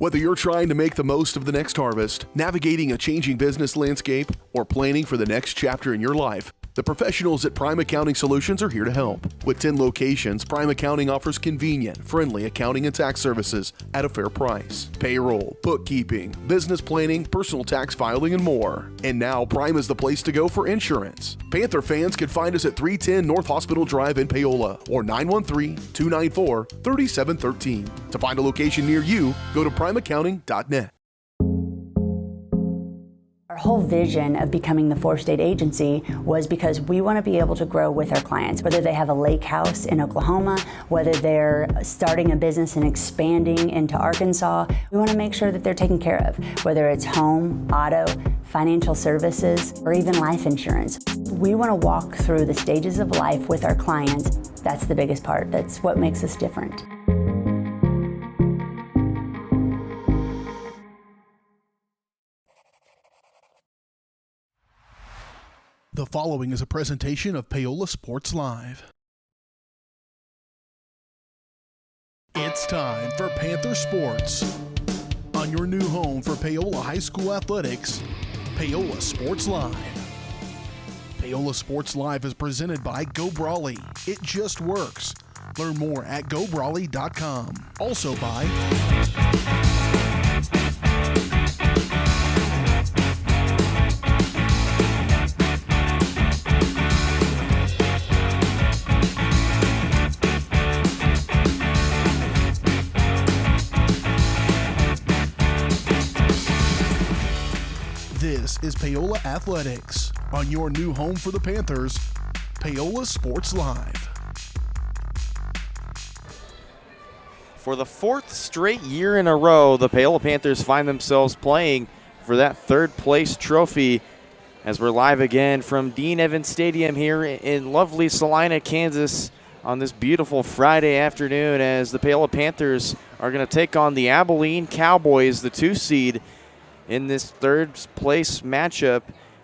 Whether you're trying to make the most of the next harvest, navigating a changing business landscape, or planning for the next chapter in your life, the professionals at Prime Accounting Solutions are here to help. With 10 locations, Prime Accounting offers convenient, friendly accounting and tax services at a fair price. Payroll, bookkeeping, business planning, personal tax filing, and more. And now Prime is the place to go for insurance. Panther fans can find us at 310 North Hospital Drive in Paola or 913-294-3713. To find a location near you, go to primeaccounting.net. Our whole vision of becoming the 4-state agency was because we want to be able to grow with our clients, whether they have a lake house in Oklahoma, whether they're starting a business and expanding into Arkansas. We want to make sure that they're taken care of, whether it's home, auto, financial services, or even life insurance. We want to walk through the stages of life with our clients. That's the biggest part. That's what makes us different. The following is a presentation of Paola Sports Live. It's time for Panther Sports. On your new home for Paola High School athletics, Paola Sports Live. Paola Sports Live is presented by Go Brawley. It just works. Learn more at gobrawley.com. Also by This is Paola Athletics. On your new home for the Panthers, Paola Sports Live. For the 4th straight year in a row, the Paola Panthers find themselves playing for that 3rd place trophy as we're live again from Dean Evans Stadium here in lovely Salina, Kansas on this beautiful Friday afternoon as the Paola Panthers are going to take on the Abilene Cowboys, the 2 seed, in this 3rd place matchup.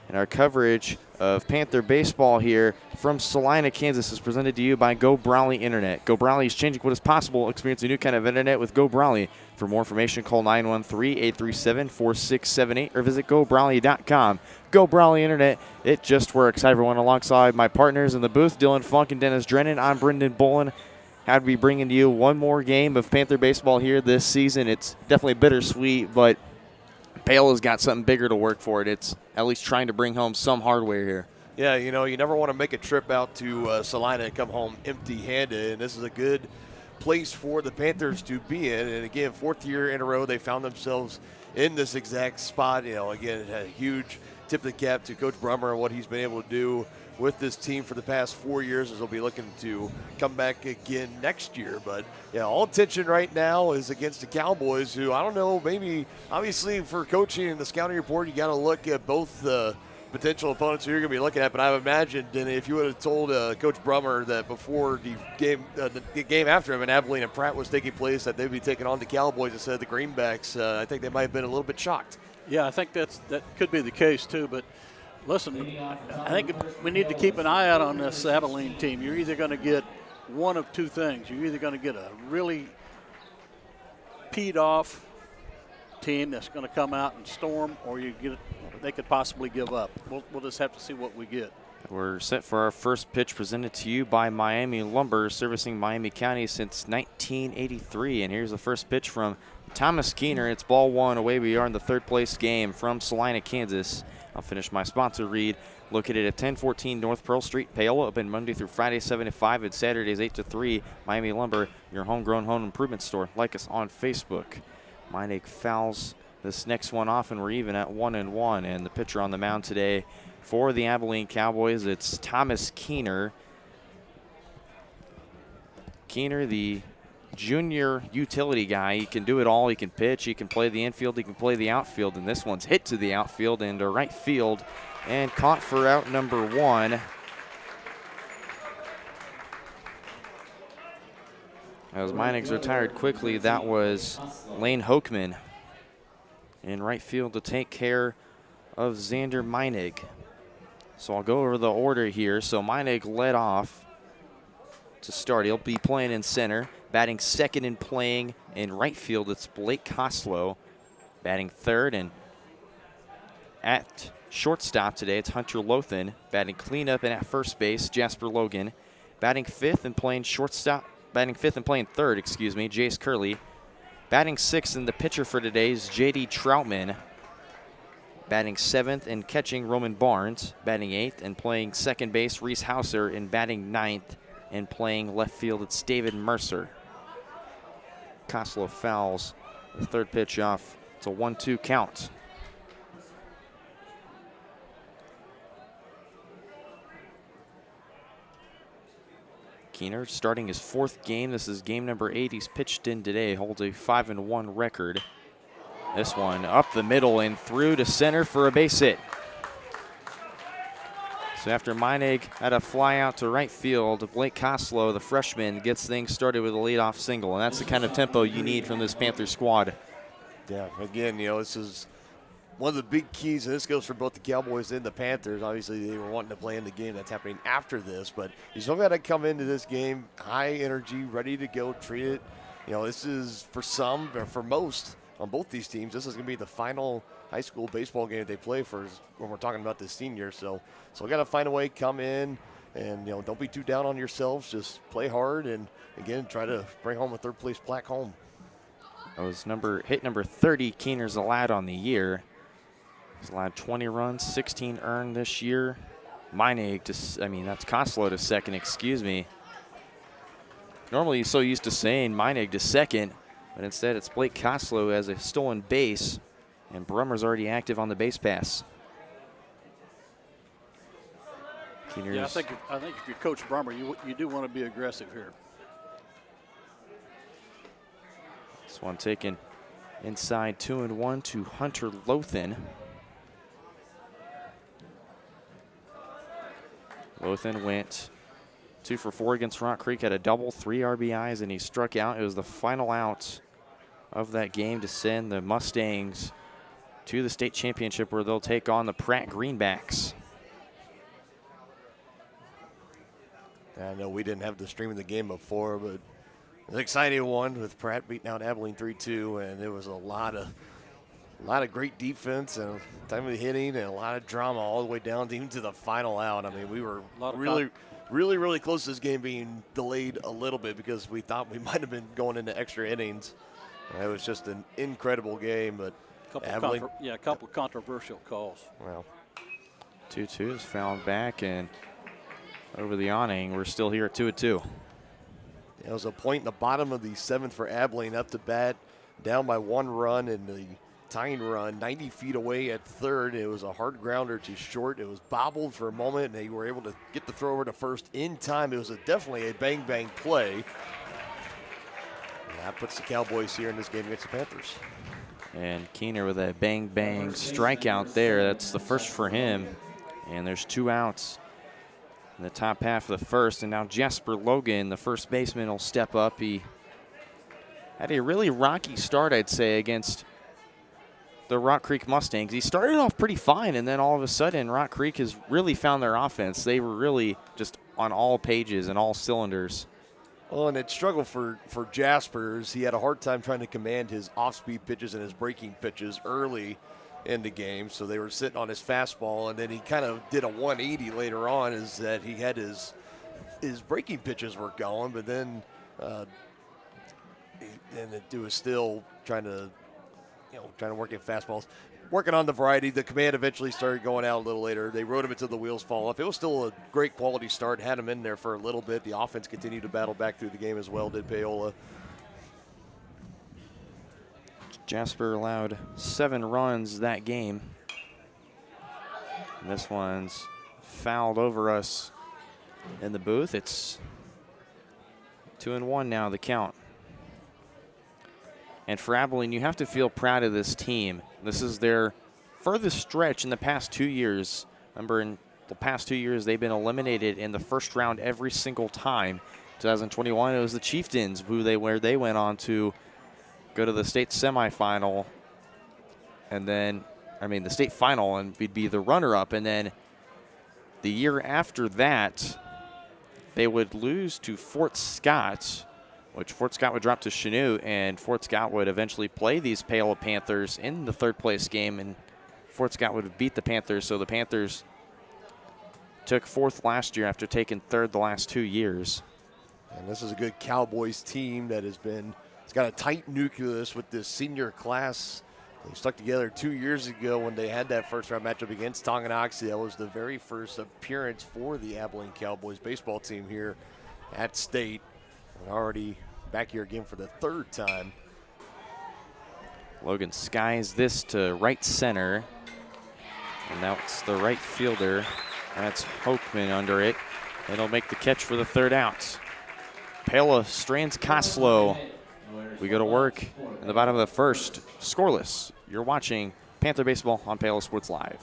And our coverage of Panther baseball here from Salina, Kansas is presented to you by Go Brawley Internet. Go Brawley is changing what is possible. Experience a new kind of internet with Go Brawley. For more information, call 913-837-4678 or visit gobrawley.com. Go Brawley Internet, it just works. Hi, everyone. Alongside my partners in the booth, Dylan Funk and Dennis Drennan, I'm Brendan Bolin. Happy to be bringing to you one more game of Panther baseball here this season. It's definitely bittersweet, but Paola's got something bigger to work for it. It's at least trying to bring home some hardware here. Yeah, you know, you never want to make a trip out to Salina and come home empty-handed, and this is a good place for the Panthers to be in. And again, 4th year in a row, they found themselves in this exact spot. You know, again, it had a huge tip of the cap to Coach Brummer and what he's been able to do with this team for the past 4 years, as they'll be looking to come back again next year. But yeah, all attention right now is against the Cowboys, who I don't know, maybe obviously for coaching and the scouting report, you got to look at both the potential opponents who you're going to be looking at. But I imagined, and if you would have told Coach Brummer that before the game after him in Abilene and Pratt was taking place, that they'd be taking on the Cowboys instead of the Greenbacks, I think they might have been a little bit shocked. Yeah, I think that could be the case too. But listen, I think we need to keep an eye out on this Abilene team. You're either going to get one of 2 things. You're either going to get a really peed off team that's going to come out and storm, or they could possibly give up. We'll just have to see what we get. We're set for our first pitch, presented to you by Miami Lumber, servicing Miami County since 1983. And here's the first pitch from Thomas Keener. It's ball 1. Away we are in the 3rd place game from Salina, Kansas. I'll finish my sponsor read. Located at 1014 North Pearl Street, Paola. Open Monday through Friday, 7 to 5, and Saturdays, 8 to 3. Miami Lumber, your homegrown home improvement store. Like us on Facebook. Meinig fouls this next one off, and we're even at 1-1. And the pitcher on the mound today for the Abilene Cowboys, it's Thomas Keener. Keener, the junior utility guy. He can do it all. He can pitch. He can play the infield. He can play the outfield. And this one's hit to the outfield and to right field and caught for out number 1. As Meinig retired quickly, that was Lane Hokeman in right field to take care of Xander Meinig. So I'll go over the order here. So Meinig led off to start. He'll be playing in center. Batting second and playing in right field, it's Blake Koslow. Batting third, and at shortstop today, it's Hunter Lothan. Batting cleanup and at first base, Jasper Logan. Batting fifth and playing third, Jace Curley. Batting sixth, and the pitcher for today is J.D. Troutman. Batting seventh and catching, Roman Barnes. Batting eighth and playing second base, Reese Hauser. And batting ninth and playing left field, it's David Mercer. Koslow fouls the third pitch off. It's a 1-2 count. Keener starting his fourth game. This is game number 8. He's pitched in today, holds a 5-1 record. This one up the middle and through to center for a base hit. So after Meinig had a fly out to right field, Blake Koslow, the freshman, gets things started with a leadoff single, and that's the kind of tempo you need from this Panthers squad. Yeah, again, this is one of the big keys, and this goes for both the Cowboys and the Panthers. Obviously, they were wanting to play in the game that's happening after this, but you still got to come into this game high energy, ready to go, treat it. This is for some, or for most, on both these teams, this is going to be the final high school baseball game they play for when we're talking about the senior. So we got to find a way, come in, and don't be too down on yourselves. Just play hard, and again, try to bring home a third place plaque home. That was hit number 30. Keener's allowed on the year. He's allowed 20 runs, 16 earned this year. Meinig that's Koslow to second, excuse me. Normally he's so used to saying Meinig to second, but instead it's Blake Koslow who has a stolen base, and Brummer's already active on the base pass. Yeah, I think if you're Coach Brummer, you do want to be aggressive here. This one taken inside 2-1 to Hunter Lothan. Lothan went 2 for 4 against Rock Creek, had a double, 3 RBIs, and he struck out. It was the final out of that game to send the Mustangs to the state championship, where they'll take on the Pratt Greenbacks. I know we didn't have the stream of the game before, but it was an exciting one with Pratt beating out Abilene 3-2, and there was a lot of great defense and timely hitting and a lot of drama all the way down even to the final out. I mean, we were really close to this game being delayed a little bit because we thought we might have been going into extra innings. It was just an incredible game, but a couple controversial calls. Well, 2-2 is fouled back, and over the awning, we're still here at 2-2. There was a point in the bottom of the 7th for Abilene, up to bat, down by 1 run in the tying run, 90 feet away at third. It was a hard grounder to short. It was bobbled for a moment, and they were able to get the throw over to first in time. It was definitely a bang-bang play. And that puts the Cowboys here in this game against the Panthers. And Keener with a bang-bang strikeout there. That's the first for him. And there's 2 outs in the top half of the first. And now Jasper Logan, the first baseman, will step up. He had a really rocky start, I'd say, against the Rock Creek Mustangs. He started off pretty fine, and then all of a sudden Rock Creek has really found their offense. They were really just on all pages and all cylinders. Well, and it struggled for Jaspers. He had a hard time trying to command his off-speed pitches and his breaking pitches early in the game, so they were sitting on his fastball, and then he kind of did a 180 later on, is that he had his breaking pitches were going, but then it was still trying to work in fastballs. Working on the variety, the command eventually started going out a little later. They rode him until the wheels fall off. It was still a great quality start, had him in there for a little bit. The offense continued to battle back through the game as well, did Paola. Jasper allowed 7 runs that game. And this one's fouled over us in the booth. It's 2-1 now, the count. And for Abilene, you have to feel proud of this team. This is their furthest stretch in the past 2 years. Remember, in the past 2 years, they've been eliminated in the first round every single time. 2021, it was the Chieftains where they went on to go to the state semifinal, and then, the state final, and we'd be the runner-up. And then the year after that, they would lose to Fort Scott, which Fort Scott would drop to Chanute, and Fort Scott would eventually play these Paola Panthers in the third place game, and Fort Scott would have beat the Panthers. So the Panthers took fourth last year after taking third the last 2 years. And this is a good Cowboys team that it's got a tight nucleus with this senior class. They stuck together 2 years ago when they had that first round matchup against Tonganoxie. That was the very first appearance for the Abilene Cowboys baseball team here at state. And already back here again for the third time. Logan skies this to right center. And now it's the right fielder. That's Hokeman under it. It'll make the catch for the third out. Paola strands Koslow. We go to work in the bottom of the first. Scoreless. You're watching Panther Baseball on Paola Sports Live.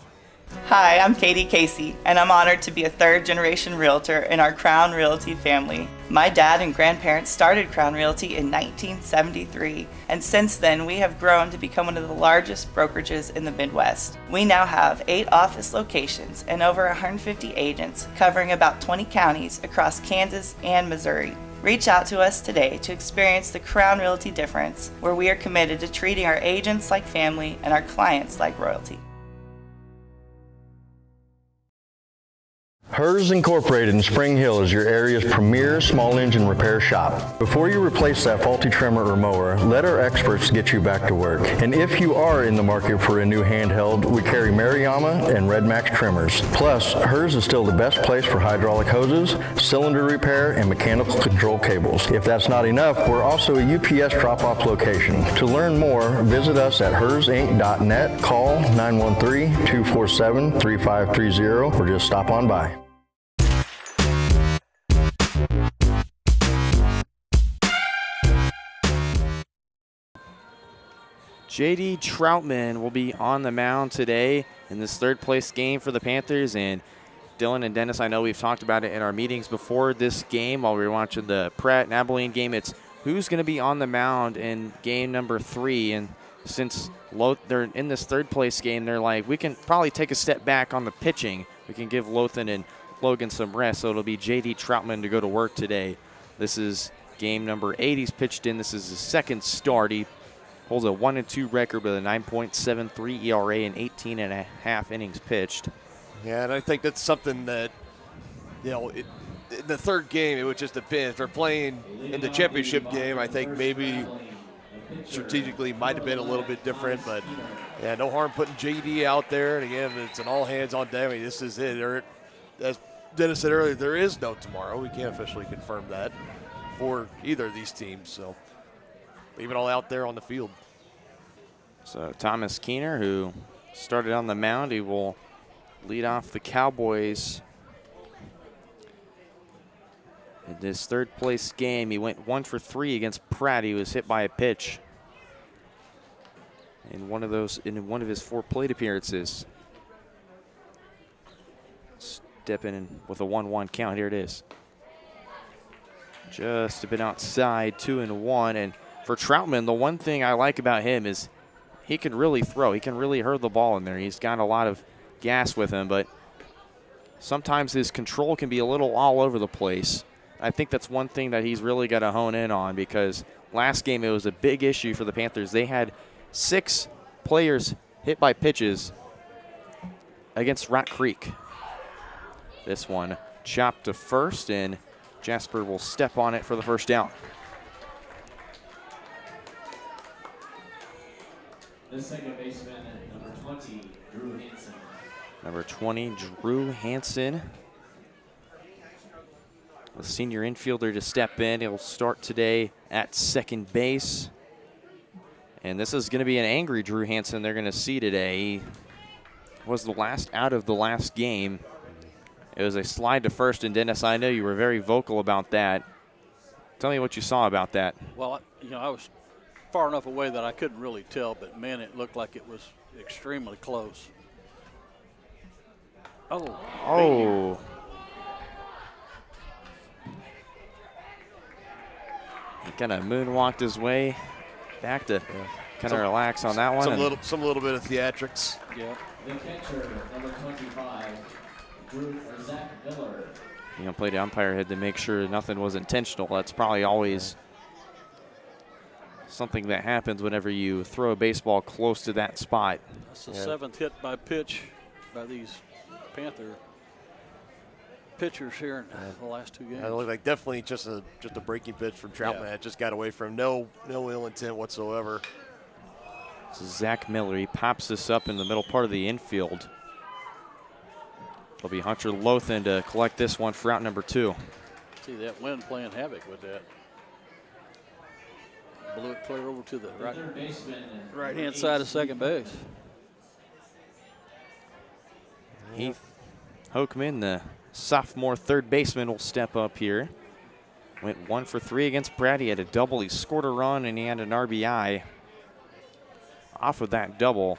Hi, I'm Katie Casey, and I'm honored to be a third-generation realtor in our Crown Realty family. My dad and grandparents started Crown Realty in 1973, and since then we have grown to become one of the largest brokerages in the Midwest. We now have 8 office locations and over 150 agents covering about 20 counties across Kansas and Missouri. Reach out to us today to experience the Crown Realty difference, where we are committed to treating our agents like family and our clients like royalty. HERS Incorporated in Spring Hill is your area's premier small engine repair shop. Before you replace that faulty trimmer or mower, let our experts get you back to work. And if you are in the market for a new handheld, we carry Maruyama and Red Max trimmers. Plus, HERS is still the best place for hydraulic hoses, cylinder repair, and mechanical control cables. If that's not enough, we're also a UPS drop-off location. To learn more, visit us at hersinc.net, call 913-247-3530, or just stop on by. J.D. Troutman will be on the mound today in this third place game for the Panthers. And Dylan and Dennis, I know we've talked about it in our meetings before this game while we were watching the Pratt and Abilene game. It's who's going to be on the mound in game number 3. And since they're in this third place game, they're like, we can probably take a step back on the pitching. We can give Lothan and Logan some rest. So it'll be J.D. Troutman to go to work today. This is game number 8 he's pitched in. This is his second start. He holds a 1-2 record with a 9.73 ERA and 18.5 innings pitched. Yeah, and I think that's something that, in the third game, it would just depend. If they're playing in the championship game, I think maybe strategically might have been a little bit different. But, yeah, no harm putting JD out there. And, again, it's an all-hands-on-deck. I mean, this is it. As Dennis said earlier, there is no tomorrow. We can't officially confirm that for either of these teams. So leave it all out there on the field. So Thomas Keener, who started on the mound, he will lead off the Cowboys in this third place game. He went 1 for 3 against Pratt. He was hit by a pitch in one of his 4 plate appearances. Stepping in with a 1-1 count. Here it is. Just a bit outside, 2-1. And for Troutman, the one thing I like about him is he can really throw. He can really hurl the ball in there. He's got a lot of gas with him, but sometimes his control can be a little all over the place. I think that's one thing that he's really got to hone in on, because last game it was a big issue for the Panthers. They had 6 players hit by pitches against Rock Creek. This one chopped to first, and Jasper will step on it for the first down. The second baseman, number 20, Drew Hansen. Number 20, Drew Hansen. The senior infielder to step in. He'll start today at second base. And this is going to be an angry Drew Hansen they're going to see today. He was the last out of the last game. It was a slide to first, and Dennis, I know you were very vocal about that. Tell me what you saw about that. Well, I was far enough away that I couldn't really tell, but man, it looked like it was extremely close. Oh. He kind of moonwalked his way back to kind of relax on that one. Some little bit of theatrics. Yeah. The catcher, number 25, Zach Miller. Play the umpire had to make sure nothing was intentional. That's probably always something that happens whenever you throw a baseball close to that spot. That's the 7th hit by pitch by these Panther pitchers here in the last 2 games. It looked like definitely just a breaking pitch from Troutman. It just got away from no ill intent whatsoever. This is Zach Miller. He pops this up in the middle part of the infield. It'll be Hunter Lothan to collect this one for out number 2. See that wind playing havoc with that. Blew it clear over to the right-hand side of second base. Heath Hokeman, the sophomore third baseman, will step up here. Went 1 for 3 against Pratt. He had a double. He scored a run, and he had an RBI off of that double.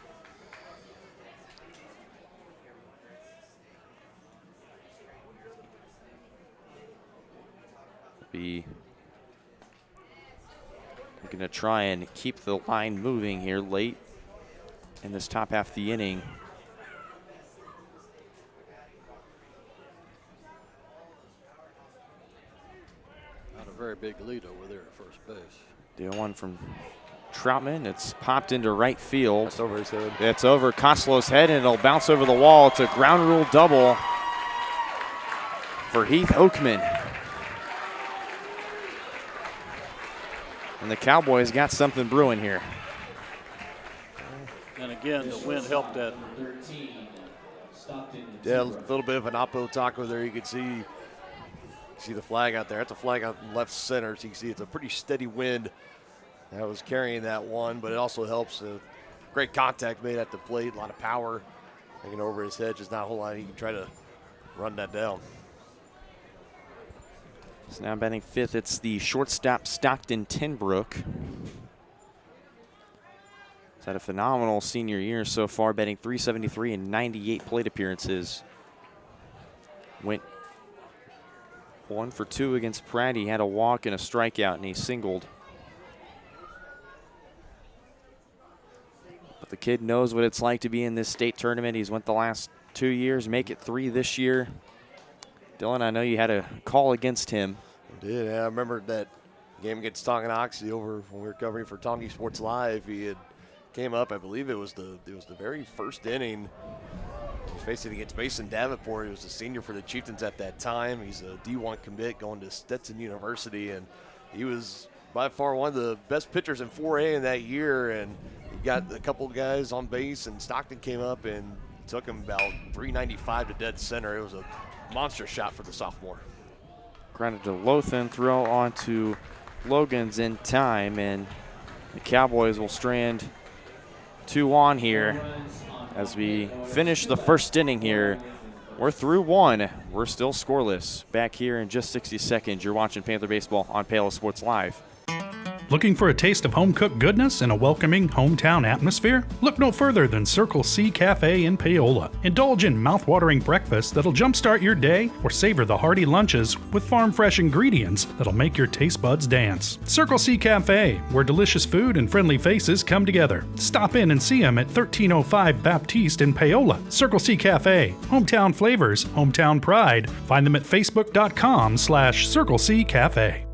Be going to try and keep the line moving here late in this top half of the inning. Not a very big lead over there at first base. The one from Troutman. It's popped into right field. That's over his head. It's over Costello's head, and it'll bounce over the wall. It's a ground rule double for Heath Hokeman. And the Cowboys got something brewing here. And again, the wind helped that. Yeah, a little bit of an oppo taco there. You can see the flag out there. That's a flag out left center. So you can see it's a pretty steady wind that was carrying that one, but it also helps. Great contact made at the plate, a lot of power. Hanging over his head, just not a whole lot. He can try to run that down. So now batting 5th, it's the shortstop Stockton Tenbrook. He's had a phenomenal senior year so far, batting .373 and 98 plate appearances. Went 1 for 2 against Pratt. He had a walk and a strikeout, and he singled. But the kid knows what it's like to be in this state tournament. He's went the last 2 years, make it 3 this year. Dylan, I know you had a call against him. I did. I remember that game against Tonganoxie over when we were covering for Tongi Sports Live. He had came up, I believe it was the very first inning. He was facing against Mason Davenport. He was a senior for the Chieftains at that time. He's a D1 commit going to Stetson University, and he was by far one of the best pitchers in 4A in that year. And he got a couple guys on base, and Stockton came up and took him about 395 to dead center. It was a monster shot for the sophomore. Grounded to Lothan, throw onto Logan's in time, and the Cowboys will strand 2 on here as we finish the first inning here. We're through 1. We're still scoreless. Back here in just 60 seconds. You're watching Panther Baseball on Paola Sports Live. Looking for a taste of home-cooked goodness and a welcoming hometown atmosphere? Look no further than Circle C Cafe in Paola. Indulge in mouth-watering breakfasts that'll jumpstart your day, or savor the hearty lunches with farm-fresh ingredients that'll make your taste buds dance. Circle C Cafe, where delicious food and friendly faces come together. Stop in and see them at 1305 Baptiste in Paola. Circle C Cafe, hometown flavors, hometown pride. Find them at facebook.com/Circle C Cafe.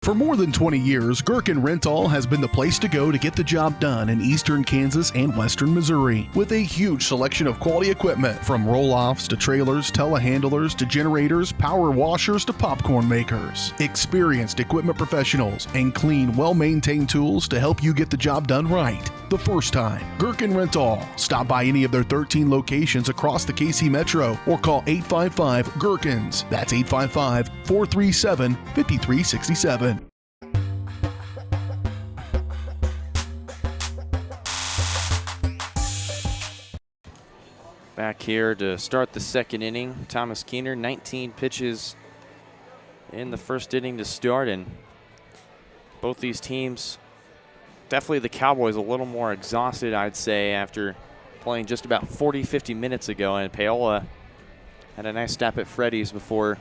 For more than 20 years, Gherkin Rental has been the place to go to get the job done in eastern Kansas and western Missouri. With a huge selection of quality equipment, from roll-offs to trailers, telehandlers to generators, power washers to popcorn makers. Experienced equipment professionals and clean, well-maintained tools to help you get the job done right the first time. Gherkin Rental. Stop by any of their 13 locations across the KC Metro or call 855-GHERKINS. That's 855-437-5367. Back here to start the second inning. Thomas Keener, 19 pitches in the first inning to start, and both these teams, definitely the Cowboys a little more exhausted, I'd say, after playing just about 40-50 minutes ago, and Paola had a nice stop at Freddy's before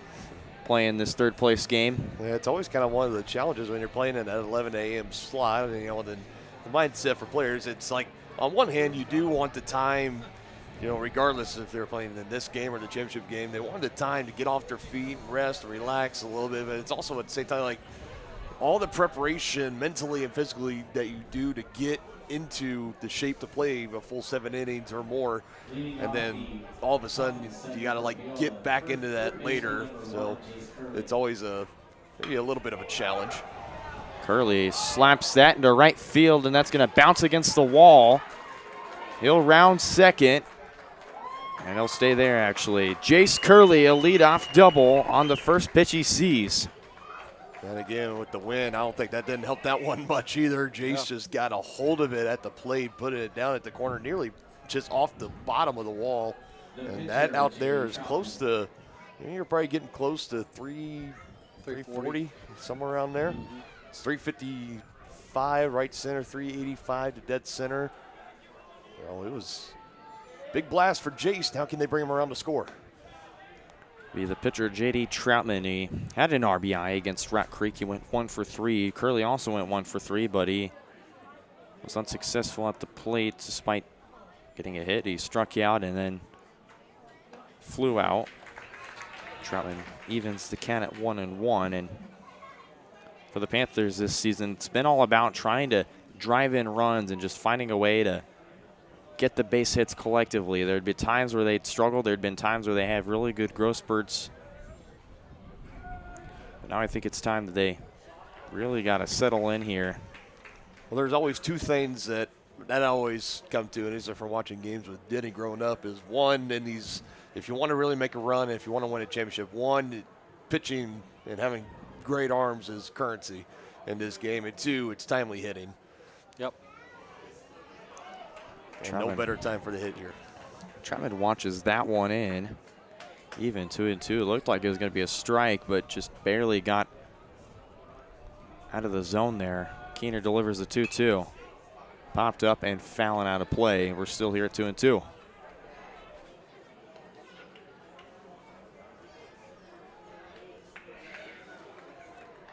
playing this third place game. Yeah, it's always kind of one of the challenges when you're playing in that 11 a.m. slot. You know, the mindset for players, it's like, on one hand, you do want the time, you know, regardless if they're playing in this game or the championship game, they want the time to get off their feet and rest and relax a little bit. But it's also at the same time, like, all the preparation mentally and physically that you do to get into the shape to play a full 7 innings or more, and then all of a sudden you got to like get back into that later. So it's always maybe a little bit of a challenge. Curley slaps that into right field, and that's going to bounce against the wall. He'll round second, and he'll stay there actually. Jace Curley, a leadoff double on the first pitch he sees. And again, with the win, I don't think that didn't help that one much either. Jace just got a hold of it at the plate, putting it down at the corner, nearly just off the bottom of the wall. And that out there is close to, you're probably getting close to 340, somewhere around there. It's 355 right center, 385 to dead center. Well, it was big blast for Jace. How can they bring him around to score? Be the pitcher, J.D. Troutman. He had an RBI against Rock Creek. He went 1 for 3. Curley also went 1 for 3, but he was unsuccessful at the plate despite getting a hit. He struck you out and then flew out. Troutman evens the count at 1-1. And for the Panthers this season, it's been all about trying to drive in runs and just finding a way to get the base hits collectively. There'd be times where they'd struggle. There'd been times where they have really good growth spurts. But now I think it's time that they really got to settle in here. Well, there's always two things that I always come to, and these are from watching games with Denny growing up, is one, and if you want to really make a run, if you want to win a championship, one, pitching and having great arms is currency in this game, and two, it's timely hitting. Yep. And no better time for the hit here. Troutman watches that one in. Even 2-2. It looked like it was going to be a strike, but just barely got out of the zone there. Keener delivers the 2-2. Popped up and fouling out of play. We're still here at 2-2.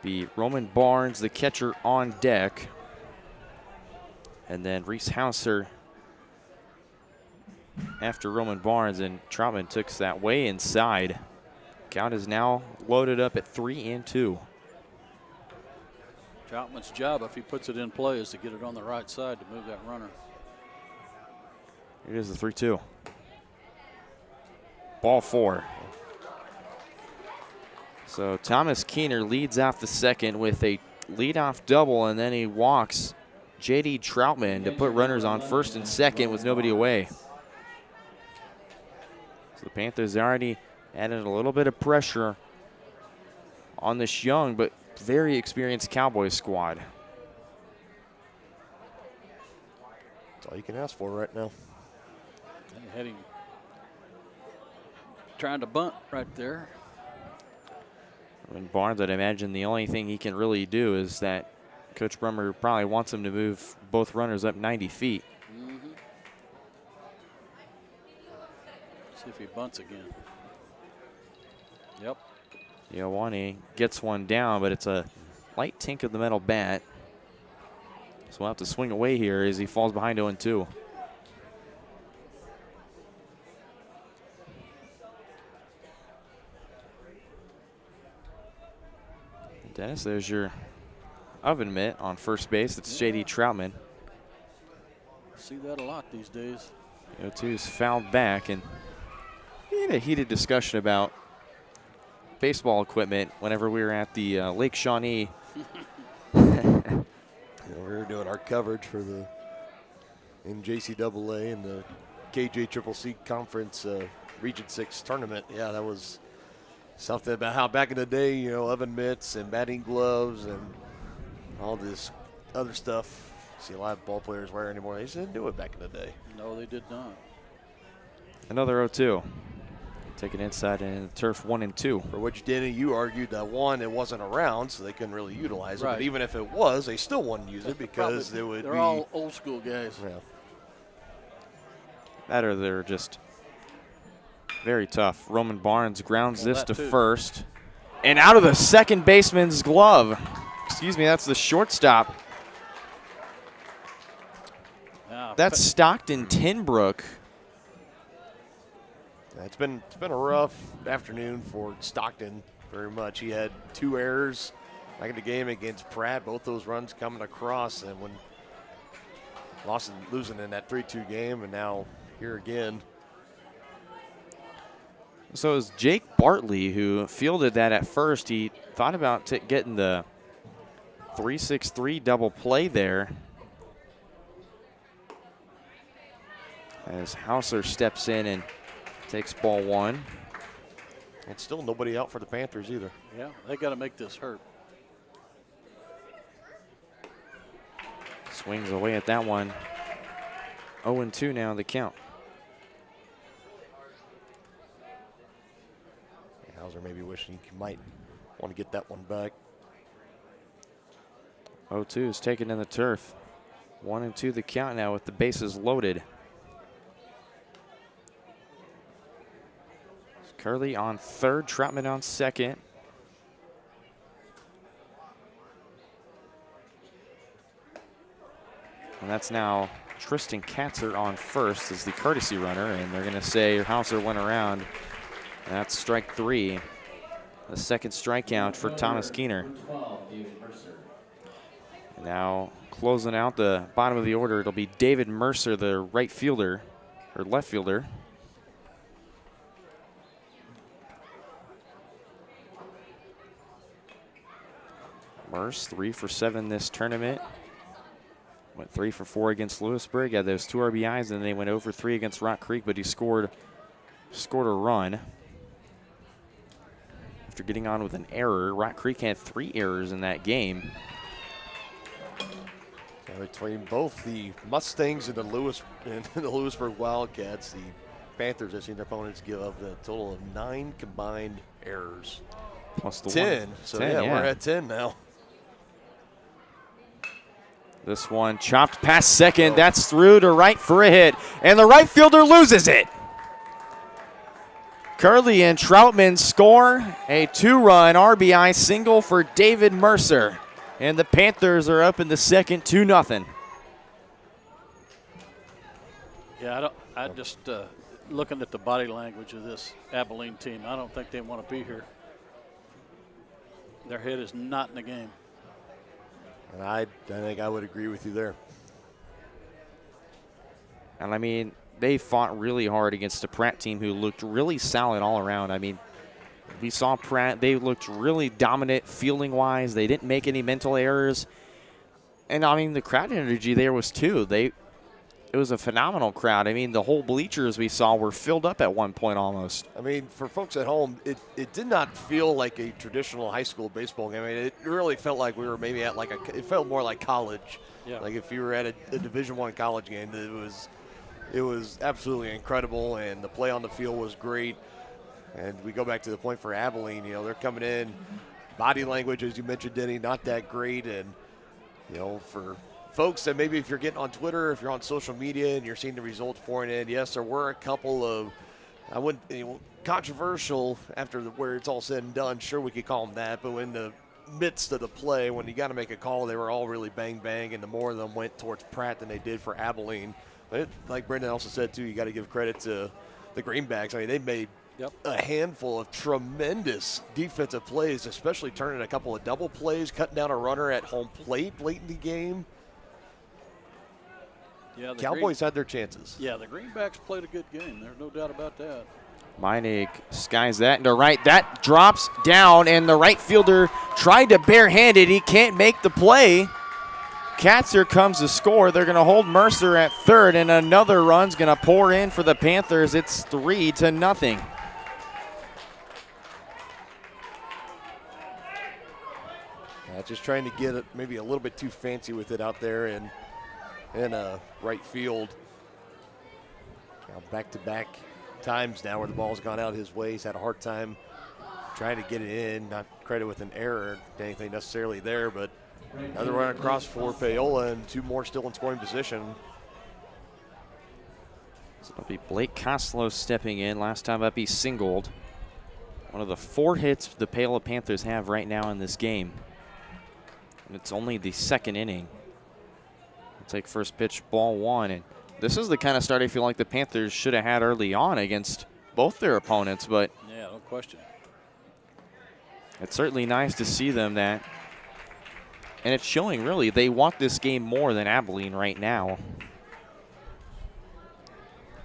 Be Roman Barnes, the catcher, on deck. And then Reese Hauser after Roman Barnes, and Troutman took that way inside. Count is now loaded up at 3-2. Troutman's job, if he puts it in play, is to get it on the right side to move that runner. Here is the 3-2. Ball 4. So Thomas Keener leads off the second with a leadoff double, and then he walks J.D. Troutman to put runners on first and second with nobody away. So the Panthers already added a little bit of pressure on this young but very experienced Cowboys squad. That's all you can ask for right now. They had him trying to bunt right there. And Barnes, I'd imagine the only thing he can really do is that Coach Brummer probably wants him to move both runners up 90 feet. See if he bunts again. Yep. Ioane gets one down, but it's a light tink of the metal bat. So we'll have to swing away here as he falls behind 0-2. Dennis, there's your oven mitt on first base. That's J.D. Troutman. See that a lot these days. 0-2's fouled back, and we had a heated discussion about baseball equipment whenever we were at the Lake Shawnee. We were doing our coverage for the NJCAA and the KJCCC Conference Region 6 tournament. Yeah, that was something about how back in the day, oven mitts and batting gloves and all this other stuff. See a lot of ball players wear anymore. They just didn't do it back in the day. No, they did not. Another 0-2. Taken inside and turf 1-2. For which, Denny, you argued that one, it wasn't around, so they couldn't really utilize it. Right. But even if it was, they still wouldn't use it because it would they're be. all old school guys. Yeah. That or they're just very tough. Roman Barnes grounds this to first. And out of the second baseman's glove. Excuse me, that's the shortstop. That's Stockton Tinbrook. It's been a rough afternoon for Stockton very much. He had 2 errors Back in the game against Pratt, both those runs coming across, and when losing in that 3-2 game, and now here again. So it was Jake Bartley who fielded that at first. He thought about getting the 3-6-3 double play there. As Hauser steps in and takes ball 1. And still nobody out for the Panthers either. Yeah, they got to make this hurt. Swings away at that one. 0-2 now the count. Hauser maybe wishing he might want to get that one back. 0-2 is taken in the turf. 1-2 the count now with the bases loaded. Curley on third, Troutman on second. And that's now Tristan Katzer on first as the courtesy runner, and they're going to say Hauser went around. And that's strike 3. The second strikeout for Thomas Keener. And now closing out the bottom of the order, it'll be David Mercer, the right fielder, or left fielder. Merce, 3 for 7 this tournament. Went 3 for 4 against Lewisburg. Had those 2 RBIs, and they went 0 for 3 against Rock Creek, but he scored a run. After getting on with an error, Rock Creek had 3 errors in that game. Between both the Mustangs and the Lewisburg Wildcats, the Panthers have seen their opponents give up a total of 9 combined errors. Plus the 10. 1. So 10, yeah, yeah, we're at 10 now. This one chopped past second. That's through to right for a hit. And the right fielder loses it. Curley and Troutman score a 2-run RBI single for David Mercer. And the Panthers are up in the second 2-0. Yeah, I just looking at the body language of this Abilene team, I don't think they want to be here. Their head is not in the game. And I think I would agree with you there. And I mean, they fought really hard against a Pratt team who looked really solid all around. I mean, we saw Pratt, they looked really dominant fielding-wise. They didn't make any mental errors. And I mean, the crowd energy there was too. It was a phenomenal crowd. I mean, the whole bleachers we saw were filled up at one point almost. I mean, for folks at home, it did not feel like a traditional high school baseball game. I mean, it really felt like we were maybe at it felt more like college. Yeah. Like if you were at a Division I college game, it was absolutely incredible, and the play on the field was great. And we go back to the point for Abilene, they're coming in, body language, as you mentioned, Denny, not that great. And, for folks that maybe if you're getting on Twitter, if you're on social media and you're seeing the results pouring in, yes, there were a couple of, I wouldn't, controversial after where it's all said and done. Sure, we could call them that, but in the midst of the play, when you got to make a call, they were all really bang, bang, and the more of them went towards Pratt than they did for Abilene. But like Brendan also said, too, you got to give credit to the Greenbacks. I mean, they made a handful of tremendous defensive plays, especially turning a couple of double plays, cutting down a runner at home plate late in the game. Yeah, the Cowboys had their chances. Yeah, the Greenbacks played a good game. There's no doubt about that. Meinig skies that into right. That drops down, and the right fielder tried to barehand it. He can't make the play. Katzer comes to score. They're going to hold Mercer at third, and another run's going to pour in for the Panthers. It's 3-0. Just trying to get it maybe a little bit too fancy with it out there in right field. Back-to-back times now where the ball's gone out his way. He's had a hard time trying to get it in. Not credit with an error, anything necessarily there, but another run across for Paola and 2 more still in scoring position. So it'll be Blake Koslow stepping in. Last time up, he singled. One of the 4 hits the Paola Panthers have right now in this game. And it's only the second inning. We'll take first pitch, ball 1. And this is the kind of start I feel like the Panthers should have had early on against both their opponents. But yeah, no question. it's certainly nice to see them that And it's showing, really, they want this game more than Abilene right now.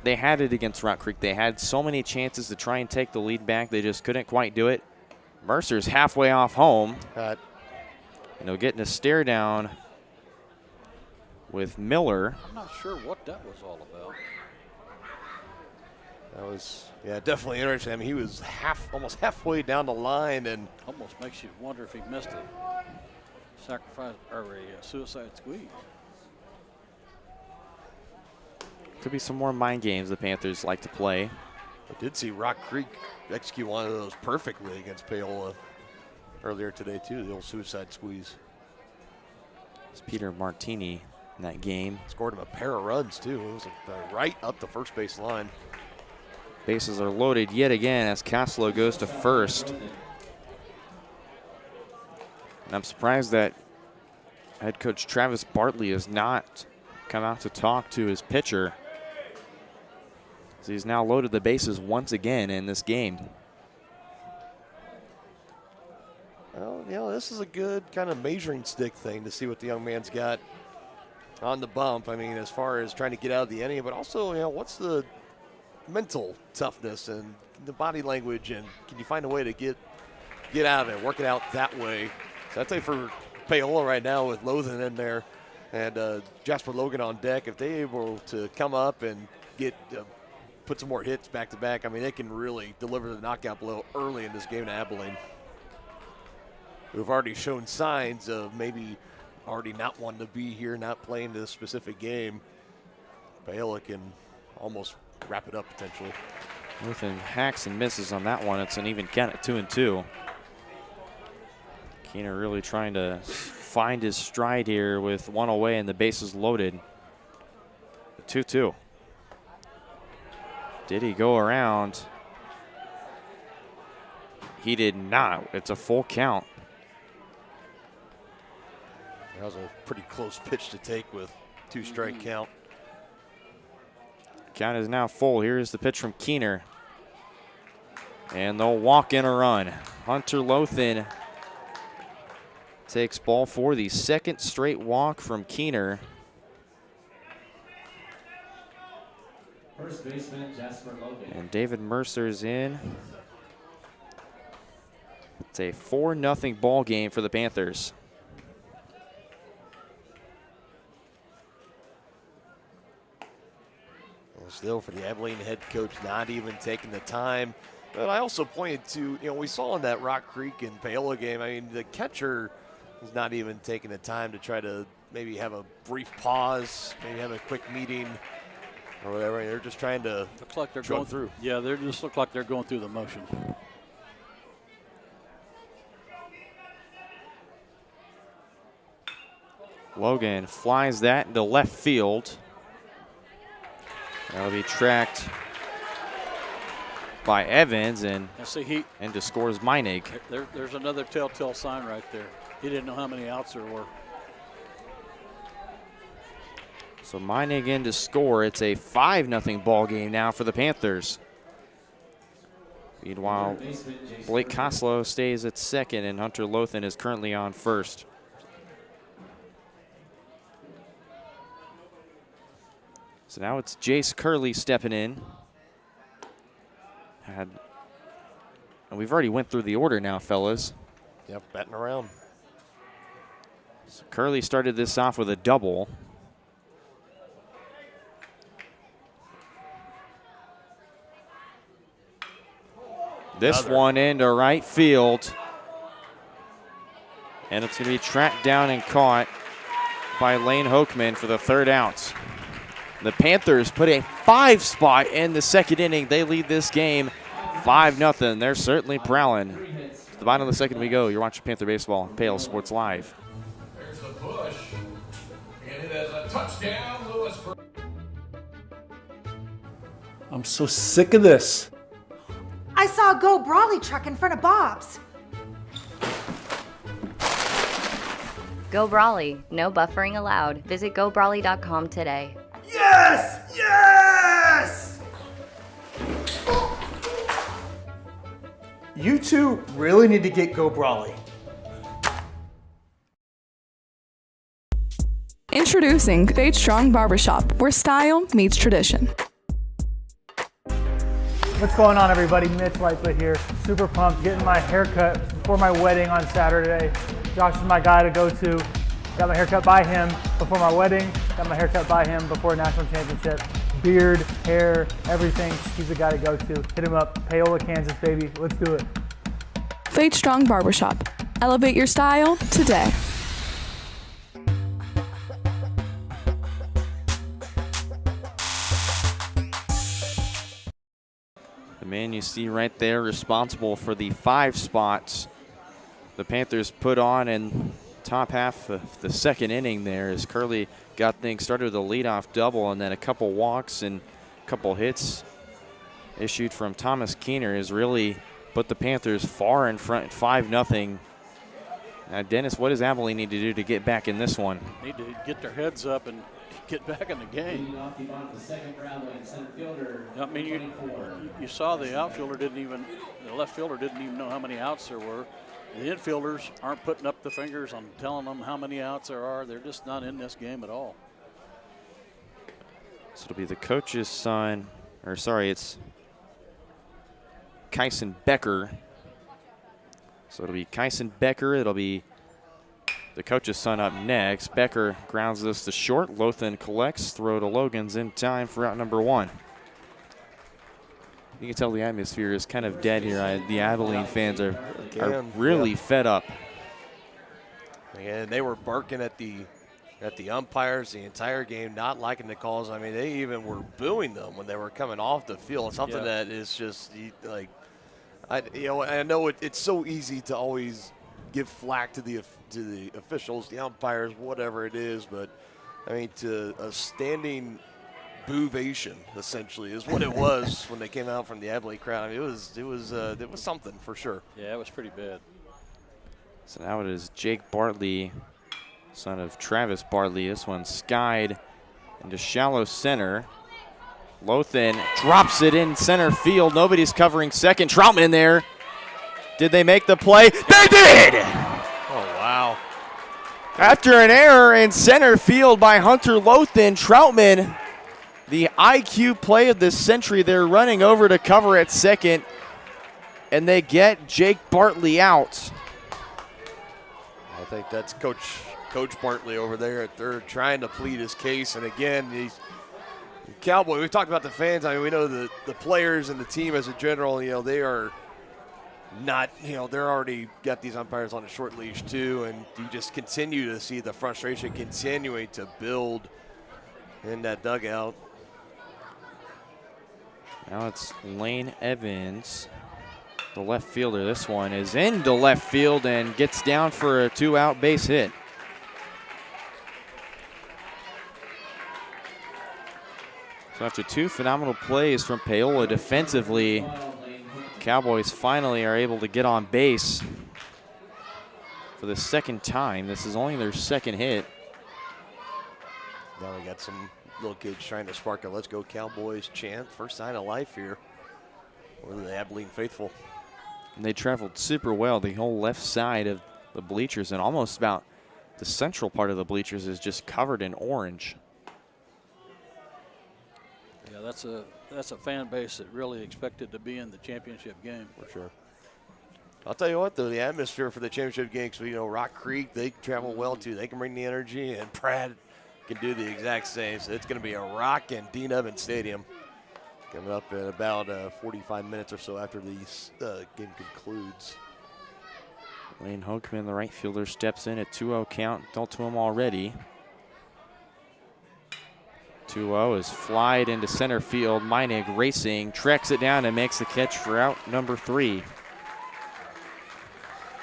They had it against Rock Creek. They had so many chances to try and take the lead back. They just couldn't quite do it. Mercer's halfway off home. Cut. And they're getting a stare down with Miller. I'm not sure what that was all about. That was, yeah, definitely interesting. I mean, he was almost halfway down the line, and Almost makes you wonder if he missed a sacrifice or a suicide squeeze. Could be some more mind games the Panthers like to play. I did see Rock Creek execute one of those perfectly against Paola earlier today, too, the old suicide squeeze. It's Peter Martini in that game. Scored him a pair of runs, too. It was right up the first base line. Bases are loaded yet again as Caslow goes to first. And I'm surprised that head coach Travis Bartley has not come out to talk to his pitcher. So he's now loaded the bases once again in this game. Well, you know, this is a good kind of measuring stick thing to see what the young man's got on the bump. I mean, as far as trying to get out of the inning, but also, you know, what's the mental toughness and the body language, and can you find a way to get out of it, work it out that way? So I'd say for Paola right now with Lothan in there and Jasper Logan on deck, if they're able to come up and get put some more hits back to back, I mean, they can really deliver the knockout blow early in this game to Abilene, who've already shown signs of maybe already not wanting to be here, not playing this specific game. Paola can almost wrap it up potentially. Lothan hacks and misses on that one. It's an even count at 2-2. Keener really trying to find his stride here with one away and the bases loaded. 2-2. Did he go around? He did not. It's a full count. That was a pretty close pitch to take with 2-strike count. Count is now full. Here's the pitch from Keener. And they'll walk in a run. Hunter Lothan takes ball 4, the second straight walk from Keener. First baseman, Jasper Logan. And David Mercer's in. It's a 4-0 ball game for the Panthers. Well, still for the Abilene head coach, not even taking the time. But I also pointed to, you know, we saw in that Rock Creek and Paola game, I mean, the catcher is not even taking the time to try to maybe have a brief pause, maybe have a quick meeting or whatever. They're just trying to Looks like they're go going through. Yeah, they just look like they're going through the motions. Logan flies that into left field. That'll be tracked by Evans and into scores Meinig. There's another telltale sign right there. He didn't know how many outs there were. So Meinig in to score. It's a 5-0 ball game now for the Panthers. Meanwhile, Blake Koslow stays at second and Hunter Lothan is currently on first. So now it's Jace Curley stepping in. And we've already went through the order now, fellas. Yep, batting around. So Curley started this off with a double. This one into right field. And it's going to be tracked down and caught by Lane Hokeman for the third out. The Panthers put a 5 spot in the second inning. They lead this game 5-0. They're certainly prowling. To the bottom of the second we go. You're watching Panther Baseball on Pale Sports Live. There's the push. And it is a touchdown, Lewisburg. I'm so sick of this. I saw a Go Brawley truck in front of Bob's. Go Brawley. No buffering allowed. Visit gobrawley.com today. Yes! Yes! You two really need to get Go Brawley. Introducing Fade Strong Barbershop, where style meets tradition. What's going on, everybody? Mitch Lightfoot here. Super pumped, getting my haircut before my wedding on Saturday. Josh is my guy to go to. Got my haircut by him before my wedding. Got my haircut by him before national championship. Beard, hair, everything. He's the guy to go to. Hit him up. Paola, Kansas, baby. Let's do it. Fade Strong Barbershop. Elevate your style today. The man you see right there responsible for the 5 spots the Panthers put on in top half of the second inning there as Curley got things started with a leadoff double and then a couple walks and a couple hits issued from Thomas Keener has really put the Panthers far in front, 5-0. Now, Dennis, what does Abilene need to do to get back in this one? Need to get their heads up and get back in the game. I mean, you saw the outfielder the left fielder didn't even know how many outs there were. The infielders aren't putting up the fingers on telling them how many outs there are. They're just not in this game at all. So it'll be the coach's son, or sorry, it's Kyson Becker. So it'll be Kyson Becker. It'll be the coach's son up next. Becker grounds this to short. Lothan collects. Throw to Logan's in time for out number 1. You can tell the atmosphere is kind of dead here. The Abilene fans are really fed up. And they were barking at the umpires the entire game, not liking the calls. I mean, they even were booing them when they were coming off the field. Something that is just like, I know it's so easy to always give flack to the officials, the umpires, whatever it is, but I mean, to a standing boovation essentially is what it was when they came out from the Abilene crowd. I mean, it was something for sure. Yeah, it was pretty bad. So now it is Jake Bartley, son of Travis Bartley. This one skied into shallow center. Lothan drops it in center field. Nobody's covering second. Troutman there. Did they make the play? They did! Oh, wow. After an error in center field by Hunter Lothan, Troutman, the IQ play of the century, they're running over to cover at second, and they get Jake Bartley out. I think that's Coach Bartley over there at third trying to plead his case. And again, these Cowboys, we talked about the fans. I mean, we know the players and the team as a general, they are not, they're already got these umpires on a short leash too. And you just continue to see the frustration continuing to build in that dugout. Now it's Lane Evans, the left fielder. This one is into left field and gets down for a 2-out base hit. So after 2 phenomenal plays from Paola defensively, Cowboys finally are able to get on base for the second time. This is only their second hit. Now we got some little kids trying to spark a "Let's Go Cowboys" chant. First sign of life here for the Abilene faithful. And they traveled super well. The whole left side of the bleachers and almost about the central part of the bleachers is just covered in orange. Yeah, that's a fan base that really expected to be in the championship game. For sure. I'll tell you what, though, the atmosphere for the championship games, Rock Creek, they travel well, too. They can bring the energy, and Pratt can do the exact same. So it's going to be a rockin' Dean Evans Stadium coming up in about 45 minutes or so after the game concludes. Lane Hokeman, the right fielder, steps in at 2-0 count. Dealt to him already. 2-0 is flied into center field. Meinig racing, tracks it down and makes the catch for out number 3.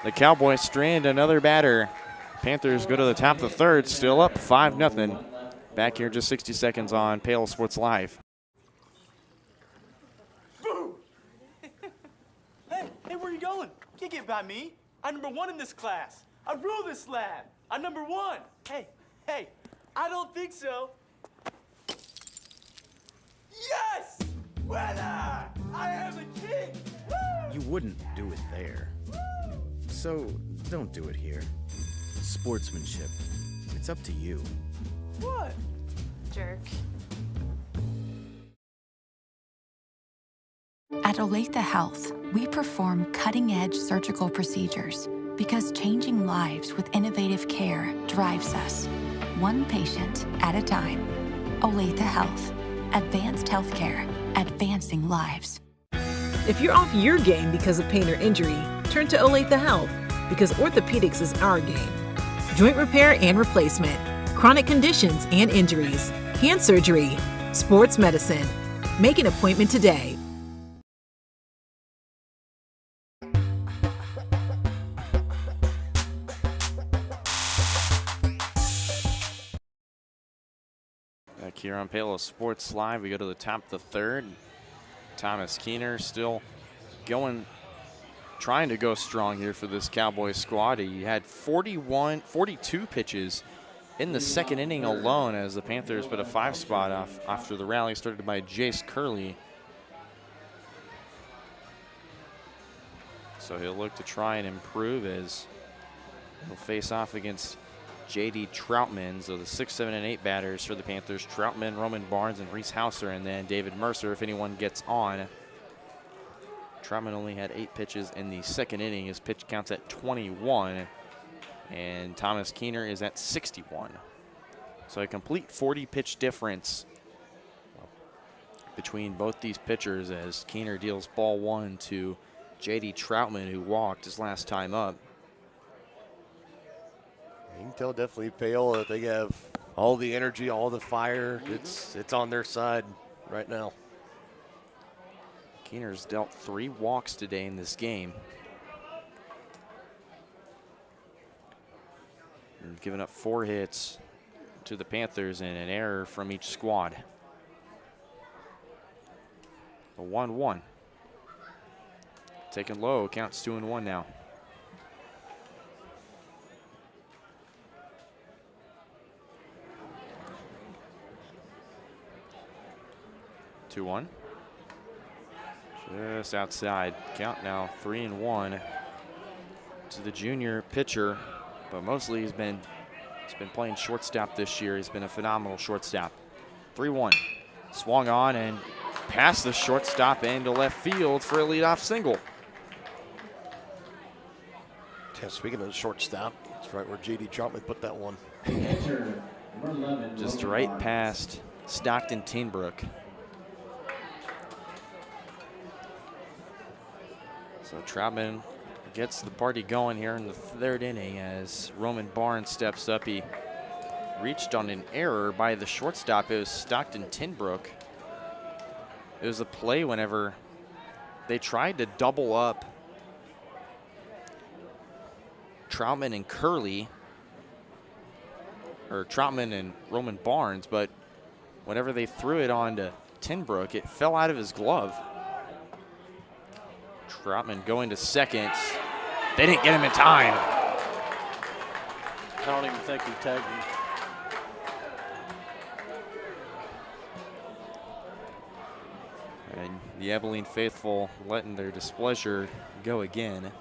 The Cowboys strand another batter. Panthers go to the top of the third, still up 5-0. Back here just 60 seconds on Paola Sports Live. Hey, where are you going? Can't get by me. I'm number 1 in this class. I rule this lab. I'm number 1. Hey, I don't think so. Yes! Winner! I am the king! Woo! You wouldn't do it there. So don't do it here. Sportsmanship. It's up to you. What? Jerk. At Olathe Health, we perform cutting-edge surgical procedures because changing lives with innovative care drives us, one patient at a time. Olathe Health. Advanced healthcare. Advancing lives. If you're off your game because of pain or injury, turn to Olathe Health because orthopedics is our game. Joint repair and replacement, chronic conditions and injuries, hand surgery, sports medicine. Make an appointment today. Back here on Paola Sports Live, we go to the top of the third. Thomas Keener still going, trying to go strong here for this Cowboys squad. He had 42 pitches in the second inning alone as the Panthers put a 5 spot off after the rally started by Jace Curley. So he'll look to try and improve as he'll face off against J.D. Troutman. So the 6, 7, and 8 batters for the Panthers: Troutman, Roman Barnes, and Reese Hauser, and then David Mercer if anyone gets on. Troutman only had 8 pitches in the second inning. His pitch counts at 21, and Thomas Keener is at 61. So a complete 40 pitch difference between both these pitchers as Keener deals ball 1 to J.D. Troutman, who walked his last time up. You can tell definitely Paola that they have all the energy, all the fire. It's on their side right now. Keener's dealt 3 walks today in this game. And given up 4 hits to the Panthers and an error from each squad. A 1-1. Taken low, counts 2-1 now. 2-1. Just outside. Count now 3-1 to the junior pitcher, but mostly he's been playing shortstop this year. He's been a phenomenal shortstop. 3-1. Swung on and past the shortstop into left field for a leadoff single. Yeah, speaking of the shortstop, that's right where J.D. Troutman put that one. Just right past Stockton Tenbrook. So Troutman gets the party going here in the third inning as Roman Barnes steps up. He reached on an error by the shortstop. It was Stockton Tenbrook. It was a play whenever they tried to double up Troutman and Curley, or Troutman and Roman Barnes, but whenever they threw it on to Tenbrook, it fell out of his glove. Troutman going to second. They didn't get him in time. I don't even think he tagged him. And the Abilene faithful letting their displeasure go again.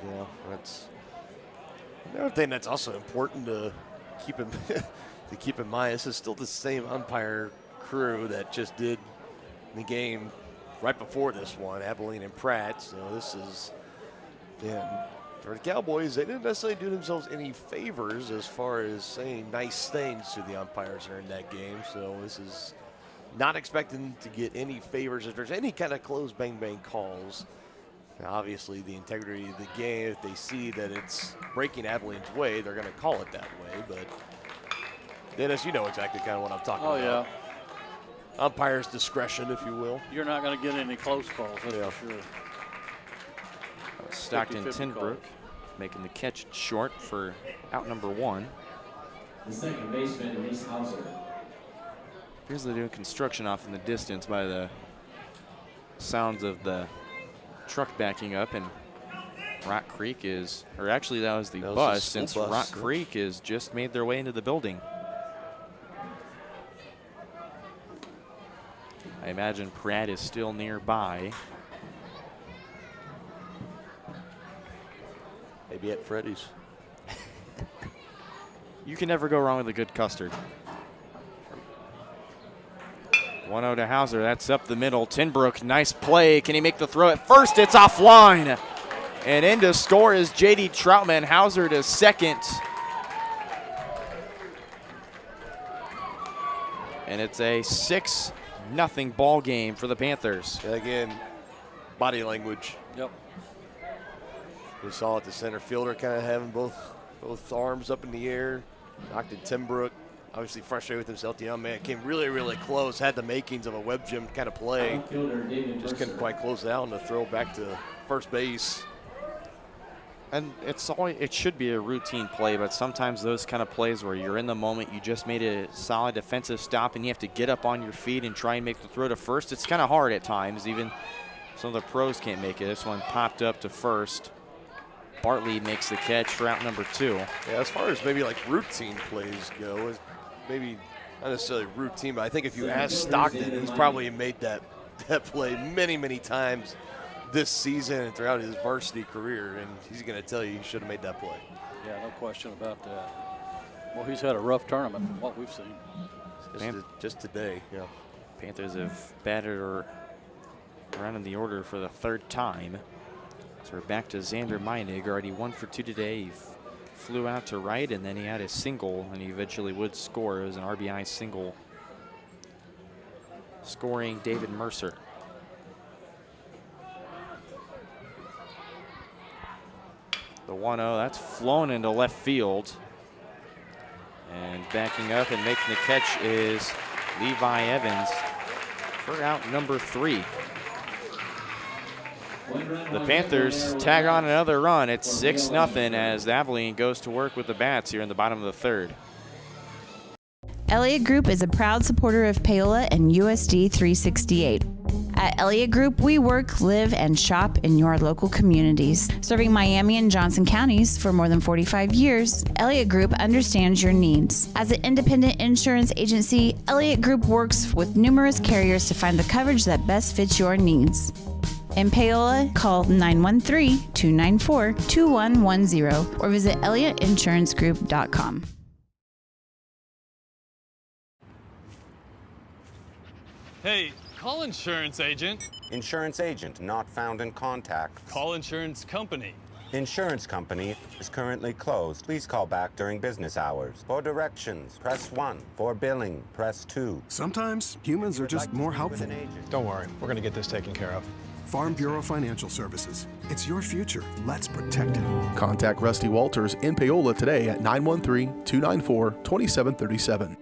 Yeah, that's another thing that's also important to keep in mind. This is still the same umpire crew that just did the game right before this one, Abilene and Pratt. So this is, yeah, for the Cowboys, they didn't necessarily do themselves any favors as far as saying nice things to the umpires during that game. So this is not expecting to get any favors if there's any kind of close bang calls. Now, obviously, the integrity of the game, if they see that it's breaking Abilene's way, they're going to call it that way. But Dennis, you know exactly kind of what I'm talking about. Oh, yeah. Umpire's discretion, if you will. You're not going to get any close calls, that's for sure. Stockton Tenbrook making the catch short for out number 1. The second baseman, Reese Hauser. Appears they're doing construction off in the distance by the sounds of the truck backing up, and Rock Creek is, or actually that was the bus, since bus. Rock Creek has just made their way into the building. I imagine Pratt is still nearby. Maybe at Freddy's. You can never go wrong with a good custard. 1-0 to Hauser. That's up the middle. Tinbrook, nice play. Can he make the throw at first? It's offline. And in to score is J.D. Troutman. Hauser to second. And it's a 6-0 ball game for the Panthers. And again, body language. Yep. We saw it, the center fielder kind of having both arms up in the air. Knocked at Tinbrook. Obviously frustrated with himself. The young man came really, really close. Had the makings of a web gym kind of play. Just couldn't quite close it out and the throw back to first base. And it should be a routine play, but sometimes those kind of plays where you're in the moment, you just made a solid defensive stop and you have to get up on your feet and try and make the throw to first. It's kind of hard at times. Even some of the pros can't make it. This one popped up to first. Bartley makes the catch for out number 2. Yeah, as far as maybe like routine plays go, maybe not necessarily routine, but I think if you ask Stockton, he's probably made that play many, many times this season and throughout his varsity career, and he's going to tell you he should have made that play. Yeah, no question about that. Well, he's had a rough tournament from what we've seen. Just today, yeah. Panthers have batted her around in the order for the 3rd time. So we're back to Xander Meinig, already 1 for 2 today. He flew out to right, and then he had a single, and he eventually would score. It was an RBI single, scoring David Mercer. The 1-0, that's flown into left field. And backing up and making the catch is Levi Evans for out number 3. The Panthers tag on another run. It's 6-0 as Abilene goes to work with the bats here in the bottom of the 3rd. Elliott Group is a proud supporter of Paola and USD 368. At Elliott Group, we work, live, and shop in your local communities. Serving Miami and Johnson counties for more than 45 years, Elliott Group understands your needs. As an independent insurance agency, Elliott Group works with numerous carriers to find the coverage that best fits your needs. In Paola, call 913-294-2110 or visit ElliottInsuranceGroup.com. Hey, call insurance agent. Insurance agent not found in contact. Call insurance company. Insurance company is currently closed. Please call back during business hours. For directions, press 1. For billing, press 2. Sometimes humans are just more helpful. Don't worry, we're going to get this taken care of. Farm Bureau Financial Services. It's your future. Let's protect it. Contact Rusty Walters in Paola today at 913-294-2737.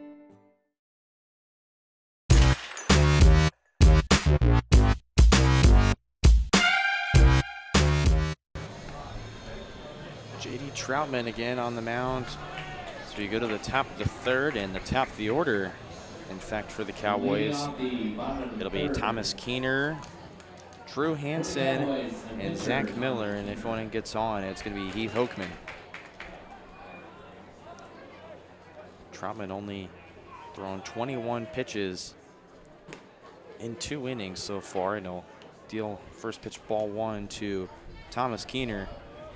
J.D. Troutman again on the mound. So we go to the top of the 3rd and the top of the order. In fact, for the Cowboys, it'll be Thomas Keener, Drew Hansen, and Zach Miller. And if one gets on, it's going to be Heath Hokeman. Troutman only thrown 21 pitches in 2 innings so far. And he'll deal first pitch ball 1 to Thomas Keener.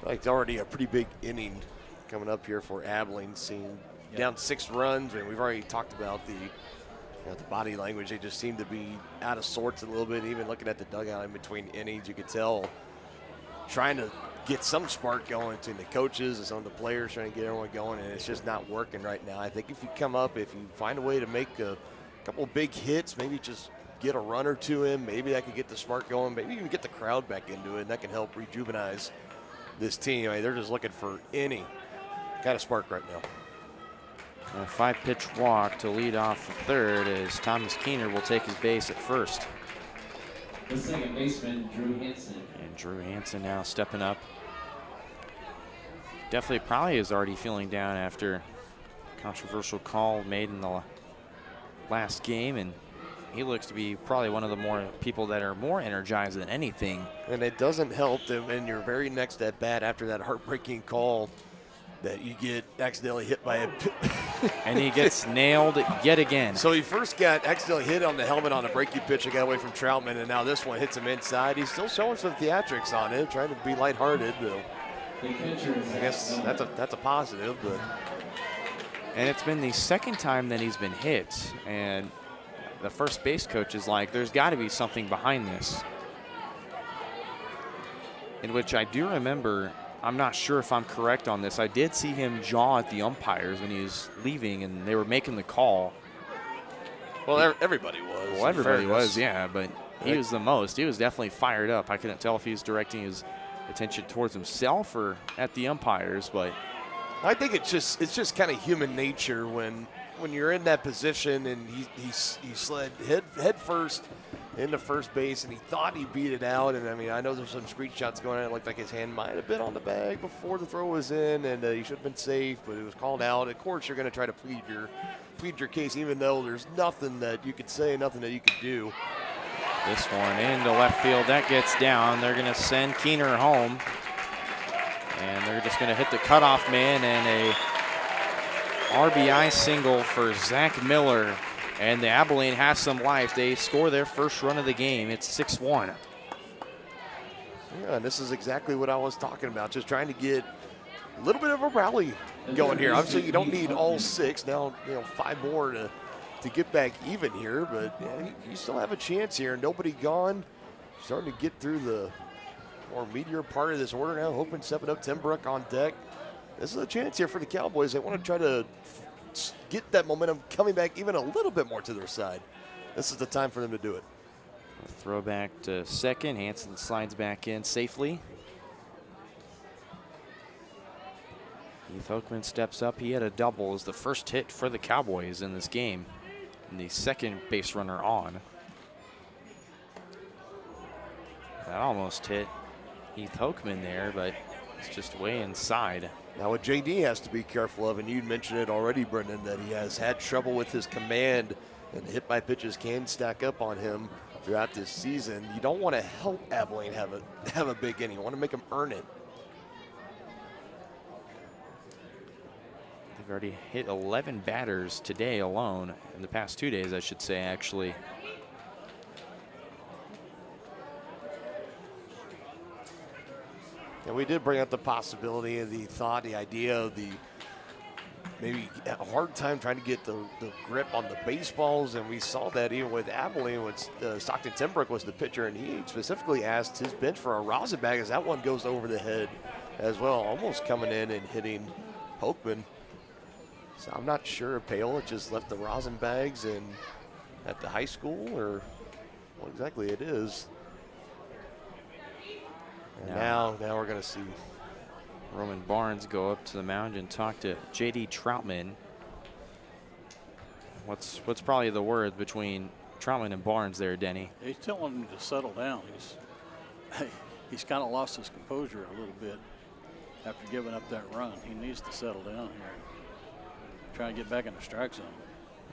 Like it's already a pretty big inning coming up here for Abilene, seeing down 6 runs, and we've already talked about the body language. They just seem to be out of sorts a little bit. Even looking at the dugout in between innings, you could tell trying to get some spark going between the coaches and some of the players trying to get everyone going, and it's just not working right now. I think if you come up, if you find a way to make a couple big hits, maybe just get a run or 2 in, maybe that could get the spark going, maybe even get the crowd back into it, and that can help rejuvenize this team. I mean, they're just looking for any kind of spark right now. A 5-pitch walk to lead off the 3rd as Thomas Keener will take his base at first. The second baseman, Drew Hansen. And Drew Hansen now stepping up. Definitely probably is already feeling down after a controversial call made in the last game, and he looks to be probably one of the more people that are more energized than anything. And it doesn't help that in your very next at bat after that heartbreaking call that you get accidentally hit by a and he gets nailed yet again. So he first got accidentally hit on the helmet on a breaking pitch that got away from Troutman, and now this one hits him inside. He's still showing some theatrics on it, trying to be lighthearted. I guess that's a positive, but And it's been the second time that he's been hit. And the first base coach is like, there's got to be something behind this. In which I do remember, I'm not sure if I'm correct on this, I did see him jaw at the umpires when he was leaving and they were making the call. Well, everybody was. Well, everybody was, yeah, but he was the most. He was definitely fired up. I couldn't tell if he was directing his attention towards himself or at the umpires, but I think it's just kind of human nature when you're in that position and he slid head first into first base and he thought he beat it out. And I mean, I know there's some screenshots going on. It looked like his hand might have been on the bag before the throw was in, and he should have been safe, but it was called out. Of course, you're going to try to plead your case, even though there's nothing that you could say, nothing that you could do. This one into left field, that gets down. They're going to send Keener home, and they're just going to hit the cutoff man and a RBI single for Zach Miller. And the Abilene has some life. They score their first run of the game. It's 6-1. Yeah, and this is exactly what I was talking about, just trying to get a little bit of a rally going here. Obviously, you don't need all 6. Now, 5 more to get back even here, but yeah, you still have a chance here. Nobody gone. Starting to get through the more meteor part of this order now. Hoping stepping up Tim Brook on deck. This is a chance here for the Cowboys. They want to try to get that momentum coming back even a little bit more to their side. This is the time for them to do it. A throwback to second. Hansen slides back in safely. Heath Hokeman steps up. He had a double as the first hit for the Cowboys in this game. And the second base runner on. That almost hit Heath Hokeman there, but it's just way inside. Now what JD has to be careful of, and you mentioned it already, Brendan, that he has had trouble with his command, and hit by pitches can stack up on him throughout this season. You don't want to help Abilene have a big inning. You want to make them earn it. They've already hit 11 batters today alone, in the past 2 days, I should say, actually. And we did bring up the possibility of the thought, the idea of the maybe a hard time trying to get the grip on the baseballs, and we saw that even with Abilene when Stockton Timbrook was the pitcher, and he specifically asked his bench for a rosin bag as that one goes over the head as well, almost coming in and hitting Hokeman. So I'm not sure if Paola just left the rosin bags at the high school or what exactly it is. And now we're going to see Roman Barnes go up to the mound and talk to J.D. Troutman. What's probably the word between Troutman and Barnes there, Denny? He's telling him to settle down. He's kind of lost his composure a little bit after giving up that run. He needs to settle down here. Trying to get back in the strike zone.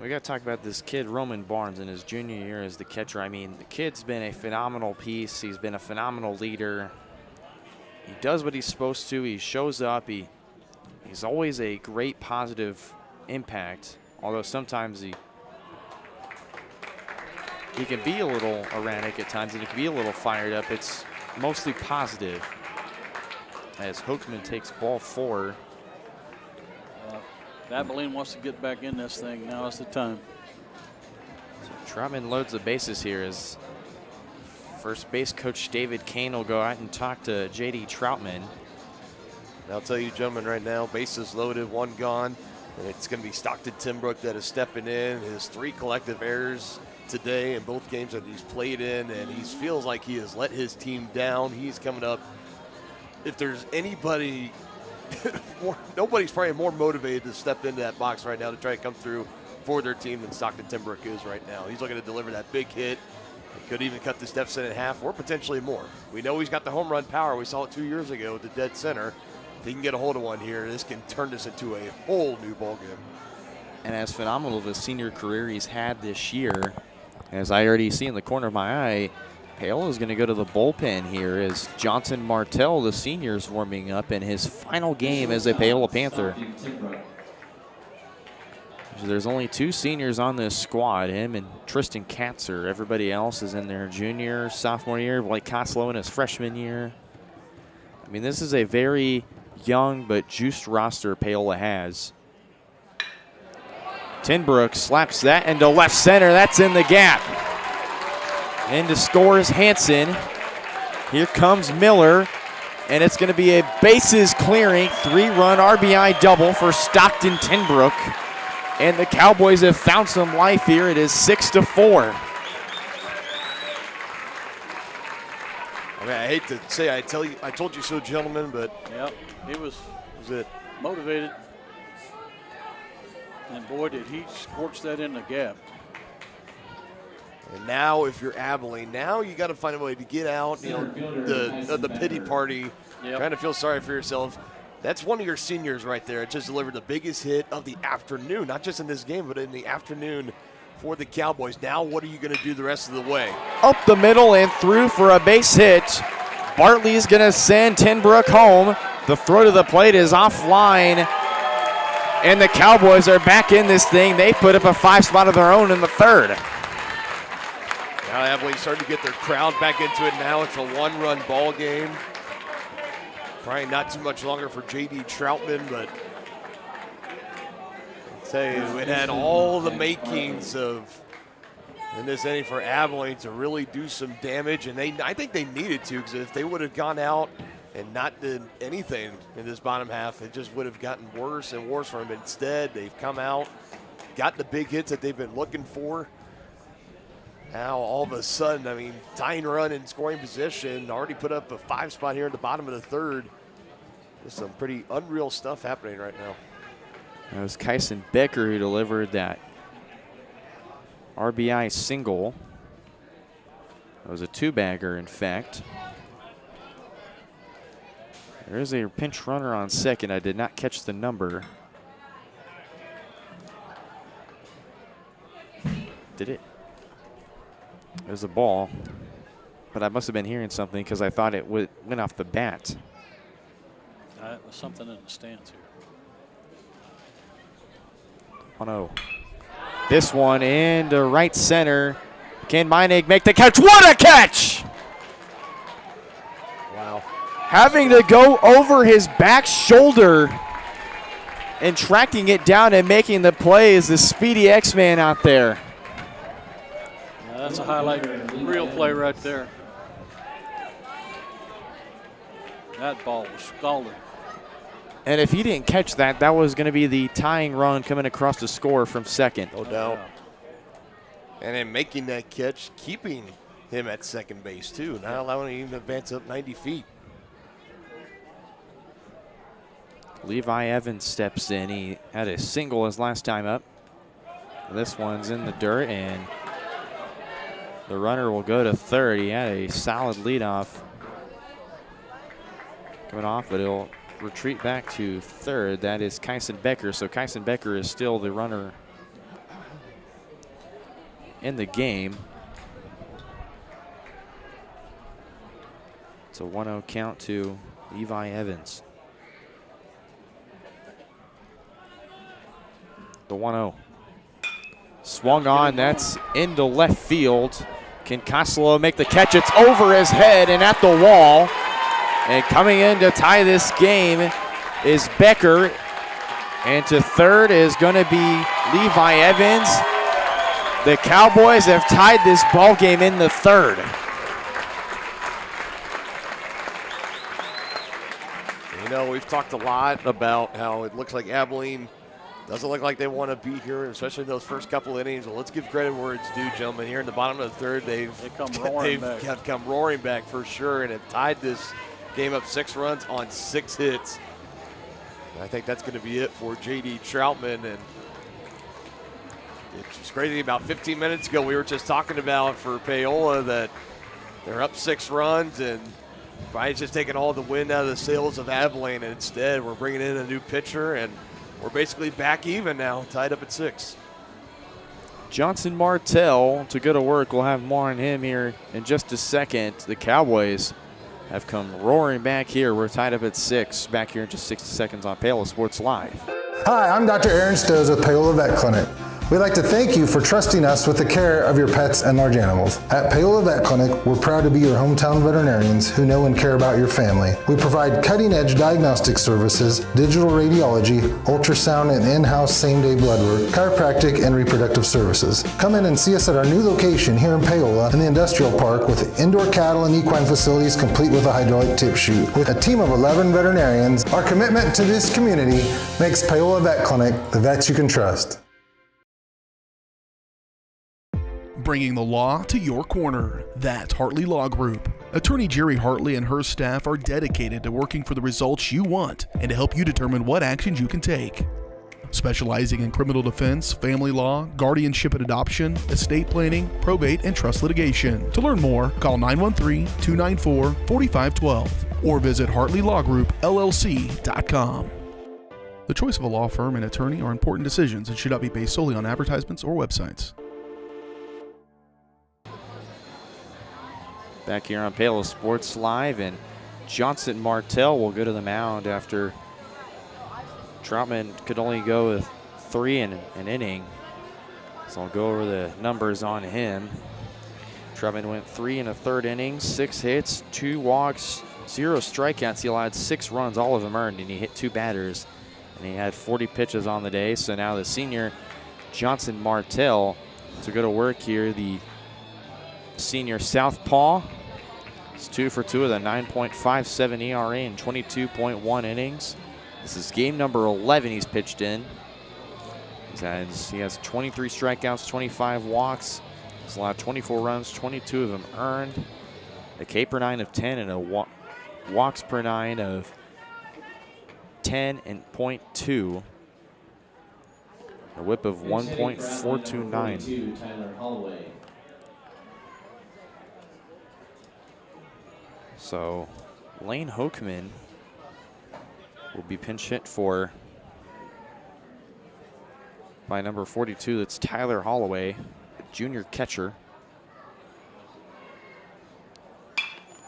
We got to talk about this kid, Roman Barnes, in his junior year as the catcher. I mean, the kid's been a phenomenal piece. He's been a phenomenal leader. He does what he's supposed to. He shows up. He's always a great positive impact, although sometimes he can be a little erratic at times and he can be a little fired up. It's mostly positive as Hokeman takes ball 4. Abilene wants to get back in this thing. Now is the time. So Troutman loads the bases here as first base coach David Kane will go out and talk to J.D. Troutman. And I'll tell you, gentlemen, right now, bases loaded, 1 gone. And it's going to be Stockton Timbrook that is stepping in. His 3 collective errors today in both games that he's played in, and he feels like he has let his team down. He's coming up. If there's anybody, nobody's probably more motivated to step into that box right now to try to come through for their team than Stockton Timbrook is right now. He's looking to deliver that big hit. He could even cut this deficit in half or potentially more. We know he's got the home run power. We saw it 2 years ago at the dead center. If he can get a hold of one here, this can turn this into a whole new ballgame. And as phenomenal of a senior career he's had this year, as I already see in the corner of my eye, Paola is going to go to the bullpen here as Johnson Martell, the senior, is warming up in his final game as a Paola Panther. So there's only 2 seniors on this squad, him and Tristan Katzer. Everybody else is in their junior, sophomore year, Blake Koslow in his freshman year. I mean, this is a very young but juiced roster Paola has. Tinbrook slaps that into left center. That's in the gap. And to score is Hanson. Here comes Miller. And it's going to be a bases clearing 3-run RBI double for Stockton Tinbrook. And the Cowboys have found some life here. It is 6-4. I mean, I hate to say I told you so, gentlemen, but yep, he was it motivated. And boy, did he scorch that in the gap. And now, if you're Abilene, now you got to find a way to get out. You know, the pity party. Yep. Trying to feel sorry for yourself. That's one of your seniors right there. It just delivered the biggest hit of the afternoon, not just in this game, but in the afternoon for the Cowboys. Now, what are you going to do the rest of the way? Up the middle and through for a base hit. Bartley is going to send Tinbrook home. The throw to the plate is offline. And the Cowboys are back in this thing. They put up a 5 spot of their own in the third. Now Abilene starting to get their crowd back into it now. It's a 1-run ball game. Probably not too much longer for J.D. Troutman, but I'll tell you, it had all the makings of in this inning for Abilene to really do some damage, and I think they needed to, because if they would have gone out and not did anything in this bottom half, it just would have gotten worse and worse for them. Instead, they've come out, got the big hits that they've been looking for. Now, all of a sudden, I mean, tying run in scoring position, already put up a 5 spot here at the bottom of the third. There's some pretty unreal stuff happening right now. It was Kyson Becker who delivered that RBI single. It was a 2-bagger, in fact. There is a pinch runner on second. I did not catch the number. Did it? There's a ball, but I must have been hearing something because I thought it went off the bat. There's something in the stands here. 1-0. This one into right center. Can Meinig make the catch? What a catch! Wow. Having to go over his back shoulder and tracking it down and making the play is the speedy X-Man out there. That's a highlight reel play right there. That ball was scalded. And if he didn't catch that, that was going to be the tying run coming across the score from second. No doubt. And then making that catch, keeping him at second base too, not allowing him to advance up 90 feet. Levi Evans steps in. He had a single his last time up. This one's in the dirt, and the runner will go to third. He had a solid leadoff coming off, but he'll retreat back to third. That is Kyson Becker. So Kyson Becker is still the runner in the game. It's a 1-0 count to Levi Evans. The 1-0. Swung on, that's into left field. Can Costello make the catch? It's over his head and at the wall. And coming in to tie this game is Becker. And to third is going to be Levi Evans. The Cowboys have tied this ball game in the third. You know, we've talked a lot about how it looks like Abilene doesn't look like they want to be here, especially those first couple innings. Well, let's give credit where it's due, gentlemen. Here in the bottom of the third, they've come roaring back for sure, and have tied this game up 6 runs on 6 hits. And I think that's going to be it for J.D. Troutman. And it's just crazy. About 15 minutes ago, we were just talking about for Paola that they're up 6 runs, and Brian's just taking all the wind out of the sails of Abilene. And instead, we're bringing in a new pitcher, and we're basically back even now, tied up at 6. Johnson Martell to go to work. We'll have more on him here in just a second. The Cowboys have come roaring back here. We're tied up at 6. Back here in just 60 seconds on Paola Sports Live. Hi, I'm Dr. Aaron Stills with Paola Vet Clinic. We'd like to thank you for trusting us with the care of your pets and large animals. At Paola Vet Clinic, we're proud to be your hometown veterinarians who know and care about your family. We provide cutting-edge diagnostic services, digital radiology, ultrasound, and in-house same-day blood work, chiropractic, and reproductive services. Come in and see us at our new location here in Paola in the Industrial Park with indoor cattle and equine facilities complete with a hydraulic tip chute. With a team of 11 veterinarians, our commitment to this community makes Paola Vet Clinic the vets you can trust. Bringing the law to your corner. That's Hartley Law Group. Attorney Jerry Hartley and her staff are dedicated to working for the results you want and to help you determine what actions you can take. Specializing in criminal defense, family law, guardianship and adoption, estate planning, probate, and trust litigation. To learn more, call 913-294-4512 or visit HartleyLawGroupLLC.com. The choice of a law firm and attorney are important decisions and should not be based solely on advertisements or websites. Back here on Paola Sports Live, and Johnson Martell will go to the mound after Troutman could only go with 3 in an inning. So I'll go over the numbers on him. Troutman went 3 1/3 innings, 6 hits, 2 walks, 0 strikeouts. He allowed 6 runs, all of them earned, and he hit 2 batters. And he had 40 pitches on the day. So now the senior Johnson Martell to go to work here. The senior southpaw is 2 for 2 with a 9.57 ERA in 22.1 innings. This is game number 11 he's pitched in. He has 23 strikeouts, 25 walks. He's allowed 24 runs, 22 of them earned. A K per 9 of 10 and a walks per 9 of 10.2. A whip of 1.429. So Lane Hokeman will be pinch hit for by number 42. That's Tyler Holloway, junior catcher.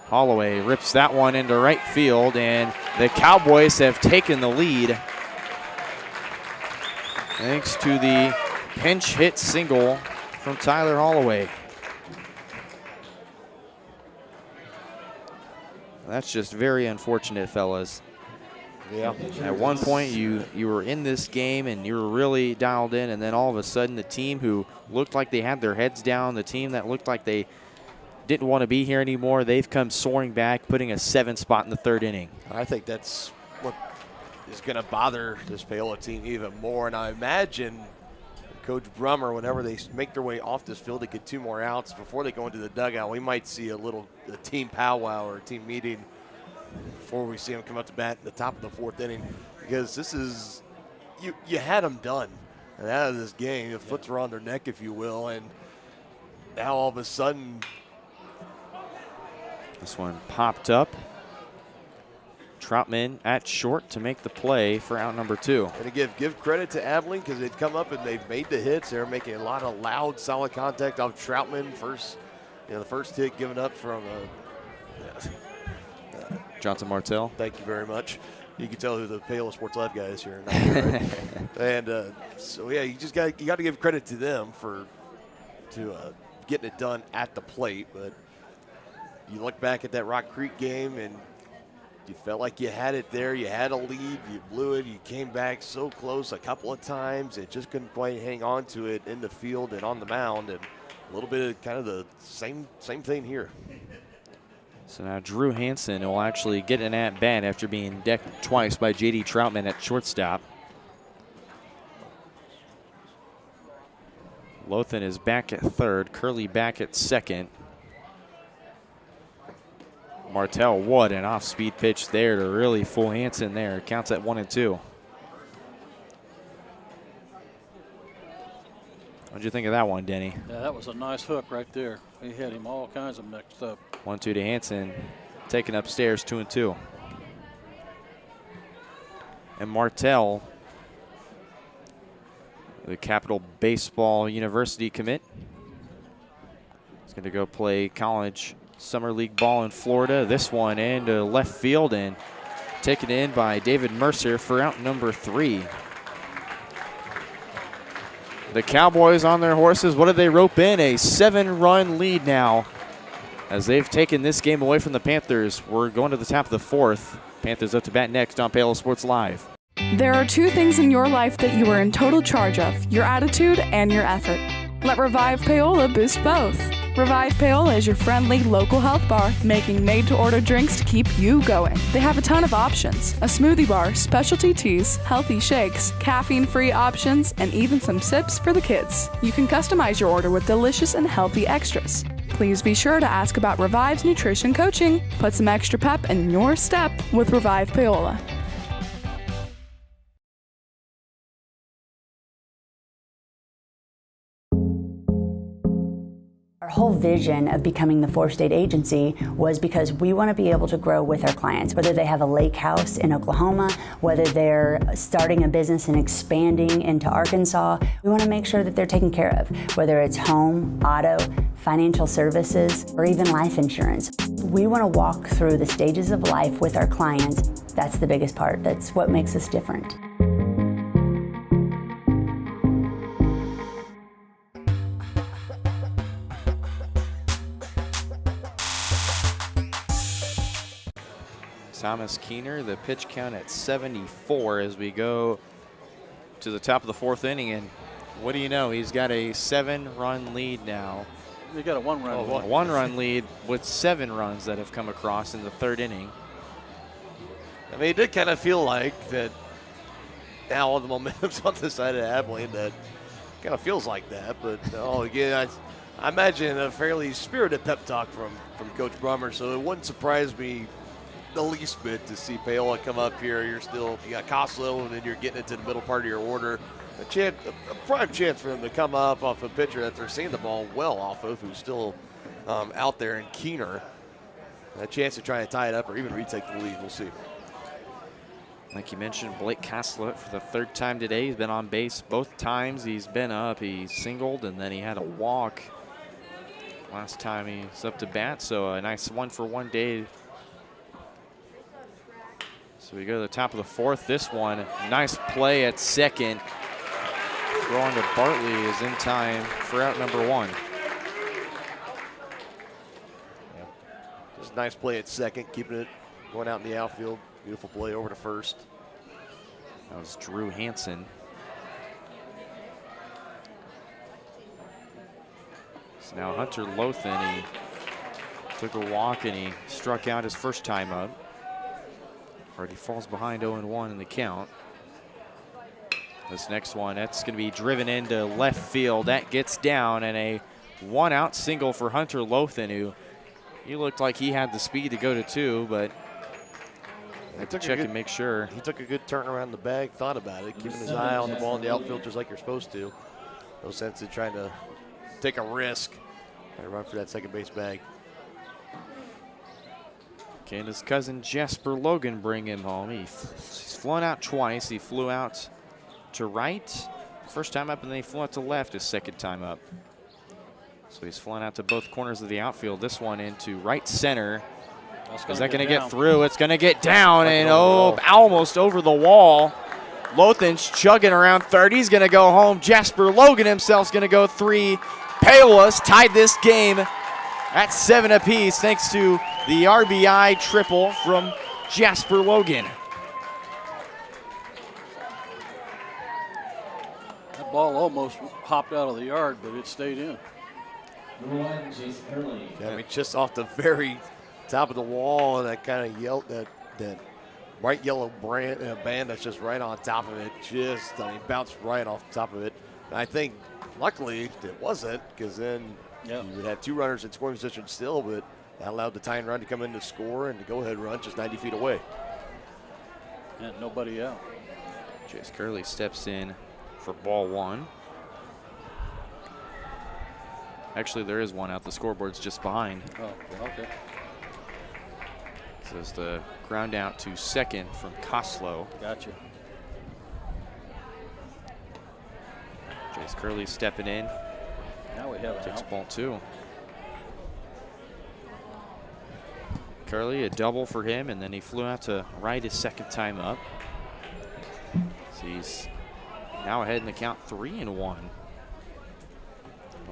Holloway rips that one into right field, and the Cowboys have taken the lead thanks to the pinch hit single from Tyler Holloway. That's just very unfortunate, fellas. Yeah. At one point, you were in this game and you were really dialed in, and then all of a sudden, the team who looked like they had their heads down, the team that looked like they didn't want to be here anymore, they've come soaring back, putting a 7 spot in the 3rd inning. I think that's what is going to bother this Paola team even more, and I imagine Coach Brummer, whenever they make their way off this field to get 2 more outs before they go into the dugout, we might see a team powwow or a team meeting before we see them come up to bat in the top of the 4th inning, because this is you had them done and out of this game. The foots were on their neck, if you will, and now all of a sudden this one popped up. Troutman at short to make the play for out number 2. And to give credit to Abilene, because they've come up and they've made the hits. They're making a lot of loud, solid contact off Troutman. The first hit given up from Johnson Martell. Thank you very much. You can tell who the Paola Sports Live guy is here. Right? And so yeah, you got to give credit to them for getting it done at the plate. But you look back at that Rock Creek game and you felt like you had it there. You had a lead. You blew it. You came back so close a couple of times. It just couldn't quite hang on to it in the field and on the mound. And a little bit of kind of the same thing here. So now Drew Hansen will actually get an at-bat after being decked twice by J.D. Troutman at shortstop. Lothan is back at 3rd. Curley back at 2nd. Martell, what an off-speed pitch there to really fool Hansen there. Counts at 1-2. What'd you think of that one, Denny? Yeah, that was a nice hook right there. He had him all kinds of mixed up. 1-2 to Hansen, taken upstairs, 2-2. And Martell, the Capital Baseball University commit, is going to go play college Summer League ball in Florida. This one into left field and taken in by David Mercer for out number 3. The Cowboys on their horses. What did they rope in? A 7-run lead now as they've taken this game away from the Panthers. We're going to the top of the 4th. Panthers up to bat next on Paola Sports Live. There are two things in your life that you are in total charge of, your attitude and your effort. Let Revive Paola boost both. Revive Paola is your friendly local health bar, making made-to-order drinks to keep you going. They have a ton of options: a smoothie bar, specialty teas, healthy shakes, caffeine-free options, and even some sips for the kids. You can customize your order with delicious and healthy extras. Please be sure to ask about Revive's nutrition coaching. Put some extra pep in your step with Revive Paola. Our whole vision of becoming the 4-state agency was because we want to be able to grow with our clients, whether they have a lake house in Oklahoma, whether they're starting a business and expanding into Arkansas. We want to make sure that they're taken care of, whether it's home, auto, financial services, or even life insurance. We want to walk through the stages of life with our clients. That's the biggest part. That's what makes us different. Thomas Keener, the pitch count at 74 as we go to the top of the 4th inning. And what do you know? He's got a 7-run lead now. He got a 1-run lead. A 1-run lead with 7 runs that have come across in the 3rd inning. I mean, it did kind of feel like that now all the momentum's on the side of Abilene. That kind of feels like that. But, again, I imagine a fairly spirited pep talk from Coach Brummer, so it wouldn't surprise me the least bit to see Paola come up here. You got Coslow, and then you're getting into the middle part of your order. A prime chance for them to come up off a pitcher that they're seeing the ball well off of, who's still out there in Keener. A chance to try and tie it up or even retake the lead. We'll see. Like you mentioned, Blake Coslow for the 3rd time today. He's been on base both times he's been up. He singled, and then he had a walk last time he was up to bat. So a nice 1-for-1 day. So we go to the top of the 4th. This one, nice play at second. Throwing to Bartley is in time for out number 1. Yeah. Just a nice play at second, keeping it going out in the outfield. Beautiful play over to first. That was Drew Hansen. So now Hunter Lothan, he took a walk and he struck out his first time up. Already falls behind 0-1 in the count. This next one, that's going to be driven into left field. That gets down, and a 1-out single for Hunter Lothan, who he looked like he had the speed to go to 2, but I to check and make sure. He took a good turn around the bag, thought about it, keeping his eye on the ball in the outfield just like you're supposed to. No sense in trying to take a risk and run for that second base bag. Can his cousin Jasper Logan bring him home? He's flown out twice. He flew out to right first time up, and then he flew out to left his second time up. So he's flown out to both corners of the outfield. This one into right center. Is that going to get through? It's going to get down, and almost over the wall. Lothan's chugging around third. He's going to go home. Jasper Logan himself's going to go 3. Paola's tied this game at 7 apiece thanks to the RBI triple from Jasper Logan. That ball almost hopped out of the yard, but it stayed in. Yeah, I mean, just off the very top of the wall, and that kind of that bright yellow band that's just right on top of it. Bounced right off the top of it. And I think, luckily, it wasn't, because then you would have 2 runners in scoring position still, but that allowed the tying run to come in to score and the go-ahead run just 90 feet away. And nobody out. Chase Curley steps in for ball 1. Actually, there is 1 out. The scoreboard's just behind. Oh, okay. So it's the ground out to second from Coslow. Gotcha. Chase Curley stepping in. Now we have it. Takes ball 2. Curley, a double for him, and then he flew out to right his second time up. So he's now ahead in the count 3-1.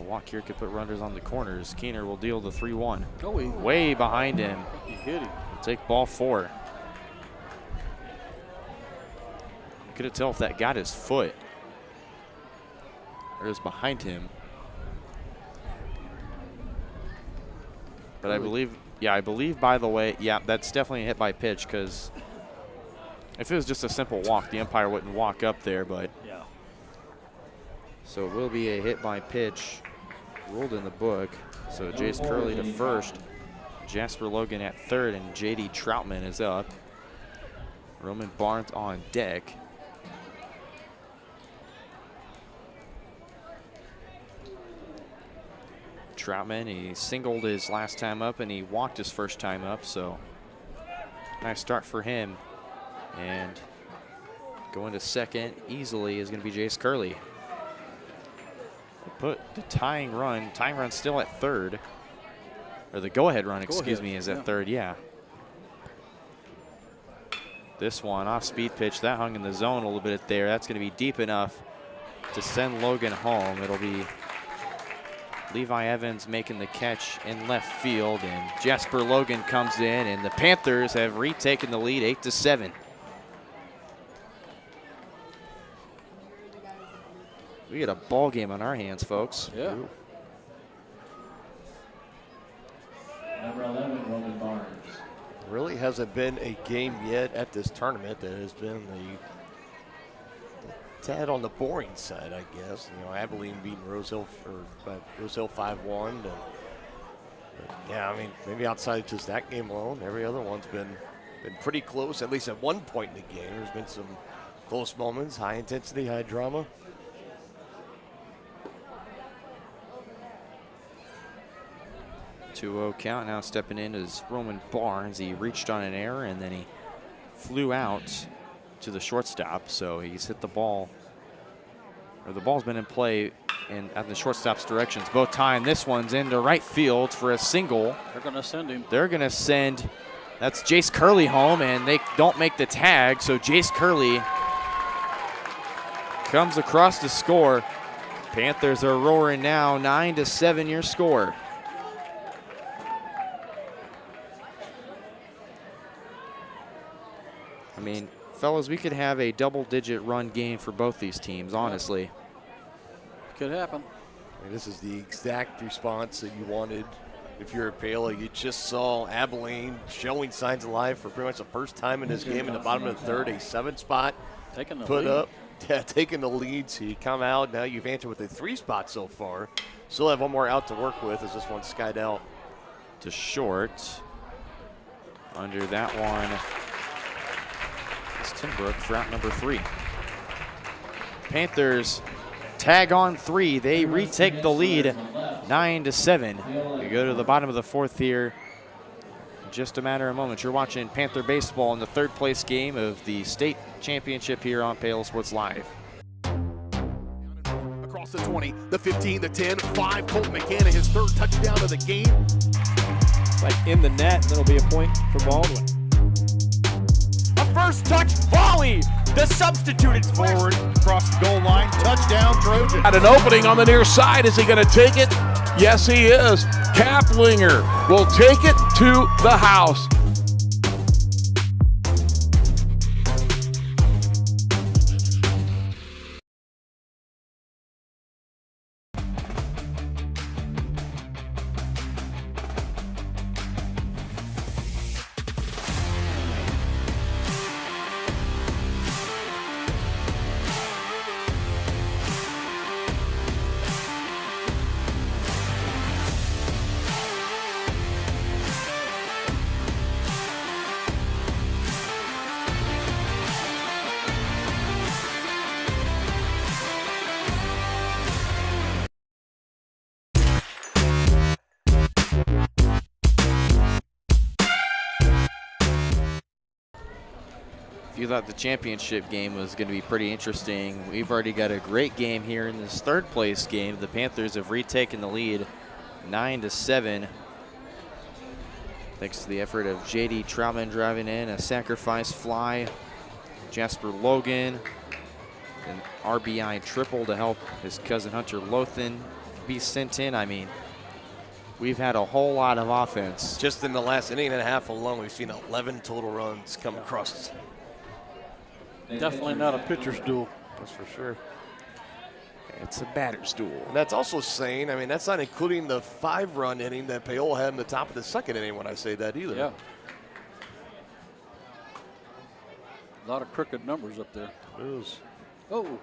A walk here could put runners on the corners. Keener will deal the 3-1. Oh, way behind him. He hit him. Take ball 4. Couldn't tell if that got his foot or is behind him. But I believe, by the way, that's definitely a hit by pitch, because if it was just a simple walk, the umpire wouldn't walk up there, but. Yeah. So it will be a hit by pitch ruled in the book. So Jace Curley to first, Jasper Logan at third, and J.D. Troutman is up. Roman Barnes on deck. Troutman, he singled his last time up and he walked his first time up, so nice start for him. And going to second easily is going to be Jace Curley. Put the tying run still at third, or the go-ahead run, is at third, yeah. This one off speed pitch, that hung in the zone a little bit there. That's going to be deep enough to send Logan home. It'll be Levi Evans making the catch in left field, and Jasper Logan comes in, and the Panthers have retaken the lead 8-7. We got a ball game on our hands, folks. Yeah. Number 11, Roman Barnes. Really hasn't been a game yet at this tournament that has been the tad on the boring side, I guess. You know, Abilene beating Rose Hill 5-1. And yeah, I mean, maybe outside just that game alone, every other one's been pretty close, at least at one point in the game. There's been some close moments, high intensity, high drama. 2-0 count. Now stepping in is Roman Barnes. He reached on an error and then he flew out to the shortstop. So he's hit the ball, or the ball's been in play at the shortstop's directions both times. This one's into right field for a single. They're going to send him. They're going to send, that's Jace Curley home, and they don't make the tag. So Jace Curley comes across to score. Panthers are roaring now, 9-7 your score. I mean, fellas, we could have a double-digit run game for both these teams, honestly. Could happen. I mean, this is the exact response that you wanted if you're at Paola. You just saw Abilene showing signs of life for pretty much the first time in this game in the bottom of the third, a 7 spot taking the put lead. up. Yeah, taking the lead. So you come out, now you've answered with a 3 spot so far. Still have one more out to work with as this one skied out to short. Under that one is Timbrook for out number 3. Panthers tag on 3. They retake the lead 9-7. We go to the bottom of the 4th here. In just a matter of moments. You're watching Panther baseball in the 3rd place game of the state championship here on Paola Sports Live. Across the 20, the 15, the 10, 5. Colton McCann, his 3rd touchdown of the game. Like in the net, that'll be a point for Baldwin. A first touch volley. The substituted Forward across the goal line, touchdown Trojan. At an opening on the near side, is he going to take it? Yes, he is. Kaplinger will take it to the house. If you thought the championship game was going to be pretty interesting, we've already got a great game here in this 3rd place game. The Panthers have retaken the lead 9-7. Thanks to the effort of J.D. Troutman driving in, a sacrifice fly. Jasper Logan, an RBI triple to help his cousin Hunter Lothan be sent in. I mean, we've had a whole lot of offense. Just in the last inning and a half alone, we've seen 11 total runs come across. Definitely not a pitcher's duel. That's for sure. It's a batter's duel. And that's also saying, I mean, that's not including the 5-run inning that Paola had in the top of the second inning when I say that either. Yeah. A lot of crooked numbers up there. It is. Oh.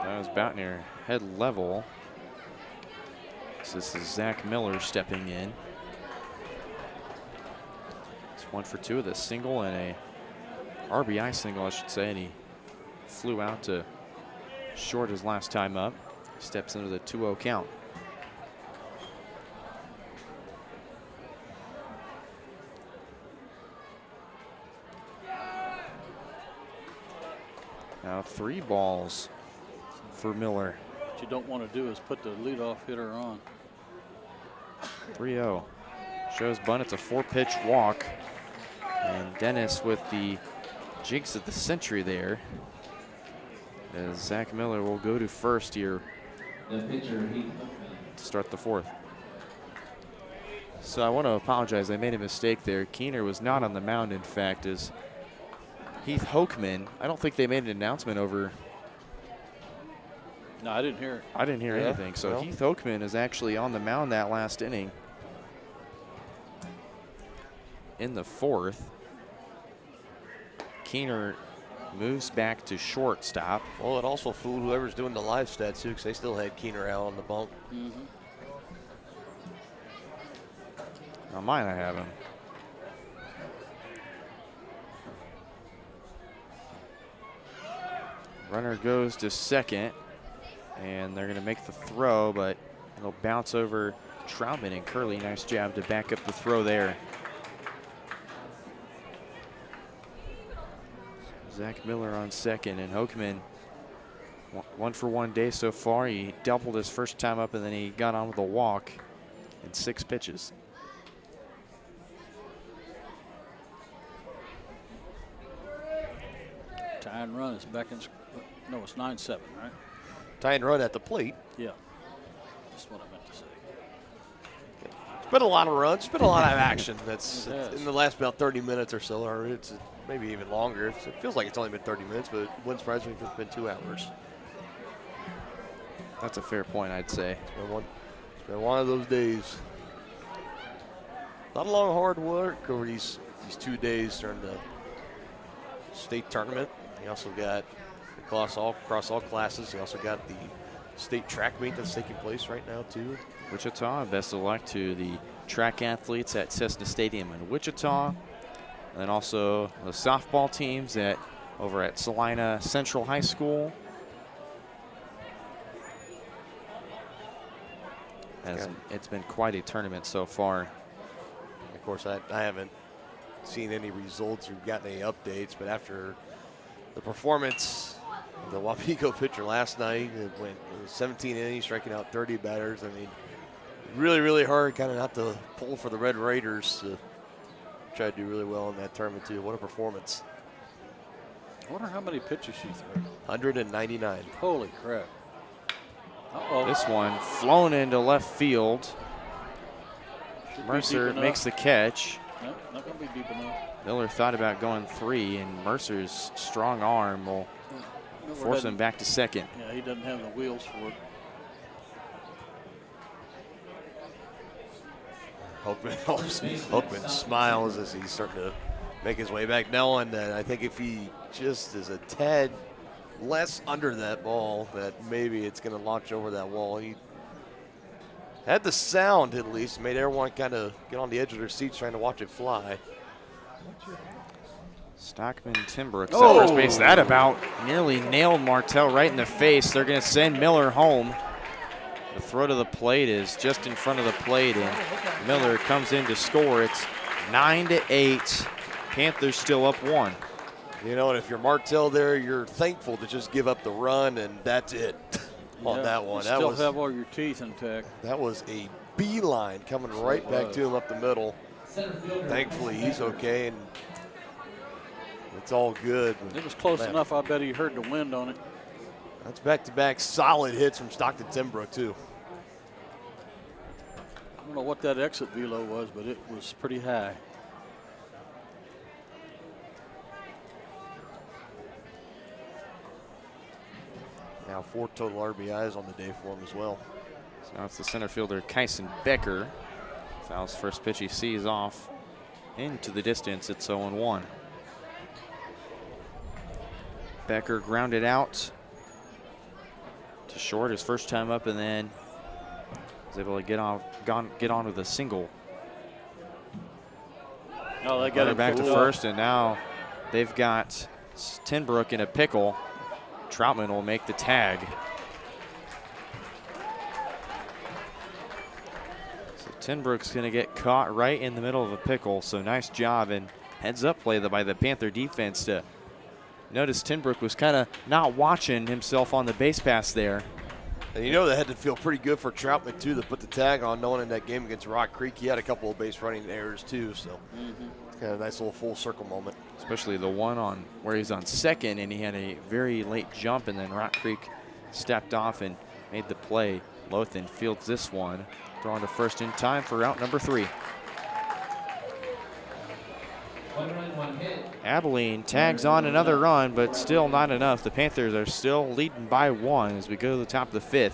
That was about near head level. So this is Zach Miller stepping in. It's 1 for 2 with a single and a RBI single, I should say, and he flew out to short his last time up. Steps into the 2-0 count. Now 3 balls for Miller. What you don't want to do is put the leadoff hitter on. 3-0. Shows bunt. It's a 4-pitch walk. And Dennis with the jinx of the century there. As Zach Miller will go to first here to start the 4th. So I want to apologize. I made a mistake there. Keener was not on the mound, in fact, as Heath Hokeman. I don't think they made an announcement over. No, I didn't hear it. I didn't hear anything. So well. Heath Hokeman is actually on the mound that last inning. In the 4th. Keener moves back to shortstop. Well, it also fooled whoever's doing the live stats too, because they still had Keener out on the bump. On mine, I have him. Runner goes to second, and they're going to make the throw, but it'll bounce over Troutman and Curley. Nice job to back up the throw there. Zach Miller on second, and Hokeman 1 for 1 day so far. He doubled his first time up, and then he got on with a walk in 6 pitches. Tie and run is back in. No, it's 9-7, right? Tie and run at the plate. Yeah. That's what I meant to say. It's been a lot of runs. It's been a lot of action. That's in the last about 30 minutes or so, or it's maybe even longer. It feels like it's only been 30 minutes, but it wouldn't surprise me if it's been 2 hours. That's a fair point, I'd say. It's been one of those days. Not a lot of hard work over these 2 days during the state tournament. He also got across all classes. He also got the state track meet that's taking place right now too. Wichita, best of luck to the track athletes at Cessna Stadium in Wichita. And then also the softball teams over at Salina Central High School. It's been quite a tournament so far. Of course, I haven't seen any results or gotten any updates, but after the performance of the Wapico pitcher last night, it went 17 innings, striking out 30 batters. I mean, really, really hard kind of not to pull for the Red Raiders to try to do really well in that tournament too. What a performance. I wonder how many pitches she threw. 199. Holy crap. Uh-oh. This one flown into left field. Mercer makes the catch. No, not going to be deep enough. Miller thought about going 3, and Mercer's strong arm will force him back to second. Yeah, he doesn't have the wheels for it. Hokeman smiles as he's starting to make his way back, knowing that I think if he just is a tad less under that ball, that maybe it's going to launch over that wall. He had the sound, at least, made everyone kind of get on the edge of their seats trying to watch it fly. Stockman Timbrook at first base. That about nearly nailed Martell right in the face. They're going to send Miller home. The throw to the plate is just in front of the plate, and Miller comes in to score. It's 9-8. Panthers still up 1. You know, and if you're Martell there, you're thankful to just give up the run, and that's it on that one. You still have all your teeth intact. That was a beeline coming right back to him up the middle. Thankfully, he's okay, and it's all good. It was close enough. I bet he heard the wind on it. That's back-to-back solid hits from Stockton Timbrook, too. don't know what that exit velo was, but it was pretty high. Now 4 total RBIs on the day for him as well. So now it's the center fielder, Kyson Becker. Fouls first pitch he sees off into the distance. It's 0-1. Becker grounded out to short his first time up, and then was able to get on with a single. Oh, they got it back to first, and now they've got Tenbrook in a pickle. Troutman will make the tag. So Tenbrook's going to get caught right in the middle of a pickle. So nice job and heads up play by the Panther defense to notice Tenbrook was kind of not watching himself on the base pass there. And you know that had to feel pretty good for Troutman too to put the tag on, knowing in that game against Rock Creek he had a couple of base running errors too. So it's kind of a nice little full circle moment. Especially the one on where he's on second and he had a very late jump, and then Rock Creek stepped off and made the play. Lothan fields this one, throwing to first in time for out number 3. 1 run, 1 hit. Abilene tags on another run, but still not enough. The Panthers are still leading by 1 as we go to the top of the 5th.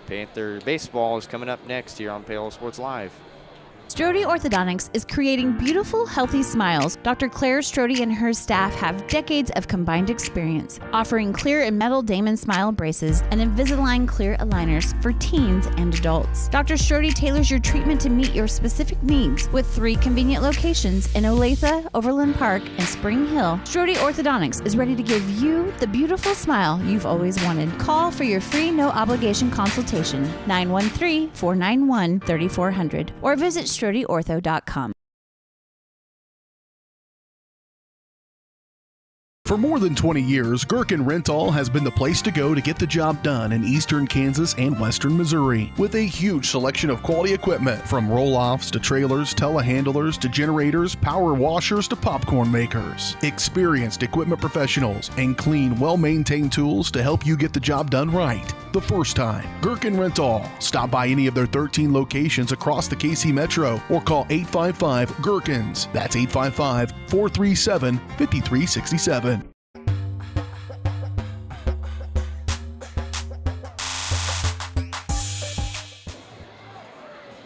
Panther baseball is coming up next here on Paola Sports Live. Strode Orthodontics is creating beautiful, healthy smiles. Dr. Claire Strode and her staff have decades of combined experience, offering clear and metal Damon Smile braces and Invisalign clear aligners for teens and adults. Dr. Strode tailors your treatment to meet your specific needs with 3 convenient locations in Olathe, Overland Park, and Spring Hill. Strode Orthodontics is ready to give you the beautiful smile you've always wanted. Call for your free no-obligation consultation, 913-491-3400, or visit StrodeOrtho.com. For more than 20 years, Gherkin Rental has been the place to go to get the job done in eastern Kansas and western Missouri. With a huge selection of quality equipment, from roll-offs to trailers, telehandlers to generators, power washers to popcorn makers. Experienced equipment professionals and clean, well-maintained tools to help you get the job done right the first time. Gherkin Rental. Stop by any of their 13 locations across the KC Metro or call 855-GHERKINS. That's 855-437-5367.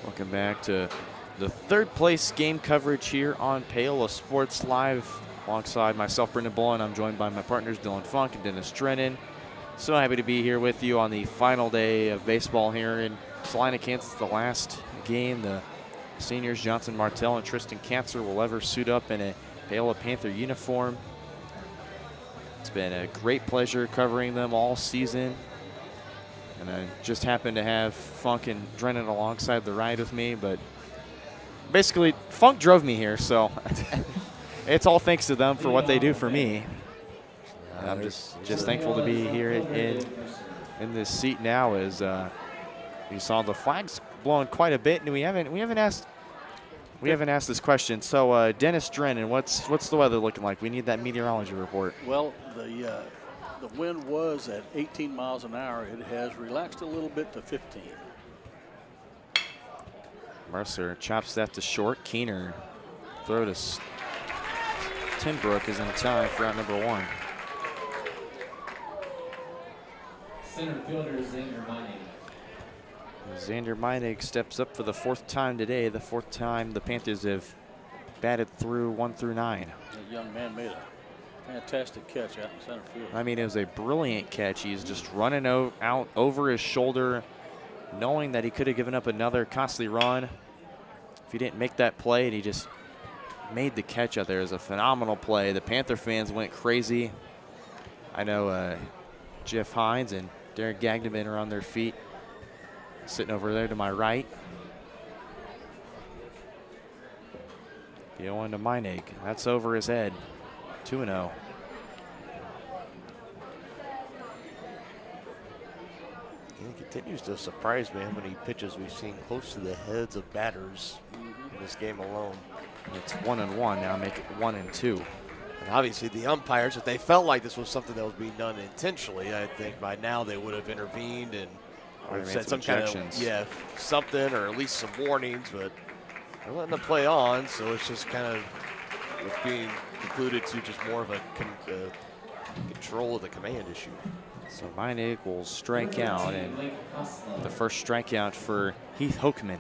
Welcome back to the 3rd place game coverage here on Paola Sports Live. Alongside myself, Brendan Bullen, I'm joined by my partners Dylan Funk and Dennis Drennan. So happy to be here with you on the final day of baseball here in Salina, Kansas. The last game, the seniors Johnson Martell and Tristan Cancer will ever suit up in a Paola Panther uniform. It's been a great pleasure covering them all season. And I just happened to have Funk and Drennan alongside the ride with me, but basically Funk drove me here, so it's all thanks to them for what they do for me. And I'm just thankful to be here in this seat now. As you saw the flags blowing quite a bit, and we haven't asked this question. So Dennis Drennan, what's the weather looking like? We need that meteorology report. Well, the wind was at 18 miles an hour. It has relaxed a little bit to 15. Mercer chops that to short. Keener throw to Tenbrook is in time for out number 1. Center fielder Xander Meinig. Xander Meinig steps up for the 4th time today, the 4th time the Panthers have batted through 1 through 9. The young man made a fantastic catch out in center field. I mean, it was a brilliant catch. He's just running out over his shoulder, knowing that he could have given up another costly run if he didn't make that play, and he just made the catch out there. It was a phenomenal play. The Panther fans went crazy. I know Jeff Hines and Derek Gagneman are on their feet, sitting over there to my right. The 0-1 to Meinig. That's over his head. 2-0. He continues to surprise me how many pitches we've seen close to the heads of batters in this game alone. It's 1-1 now, make it 1-2. And obviously the umpires, if they felt like this was something that was being done intentionally, I think by now they would have intervened and Already made said some some kind ejections. of something or at least some warnings, but they're letting them play on. So it's just kind of it's being concluded to just more of a control of the command issue. So Meinig will strike out, and the first strikeout for Heath Hokeman.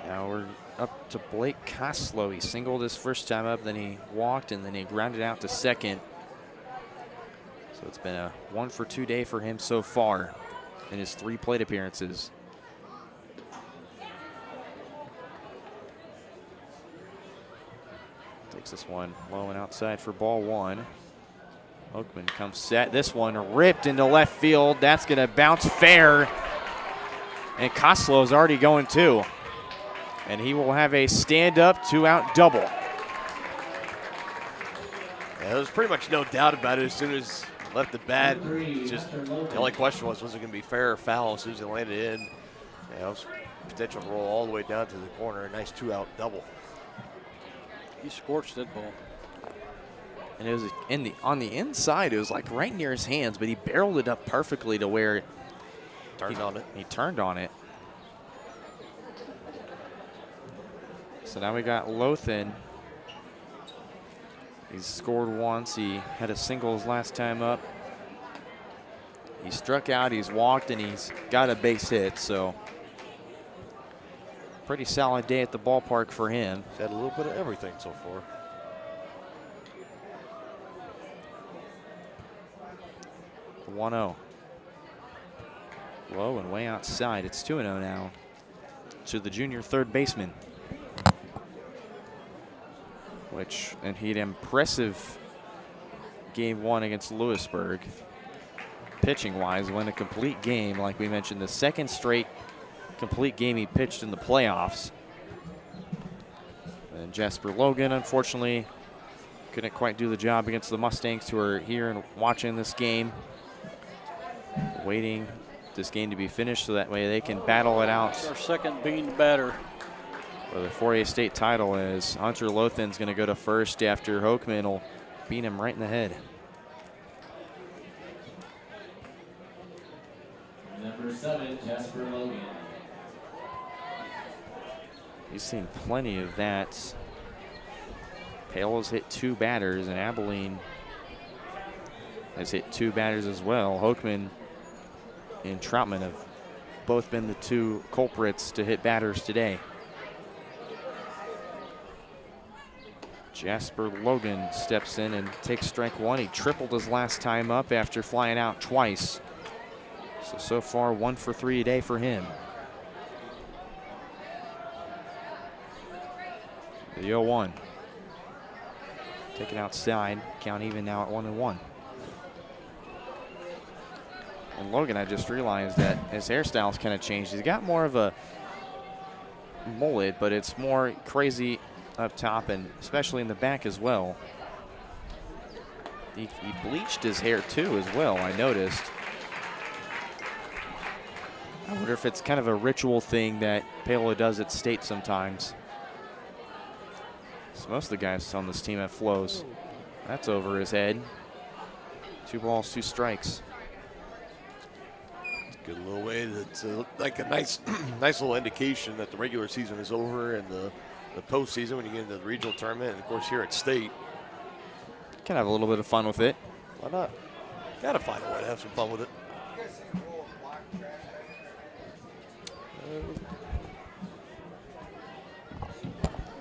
Now we're up to Blake Koslow. He singled his first time up, then he walked, and then he grounded out to second. So it's been a 1-for-2 day for him so far in his 3 plate appearances. Takes this one low and outside for ball 1. Hokeman comes set. This one ripped into left field. That's going to bounce fair. And Koslow's already going too. And he will have a stand-up 2-out double. Yeah, there's pretty much no doubt about it. As soon as left the bat, just the only question was it going to be fair or foul? As soon as it landed in, it was potential to roll all the way down to the corner. A nice 2-out double. He scorched that ball. And it was on the inside. It was like right near his hands, but he barreled it up perfectly to where turned on it. He turned on it. So now we got Lothan. He's scored once. He had a single his last time up. He struck out, he's walked, and he's got a base hit. So pretty solid day at the ballpark for him. He's had a little bit of everything so far. The 1-0. Low and way outside. It's 2-0 now to the junior third baseman. And he had an impressive game 1 against Lewisburg. Pitching-wise, won a complete game, like we mentioned, the second straight complete game he pitched in the playoffs. And Jasper Logan, unfortunately, couldn't quite do the job against the Mustangs, who are here and watching this game, waiting this game to be finished so that way they can battle it out. Our second bean batter. For the 4A state title, as Hunter Lothan's going to go to first after Hokeman will beat him right in the head. Number 7, Jasper Logan. He's seen plenty of that. Paola's hit 2 batters, and Abilene has hit 2 batters as well. Hokeman and Troutman have both been the 2 culprits to hit batters today. Jasper Logan steps in and takes strike 1. He tripled his last time up after flying out twice. So far 1 for 3 a day for him. The 0-1. Taken outside. Count even now at 1-1. And Logan, I just realized that his hairstyle's kind of changed. He's got more of a mullet, but it's more crazy up top and especially in the back as well. He bleached his hair too as well, I noticed. I wonder if it's kind of a ritual thing that Paola does at state sometimes. So most of the guys on this team have flows. That's over his head. 2 balls, 2 strikes. Good little way to like a nice little indication that the regular season is over and the postseason when you get into the regional tournament, and of course here at state. Can have a little bit of fun with it. Why not? Gotta find a way to have some fun with it.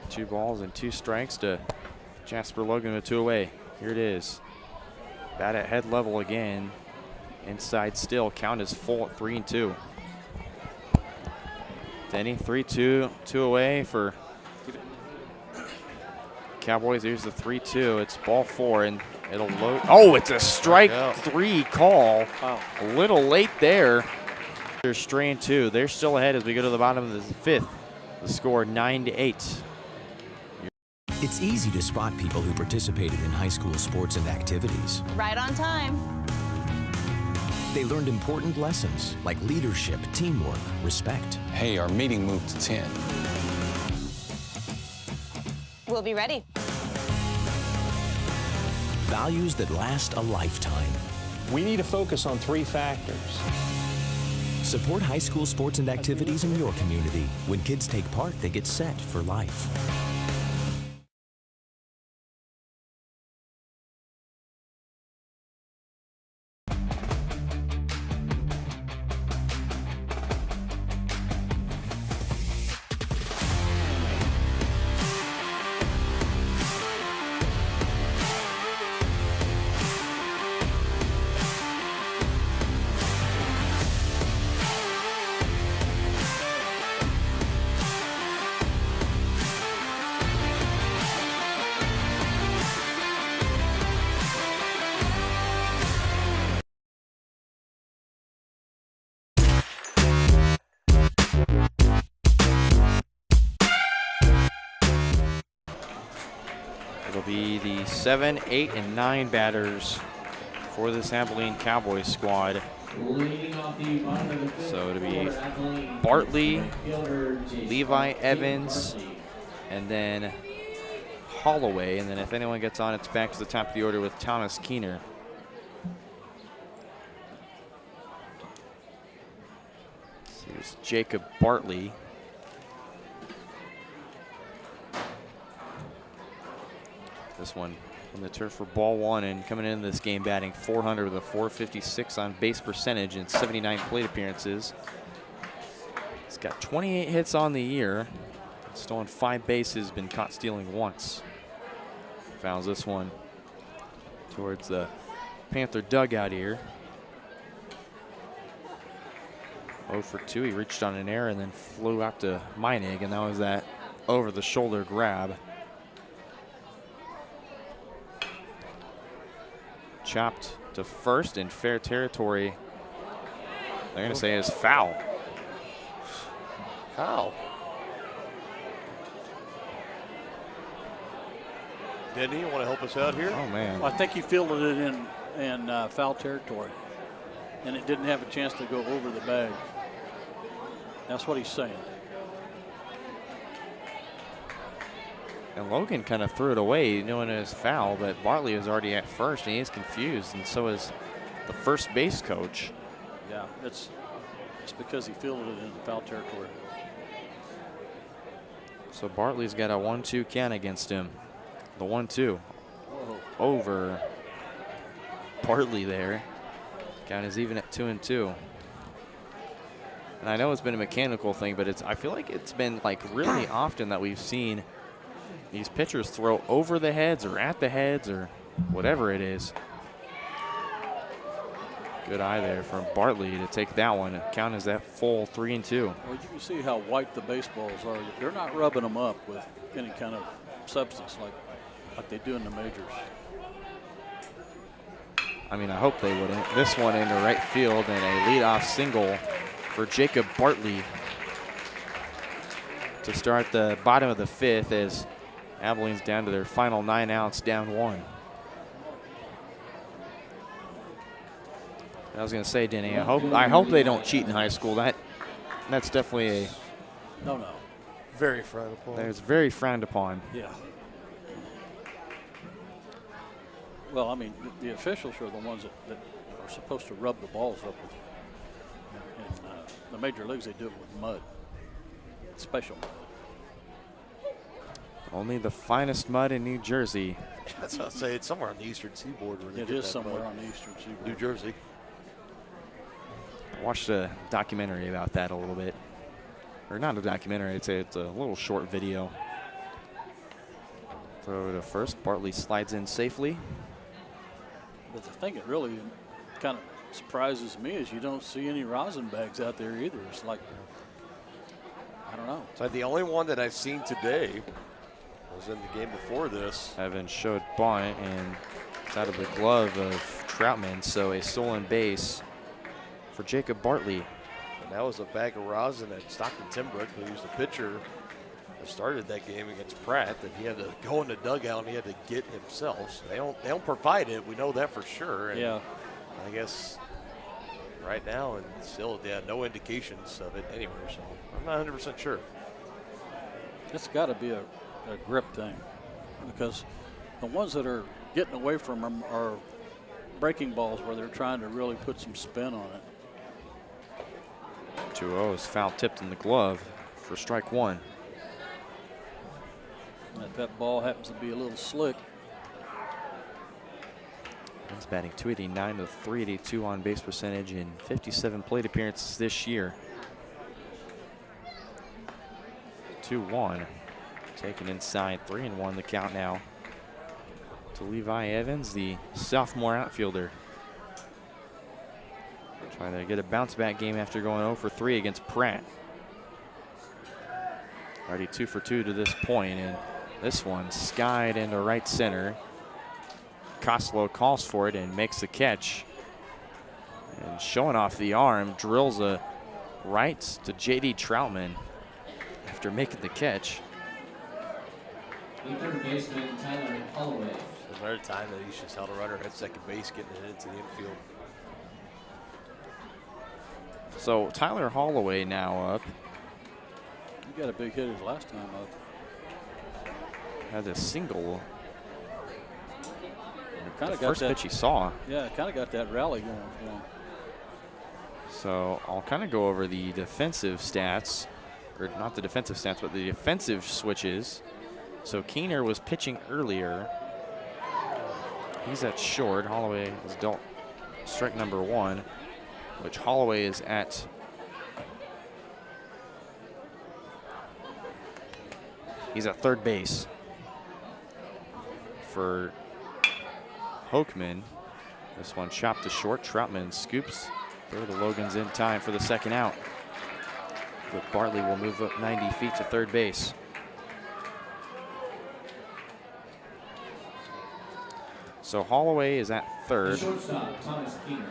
Two balls and 2 strikes to Jasper Logan with 2 away. Here it is. Bat at head level again. Inside still. Count is full at 3-2. Denny 3-2. 2 away for Cowboys. Here's the 3-2. It's ball 4 and it'll load. Oh, it's a strike 3 call. Wow. A little late there. They're straying 2. They're still ahead as we go to the bottom of the 5th. The score 9-8. It's easy to spot people who participated in high school sports and activities. Right on time. They learned important lessons like leadership, teamwork, respect. Hey, our meeting moved to 10. We'll be ready. values that last a lifetime. We need to focus on 3 factors. Support high school sports and activities in your community. When kids take part, they get set for life. It'll be the 7, 8, and 9 batters for this Abilene Cowboys squad. So it'll be Bartley, Levi Evans, and then Holloway. And then if anyone gets on, it's back to the top of the order with Thomas Keener. So here's Jacob Bartley. This one on the turf for ball 1, and coming into this game batting .400 with a .456 on base percentage and 79 plate appearances. He's got 28 hits on the year, stolen 5 bases, been caught stealing once. Fouls this one towards the Panther dugout here. 0 for 2, he reached on an error and then flew out to Meinig, and that was that over the shoulder grab. Chopped to first in fair territory. They're going to say is foul. How? Denny, you want to help us out here? Oh, man. Well, I think he fielded it in foul territory, and it didn't have a chance to go over the bag. That's what he's saying. And Logan kind of threw it away knowing it was foul, but Bartley was already at first and he's confused, and so is the first base coach. Yeah, it's because he fielded it in foul territory. So Bartley's got a 1-2 count against him. The 1-2 over Bartley there. Count is even at 2-2. And I know it's been a mechanical thing, but I feel like it's been like really often that we've seen these pitchers throw over the heads or at the heads or whatever it is. Good eye there from Bartley to take that one. Count is that full 3-2. Well, you can see how white the baseballs are. They're not rubbing them up with any kind of substance like they do in the majors. I mean, I hope they wouldn't. This one into right field and a leadoff single for Jacob Bartley to start the bottom of the 5th as Abilene's down to their final 9 outs, down 1. I was going to say, Denny, I hope they don't cheat in high school. That's definitely a no. Very frowned upon. It's very frowned upon. Yeah. Well, I mean, the officials are the ones that are supposed to rub the balls up with. In the major leagues, they do it with mud, special mud. Only the finest mud in New Jersey. That's what I'll say. It's somewhere on the eastern seaboard. Where it is somewhere on the eastern seaboard. New Jersey. I watched a documentary about that a little bit. Or not a documentary, I'd say it's a little short video. Throw to first. Bartley slides in safely. But the thing that really kind of surprises me is you don't see any rosin bags out there either. It's like, I don't know. So the only one that I've seen today was in the game before this. Evans showed bunt, and it's out of the glove of Troutman, so a stolen base for Jacob Bartley. And that was a bag of rosin at Stockton Timbrook, who was the pitcher that started that game against Pratt, that he had to go in the dugout and he had to get himself. So they don't provide it. We know that for sure. And yeah. I guess right now, and still, no indications of it anywhere. So I'm not 100% sure. It's got to be a grip thing, because the ones that are getting away from them are breaking balls where they're trying to really put some spin on it. 2-0 is foul tipped in the glove for strike one. And if that ball happens to be a little slick. He's batting .289 with .382 on base percentage in 57 plate appearances this year. 2-1. Taken inside, 3-1 the count now to Levi Evans, the sophomore outfielder. Trying to get a bounce back game after going 0 for 3 against Pratt. Already 2 for 2 to this point, and this one skied into right center. Koslow calls for it and makes the catch. And showing off the arm, drills a right to J.D. Troutman after making the catch. The third baseman, Tyler Holloway. Another time that he's just held a runner at second base, getting it into the infield. So Tyler Holloway now up. He got a big hit his last time up. Had a single. The first pitch he saw. Yeah, kind of got that rally going for him. So I'll kind of go over the defensive stats, or not the defensive stats, but the defensive switches. So Keener was pitching earlier. He's at short. Holloway is dealt strike number 1, which Holloway is at. He's at third base for Hoekman. This one chopped to short. Troutman scoops. Throw to Logan's in time for the second out. But Bartley will move up 90 feet to third base. So Holloway is at third. The shortstop, Thomas Keener.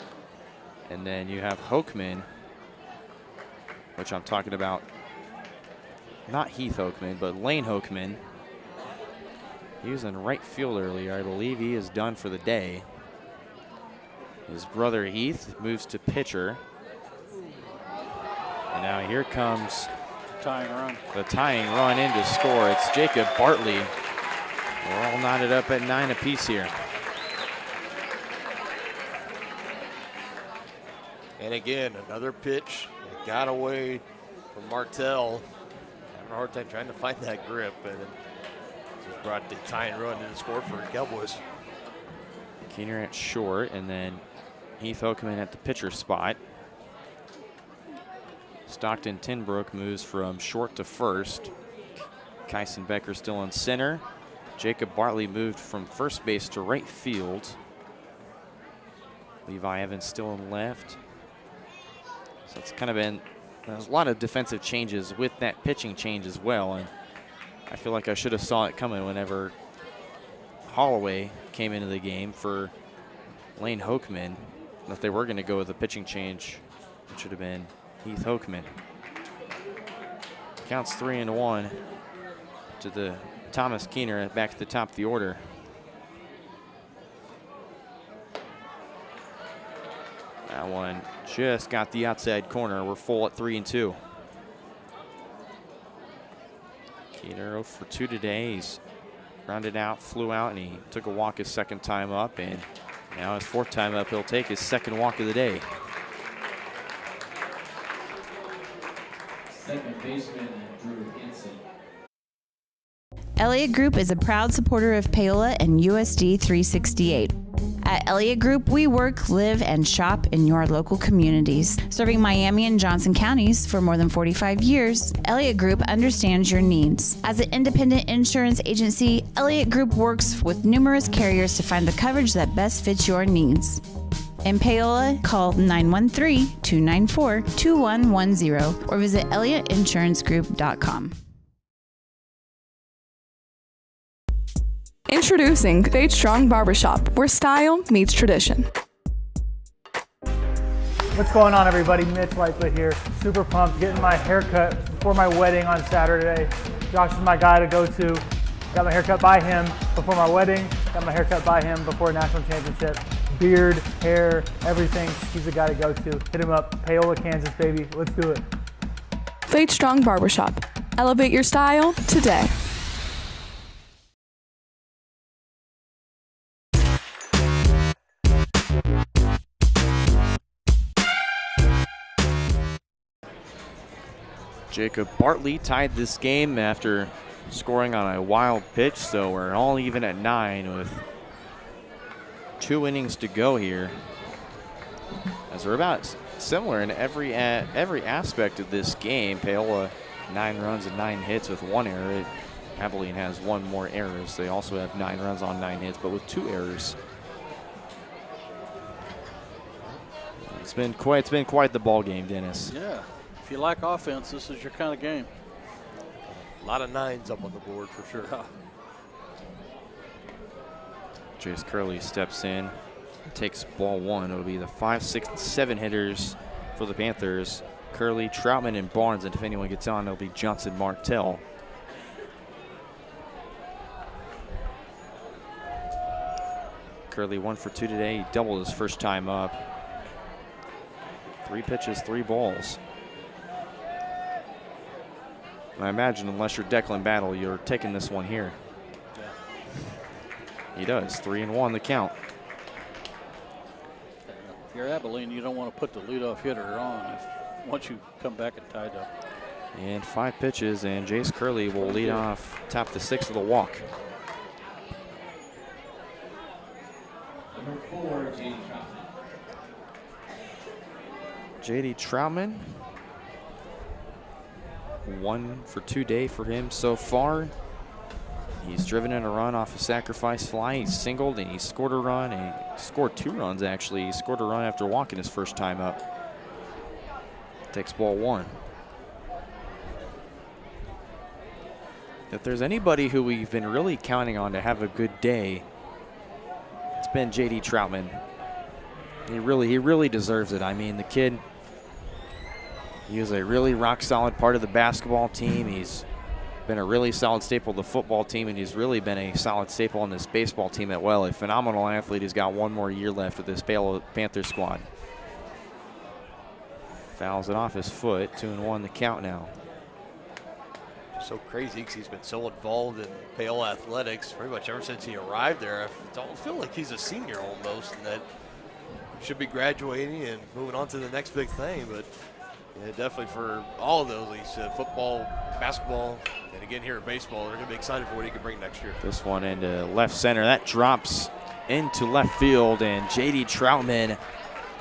And then you have Hoekman, which I'm talking about, not Heath Hoekman, but Lane Hoekman. He was in right field earlier. I believe he is done for the day. His brother Heath moves to pitcher. And now here comes the tying run in to score. It's Jacob Bartley. We're all knotted up at 9 apiece here. And again, another pitch. It got away from Martell. Having a hard time trying to find that grip. And just brought the tying run in to score for the Cowboys. Keener at short, and then Heath Hoekman at the pitcher spot. Stockton Tinbrook moves from short to first. Kyson Becker still in center. Jacob Bartley moved from first base to right field. Levi Evans still in left. So it's kind of been, there's a lot of defensive changes with that pitching change as well. And I feel like I should have saw it coming whenever Holloway came into the game for Lane Hoekman. If they were going to go with a pitching change, it should have been Heath Hoekman. Counts 3-1 to the Thomas Keener back at the top of the order. That one just got the outside corner. We're full at 3-2. Keener 0 for 2 today. He's grounded out, flew out, and he took a walk his second time up. And now his fourth time up, he'll take his second walk of the day. Second baseman, Drew Henson. Elliott Group is a proud supporter of Paola and USD 368. At Elliott Group, we work, live, and shop in your local communities. Serving Miami and Johnson counties for more than 45 years, Elliott Group understands your needs. As an independent insurance agency, Elliott Group works with numerous carriers to find the coverage that best fits your needs. In Paola, call 913-294-2110 or visit ElliottInsuranceGroup.com. Introducing Fade Strong Barbershop, where style meets tradition. What's going on, everybody? Mitch Lightfoot here. Super pumped, getting my haircut before my wedding on Saturday. Josh is my guy to go to. Got my haircut by him before my wedding. Got my haircut by him before a national championship. Beard, hair, everything. He's the guy to go to. Hit him up. Paola, Kansas, baby. Let's do it. Fade Strong Barbershop. Elevate your style today. Jacob Bartley tied this game after scoring on a wild pitch, so we're all even at 9 with 2 innings to go here. As we're about similar in every aspect of this game. Paola 9 runs and 9 hits with 1 error. Abilene has 1 more errors. They also have 9 runs on 9 hits, but with 2 errors. It's been quite the ball game, Dennis. Yeah, if you like offense, this is your kind of game. A lot of 9s up on the board for sure. Jace Curley steps in, takes ball 1. It'll be the 5, 6, and 7 hitters for the Panthers. Curley, Troutman, and Barnes, and if anyone gets on, it'll be Johnson Martell. Curley 1 for 2 today. He doubled his first time up. 3 pitches, 3 balls. And I imagine unless you're Declan Battle, you're taking this one here. Yeah. He does. 3-1 the count. If you're Abilene, you don't want to put the leadoff hitter on once you come back and tied up. And 5 pitches, and Jace Curley will lead off top the 6th of the walk. Number 4, J.D. Troutman. J.D. Troutman. 1 for 2 day for him so far. He's driven in a run off a sacrifice fly. He's singled and he scored a run. And he scored 2 runs actually. He scored a run after walking his first time up. Takes ball 1. If there's anybody who we've been really counting on to have a good day, it's been J.D. Troutman. He really deserves it. I mean, the kid, he was a really rock-solid part of the basketball team. He's been a really solid staple of the football team, and he's really been a solid staple on this baseball team as well. A phenomenal athlete. He's got 1 more year left with this Panther squad. Fouls it off his foot. 2-1 the count now. So crazy because he's been so involved in Paola athletics pretty much ever since he arrived there. I don't feel like he's a senior almost, and that should be graduating and moving on to the next big thing. But yeah, definitely for all of those, at least football, basketball, and again here at baseball, they're going to be excited for what he can bring next year. This one into left center. That drops into left field, and J.D. Troutman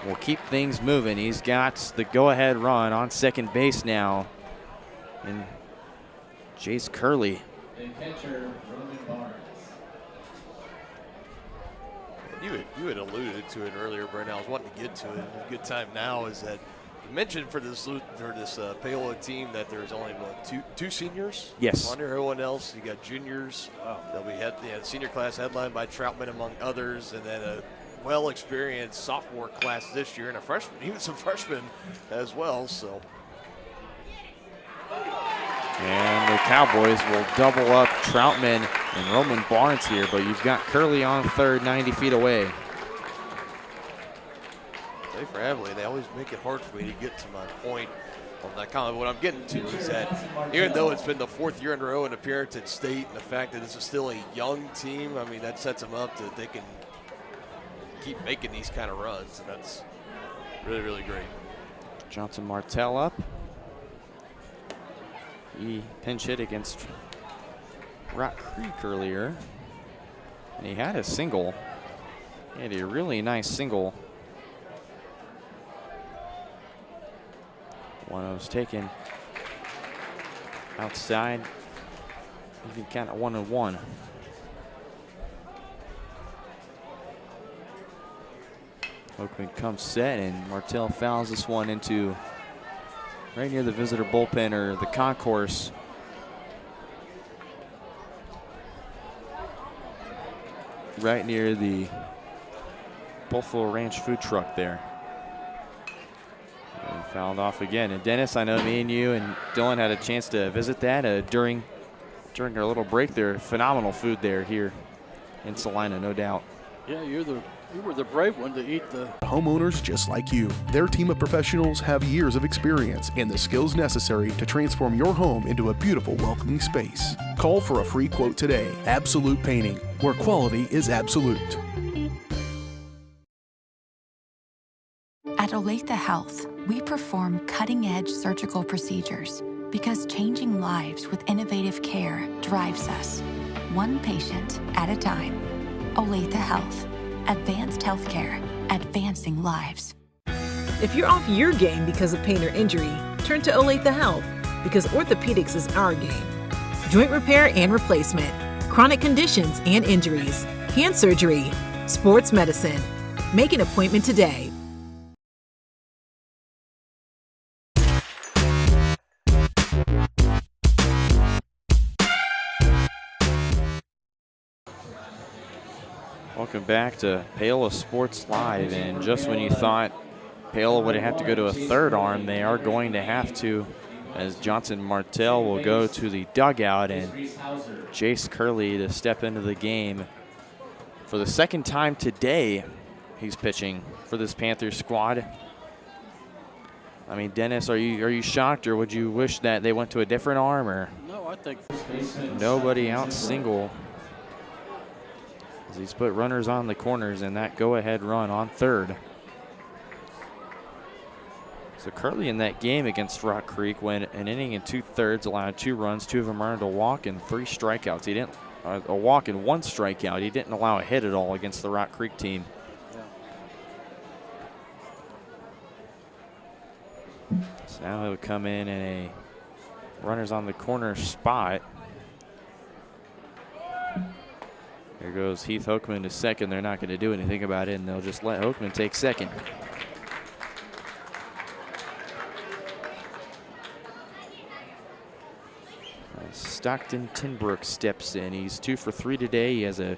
will keep things moving. He's got the go-ahead run on second base now. And Jace Curley. And catcher, Roman Barnes. You had alluded to it earlier, Brent. I was wanting to get to it. A good time now is that you mentioned for this Paola team that there's only two seniors. Yes. Under everyone else, you got juniors. Wow. They'll be senior class headlined by Troutman among others, and then a well-experienced sophomore class this year, and a freshman, even some freshmen as well. So. And the Cowboys will double up Troutman and Roman Barnes here, but you've got Curley on third, 90 feet away. For Abilene, they always make it hard for me to get to my point on that comment. What I'm getting to is that even though it's been the 4th year in a row in appearance at state, and the fact that this is still a young team, I mean, that sets them up that they can keep making these kind of runs, and that's really, really great. Johnson Martell up. He pinch hit against Rock Creek earlier, and he had a single. He had a really nice single. One that was taken outside. You can count it 1-1. Oakland comes set, and Martell fouls this one into right near the visitor bullpen or the concourse. Right near the Buffalo Ranch food truck there. And fouled off again. And Dennis, I know me and you and Dylan had a chance to visit that during our little break there. Phenomenal food there here in Salina, no doubt. Yeah, you were the brave one to eat the homeowners just like you. Their team of professionals have years of experience and the skills necessary to transform your home into a beautiful, welcoming space. Call for a free quote today. Absolute Painting, where quality is absolute. At Olathe Health, we perform cutting-edge surgical procedures because changing lives with innovative care drives us, one patient at a time. Olathe Health. Advanced healthcare. Advancing lives. If you're off your game because of pain or injury, turn to Olathe Health, because orthopedics is our game. Joint repair and replacement, chronic conditions and injuries, hand surgery, sports medicine. Make an appointment today. Welcome back to Paola Sports Live, and just when you thought Paola would have to go to a third arm, they are going to have to, as Johnson Martell will go to the dugout and Jace Curley to step into the game. For the second time today, he's pitching for this Panthers squad. I mean, Dennis, are you shocked, or would you wish that they went to a different arm? Or No, I think nobody out single. As he's put runners on the corners and that go-ahead run on third. So Curley in that game against Rock Creek went an inning and 2/3, allowed 2 runs, 2 of them earned a walk and 3 strikeouts. He didn't a walk and 1 strikeout. He didn't allow a hit at all against the Rock Creek team. So now he'll come in a runners on the corner spot. Here goes Heath Hokeman to second. They're not going to do anything about it, and they'll just let Hokeman take second. Stockton Tinbrook steps in. He's 2 for 3 today. He had a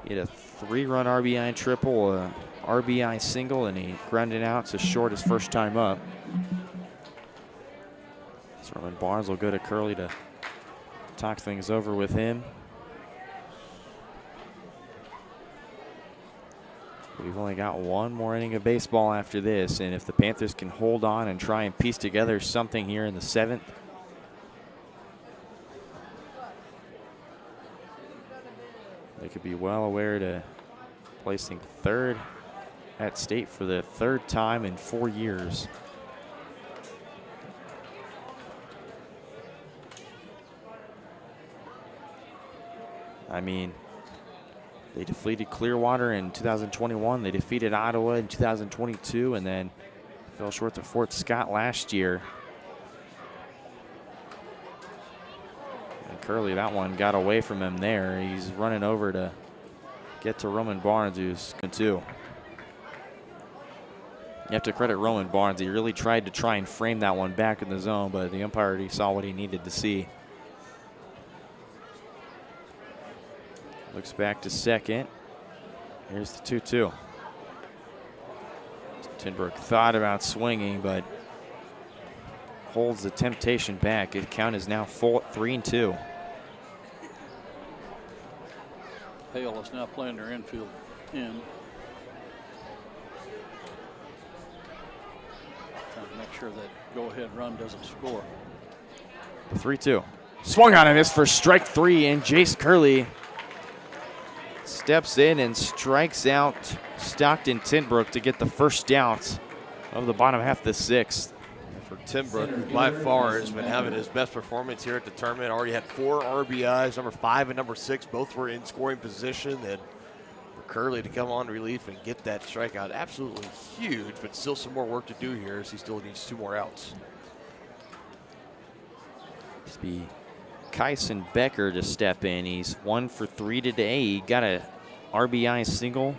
3-run RBI triple, a RBI single, and he grounded out to short his first time up. So Roman Barnes will go to Curley to talk things over with him. We've only got one more inning of baseball after this, and if the Panthers can hold on and try and piece together something here in the 7th, they could be well aware to placing third at state for the 3rd time in 4 years. I mean, they defeated Clearwater in 2021. They defeated Ottawa in 2022, and then fell short to Fort Scott last year. And Curley, that one got away from him there. He's running over to get to Roman Barnes, who's good too. You have to credit Roman Barnes. He really tried to frame that one back in the zone, but the umpire already saw what he needed to see. Looks back to second. Here's the 2-2. Tinbrook thought about swinging, but holds the temptation back. His count is now 3-2. Hale is now playing their infield in. Trying to make sure that go-ahead run doesn't score. The 3-2. Swung on and missed for strike 3, and Jace Curley steps in and strikes out Stockton Tinbrook to get the first out of the bottom half of the 6th. For Tinbrook, who by far has been having his best performance here at the tournament. Already had 4 RBIs, number 5 and number 6. Both were in scoring position. And for Curley to come on relief and get that strikeout, absolutely huge, but still some more work to do here as he still needs 2 more outs. It's be Kyson Becker to step in. He's 1 for 3 today. He got a RBI single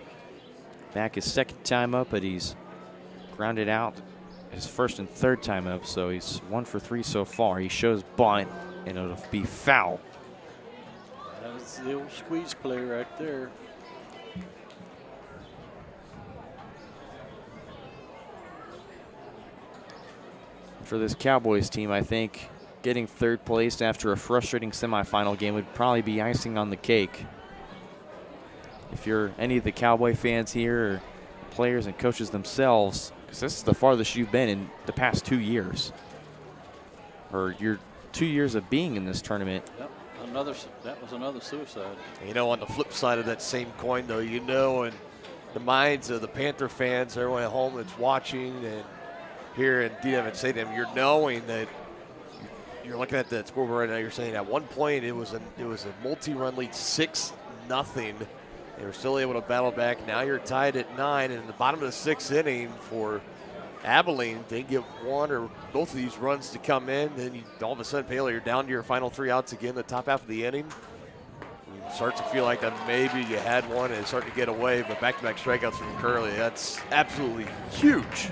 back his 2nd time up, but he's grounded out his 1st and 3rd time up, so he's 1 for 3 so far. He shows bunt, and it'll be foul. That's the old squeeze play right there. For this Cowboys team, I think getting 3rd place after a frustrating semifinal game would probably be icing on the cake. If you're any of the Cowboy fans here, or players and coaches themselves, because this is the farthest you've been in the past 2 years, or your 2 years of being in this tournament. Yep, that was another suicide. You know, on the flip side of that same coin, though, you know, in the minds of the Panther fans, everyone at home that's watching and here in D. Evans Stadium, you're knowing that you you're looking at that scoreboard right now. You're saying at one point it was a multi-run lead, 6-0. They were still able to battle back. Now you're tied at 9, and in the bottom of the 6th inning for Abilene, they get one or both of these runs to come in. Then all of a sudden, Paola, you're down to your final 3 outs again. The top half of the inning. You start to feel like that maybe you had one and it's starting to get away, but back-to-back strikeouts from Curley. That's absolutely huge.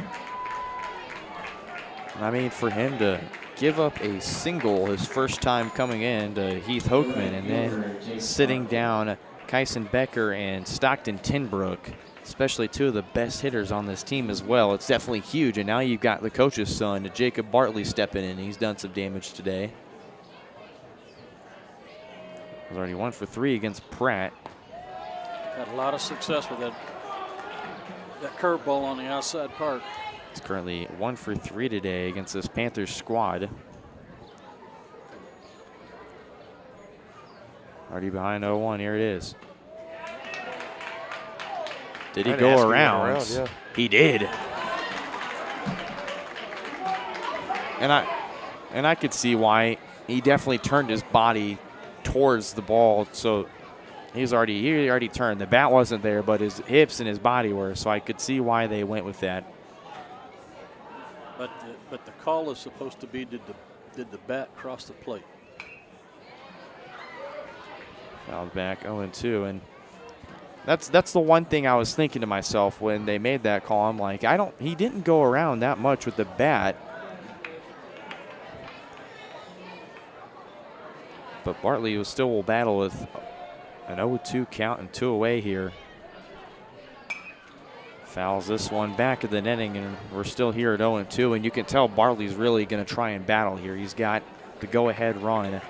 I mean, for him to give up a single his first time coming in to Heath Hokeman, and then sitting down Kyson Becker and Stockton Tinbrook, especially 2 of the best hitters on this team as well. It's definitely huge. And now you've got the coach's son, Jacob Bartley, stepping in. He's done some damage today. He's already 1 for 3 against Pratt. Had a lot of success with that curveball on the outside part. He's currently 1 for 3 today against this Panthers squad. Already behind 0-1. Here it is. Did he go around? Yeah. He did. And I could see why. He definitely turned his body towards the ball, so he already turned. The bat wasn't there, but his hips and his body were, so I could see why they went with that. But the call is supposed to be, did the bat cross the plate? Fouled back 0-2, and that's the one thing I was thinking to myself when they made that call. I'm like, he didn't go around that much with the bat. But Bartley will battle with an 0-2 count and 2 away here. Fouls this one back at the netting, and we're still here at 0-2, and you can tell Bartley's really going to try and battle here. He's got the go-ahead run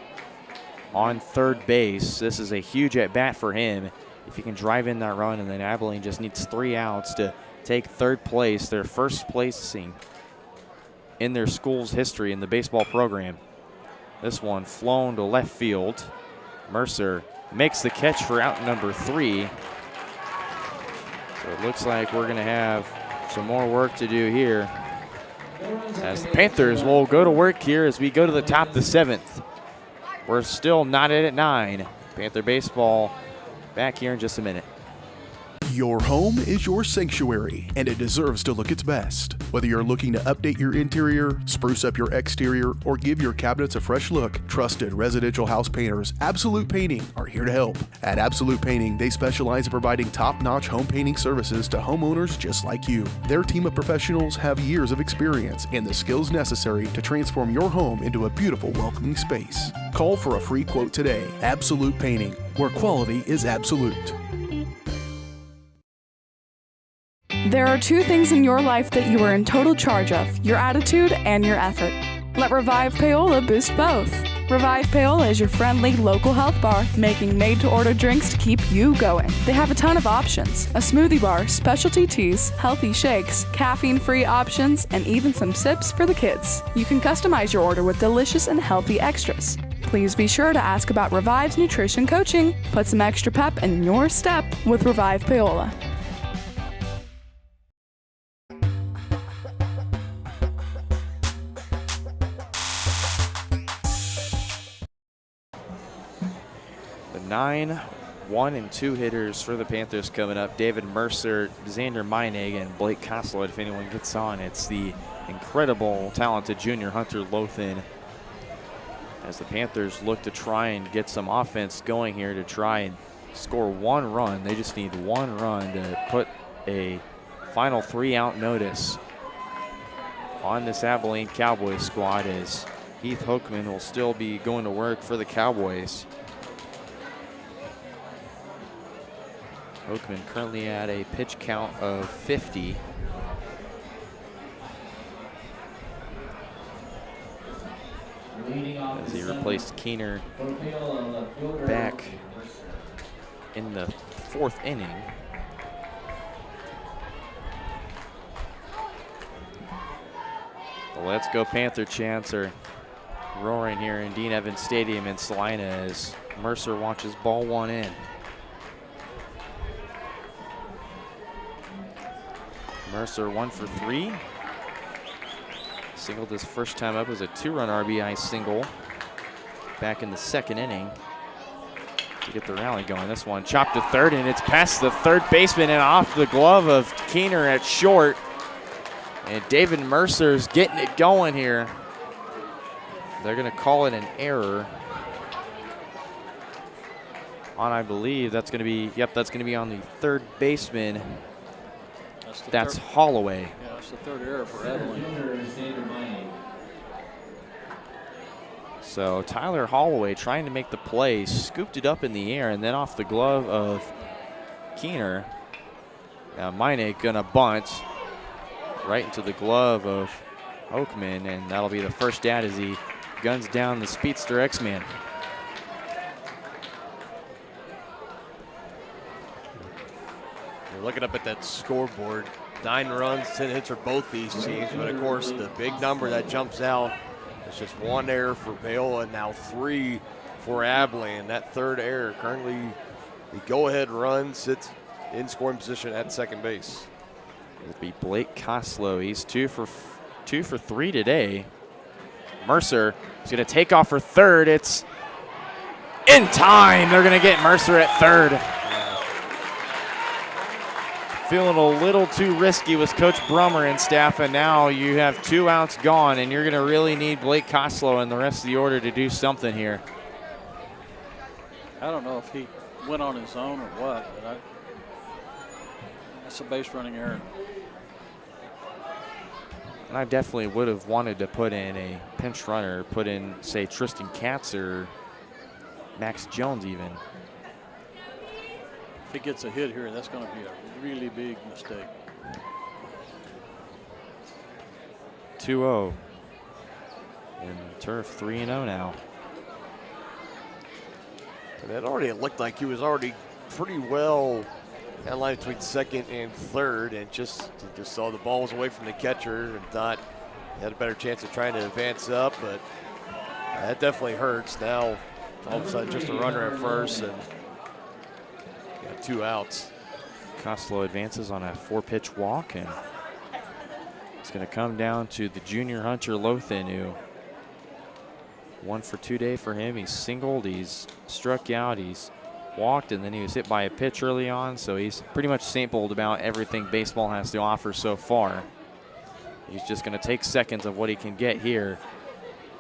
on third base. This is a huge at-bat for him if he can drive in that run, and then Abilene just needs 3 outs to take third place, their first placing in their school's history in the baseball program. This one flown to left field. Mercer makes the catch for out number 3. So it looks like we're going to have some more work to do here, as the Panthers will go to work here as we go to the top of the 7th. We're still knotted at 9. Panther baseball back here in just a minute. Your home is your sanctuary, and it deserves to look its best. Whether you're looking to update your interior, spruce up your exterior, or give your cabinets a fresh look, trusted residential house painters Absolute Painting are here to help. At Absolute Painting, they specialize in providing top-notch home painting services to homeowners just like you. Their team of professionals have years of experience and the skills necessary to transform your home into a beautiful, welcoming space. Call for a free quote today. Absolute Painting, where quality is absolute. There are 2 things in your life that you are in total charge of: your attitude and your effort. Let Revive Paola boost both. Revive Paola is your friendly local health bar, making made-to-order drinks to keep you going. They have a ton of options: a smoothie bar, specialty teas, healthy shakes, caffeine-free options, and even some sips for the kids. You can customize your order with delicious and healthy extras. Please be sure to ask about Revive's nutrition coaching. Put some extra pep in your step with Revive Paola. The 9, 1, and 2 hitters for the Panthers coming up: David Mercer, Xander Meinig, and Blake Koslow. If anyone gets on, it's the incredible, talented junior Hunter Lothan, as the Panthers look to try and get some offense going here to try and score 1 run. They just need 1 run to put a final 3-out notice on this Abilene Cowboys squad, as Heath Hokeman will still be going to work for the Cowboys. Hokeman currently at a pitch count of 50. As he replaced Keener back in the 4th inning. The Let's Go Panther chants are roaring here in Dean Evans Stadium in Salina as Mercer watches ball 1 in. Mercer 1 for 3. Singled his first time up was a 2-run RBI single back in the second inning to get the rally going. This one chopped to third, and it's past the third baseman and off the glove of Keener at short. And David Mercer's getting it going here. They're going to call it an error on, I believe, that's going to be, that's going to be on the third baseman. That's Holloway. Yeah, that's the third error for Abilene. So Tyler Holloway trying to make the play, scooped it up in the air, and then off the glove of Keener. Now Mine gonna bunt right into the glove of Oakman, and that'll be the first out as he guns down the speedster X-Man. You're looking up at that scoreboard. 9 runs, 10 hits for both these teams, but of course the big number that jumps out is just 1 error for Paola, now 3 for Abilene. That third error, currently the go-ahead run sits in scoring position at second base. It'll be Blake Koslow. He's 2 for 3 today. Mercer is going to take off for third. It's in time. They're going to get Mercer at third. Feeling a little too risky with Coach Brummer and staff, and now you have 2 outs gone, and you're going to really need Blake Koslow and the rest of the order to do something here. I don't know if he went on his own or what, but that's a base running error. And I definitely would have wanted to put in a pinch runner, put in, say, Tristan Katz or Max Jones even. If he gets a hit here, that's going to be a really big mistake. 2-0. And Turf 3-0 now. And it already looked like he was already pretty well kind of line between second and third, and just saw the ball was away from the catcher and thought he had a better chance of trying to advance up, but that definitely hurts. Now all of a sudden just a runner at first and got 2 outs. Koslow advances on a 4-pitch walk, and it's going to come down to the junior Hunter Lothan, who 1 for 2 day for him. He's singled, he's struck out, he's walked, and then he was hit by a pitch early on, so he's pretty much sampled about everything baseball has to offer so far. He's just going to take seconds of what he can get here.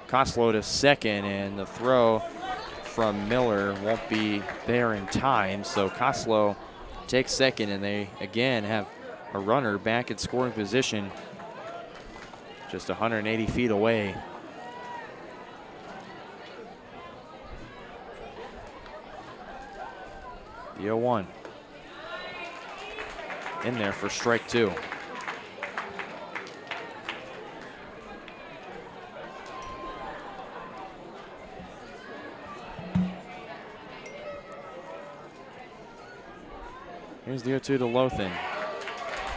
Koslow to second, and the throw from Miller won't be there in time, so Koslow takes second, and they again have a runner back in scoring position just 180 feet away. The 0-1 in there for strike 2. Here's the 0-2 to Lothan.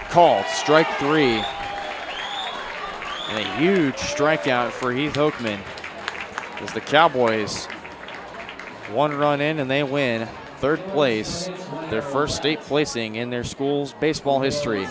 Called, strike 3. And a huge strikeout for Heath Oakman as the Cowboys 1 run in and they win. 3rd place, their first state placing in their school's baseball history.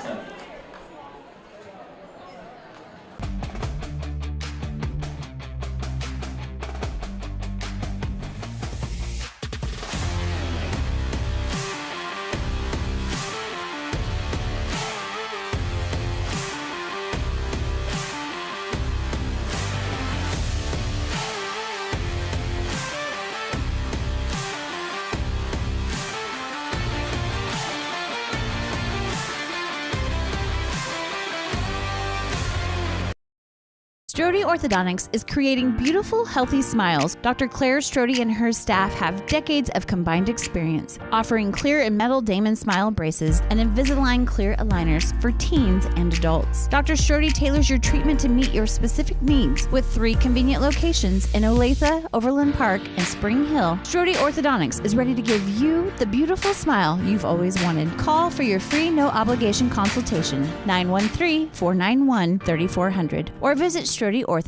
Strode Orthodontics is creating beautiful, healthy smiles. Dr. Claire Strode and her staff have decades of combined experience, offering clear and metal Damon smile braces and Invisalign clear aligners for teens and adults. Dr. Strode tailors your treatment to meet your specific needs with 3 convenient locations in Olathe, Overland Park, and Spring Hill. Strode Orthodontics is ready to give you the beautiful smile you've always wanted. Call for your free no-obligation consultation, 913-491-3400, or visit StrodeOrtho.com. I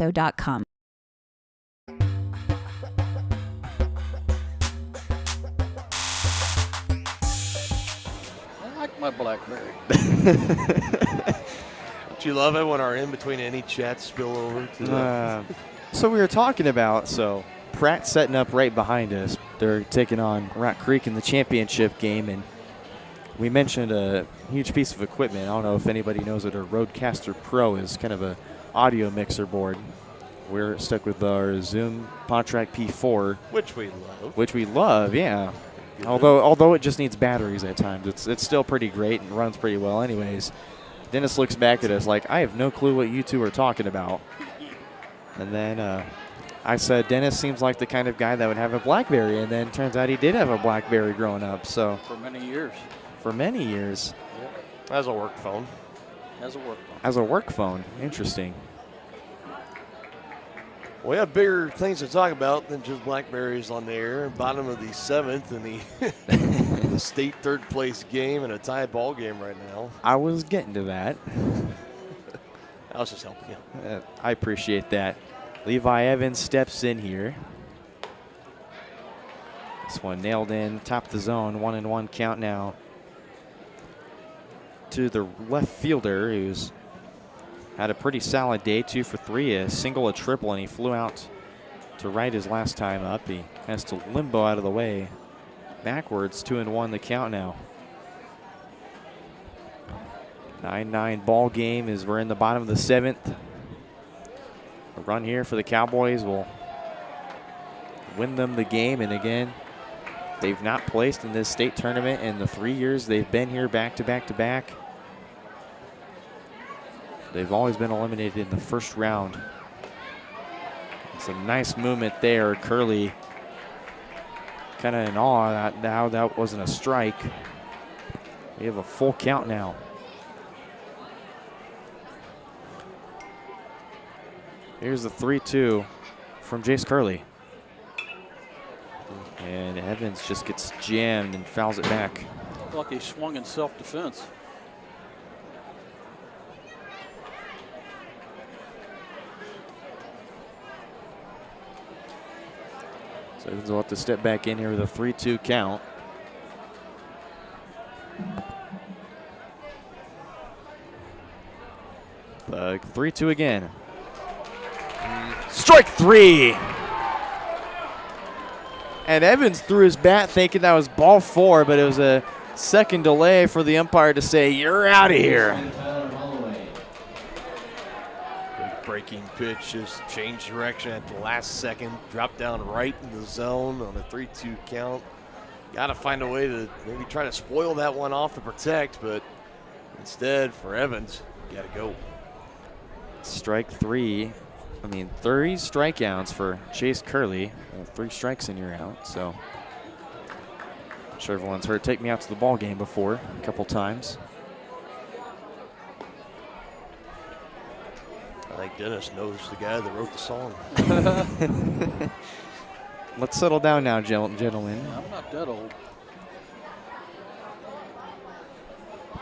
like my BlackBerry. Do you love it when our in-between any chats spill over to the So we were talking about, Pratt setting up right behind us. They're taking on Rock Creek in the championship game, and we mentioned a huge piece of equipment. I don't know if anybody knows what a Rodecaster Pro is, kind of a audio mixer board. We're stuck with our Zoom Pontrac P4. Which we love. Which we love, yeah. Although it just needs batteries at times. It's still pretty great and runs pretty well anyways. Dennis looks back at us like, I have no clue what you two are talking about. And then I said, Dennis seems like the kind of guy that would have a BlackBerry. And then turns out he did have a BlackBerry growing up. So For many years. For many years. Yep. As a work phone. As a work phone. As a work phone. Interesting. We have bigger things to talk about than just Blackberries on the air. Bottom of the 7th in the the state third place game and a tie ball game right now. I was getting to that. I was just helping you. I appreciate that. Levi Evans steps in here. This one nailed in, top of the zone, 1-1 count now. To the left fielder, who's had a pretty solid day, 2 for 3, a single, a triple, and he flew out to right his last time up. He has to limbo out of the way. Backwards, 2-1 the count now. 9-9 ball game as we're in the bottom of the 7th. A run here for the Cowboys will win them the game, and again, they've not placed in this state tournament in the 3 years they've been here back to back to back. They've always been eliminated in the first round. It's a nice movement there. Curley kind of in awe that now that wasn't a strike. We have a full count now. Here's the 3-2 from Jace Curley. And Evans just gets jammed and fouls it back. Like he swung in self-defense. So Evans will have to step back in here with a 3-2 count. The 3-2 again. Strike 3! And Evans threw his bat thinking that was ball 4, but it was a second delay for the umpire to say, you're out of here. Big breaking pitch, just changed direction at the last second, dropped down right in the zone on a 3-2 count. Got to find a way to maybe try to spoil that one off to protect, but instead for Evans, got to go. Strike 3. 3 strikeouts for Chase Curley. Well, 3 strikes and you're out. So I'm sure everyone's heard "Take Me Out to the Ball Game" before a couple times. I think Dennis knows the guy that wrote the song. Let's settle down now, gentlemen. I'm not that old.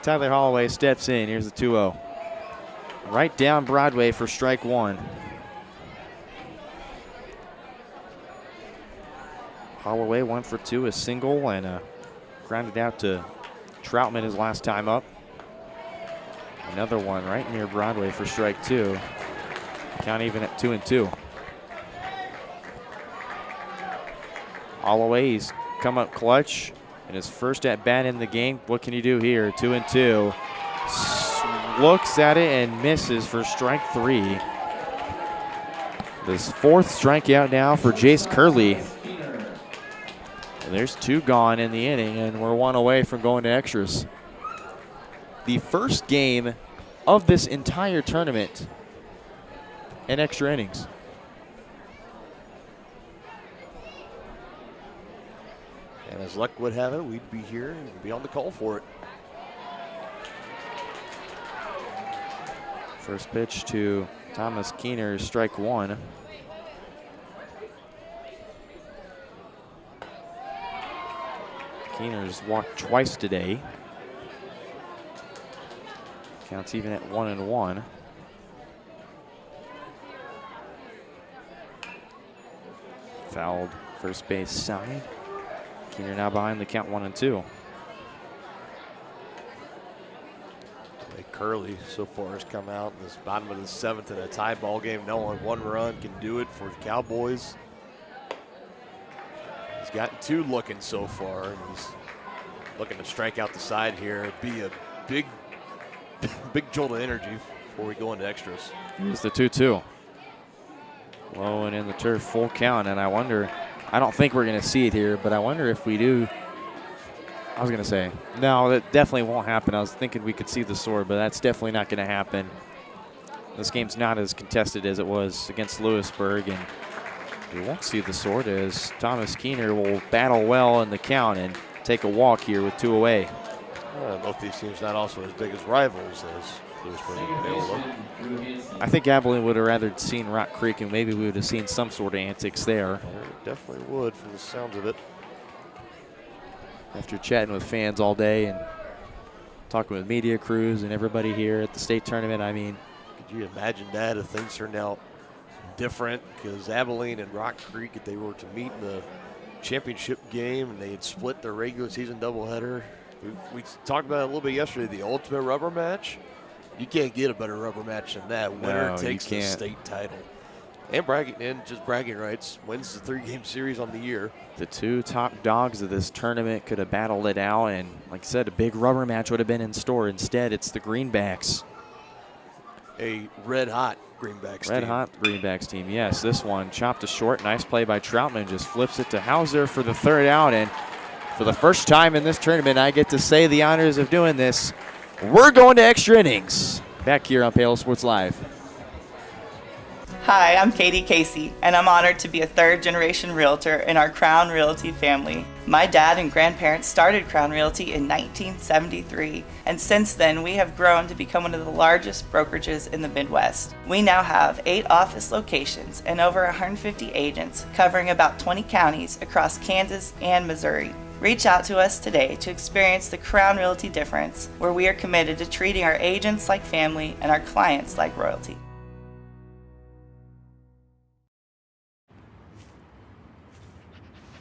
Tyler Holloway steps in. Here's the 2-0. Right down Broadway for strike 1. Holloway 1 for 2, a single, and grounded out to Troutman his last time up. Another one right near Broadway for strike 2. Count even at 2-2. Holloway, he's come up clutch in his first at bat in the game. What can he do here? 2-2. Looks at it and misses for strike 3. This 4th strikeout now for Jace Curley. And there's 2 gone in the inning, and we're 1 away from going to extras. The first game of this entire tournament in extra innings. And as luck would have it, we'd be here and be on the call for it. First pitch to Thomas Keener, strike 1. Keener's walked twice today. Counts even at 1-1. Fouled first base side. Keener now behind the count 1-2. Curley so far has come out in this bottom of the 7th in a tie ball game, knowing one run can do it for the Cowboys. He's gotten 2 looking so far, and he's looking to strike out the side here. Be a big, big jolt of energy before we go into extras. Here's the 2-2. Low and in the turf, full count, and I don't think we're going to see it here, but I wonder if we do. I was going to say, no, that definitely won't happen. I was thinking we could see the sword, but that's definitely not going to happen. This game's not as contested as it was against Lewisburg, and we won't see the sword as Thomas Keener will battle well in the count and take a walk here with 2 away. Both these teams not also as big as rivals as Lewisburg and Paola. I think Abilene would have rather seen Rock Creek, and maybe we would have seen some sort of antics there. Definitely would from the sounds of it. After chatting with fans all day and talking with media crews and everybody here at the state tournament, I mean. Could you imagine that if things turned out different? Because Abilene and Rock Creek, if they were to meet in the championship game and they had split their regular season doubleheader. We talked about it a little bit yesterday, the ultimate rubber match. You can't get a better rubber match than that. Winner takes the state title. And bragging rights, wins the 3-game series on the year. The 2 top dogs of this tournament could have battled it out, and like I said, a big rubber match would have been in store. Instead, it's the Greenbacks. A red-hot Greenbacks team. Red-hot Greenbacks team, yes. This one chopped to short. Nice play by Troutman. Just flips it to Hauser for the 3rd out, and for the first time in this tournament, I get to say the honors of doing this. We're going to extra innings. Back here on Paola Sports Live. Hi, I'm Katie Casey, and I'm honored to be a 3rd-generation realtor in our Crown Realty family. My dad and grandparents started Crown Realty in 1973, and since then we have grown to become one of the largest brokerages in the Midwest. We now have 8 office locations and over 150 agents covering about 20 counties across Kansas and Missouri. Reach out to us today to experience the Crown Realty difference, where we are committed to treating our agents like family and our clients like royalty.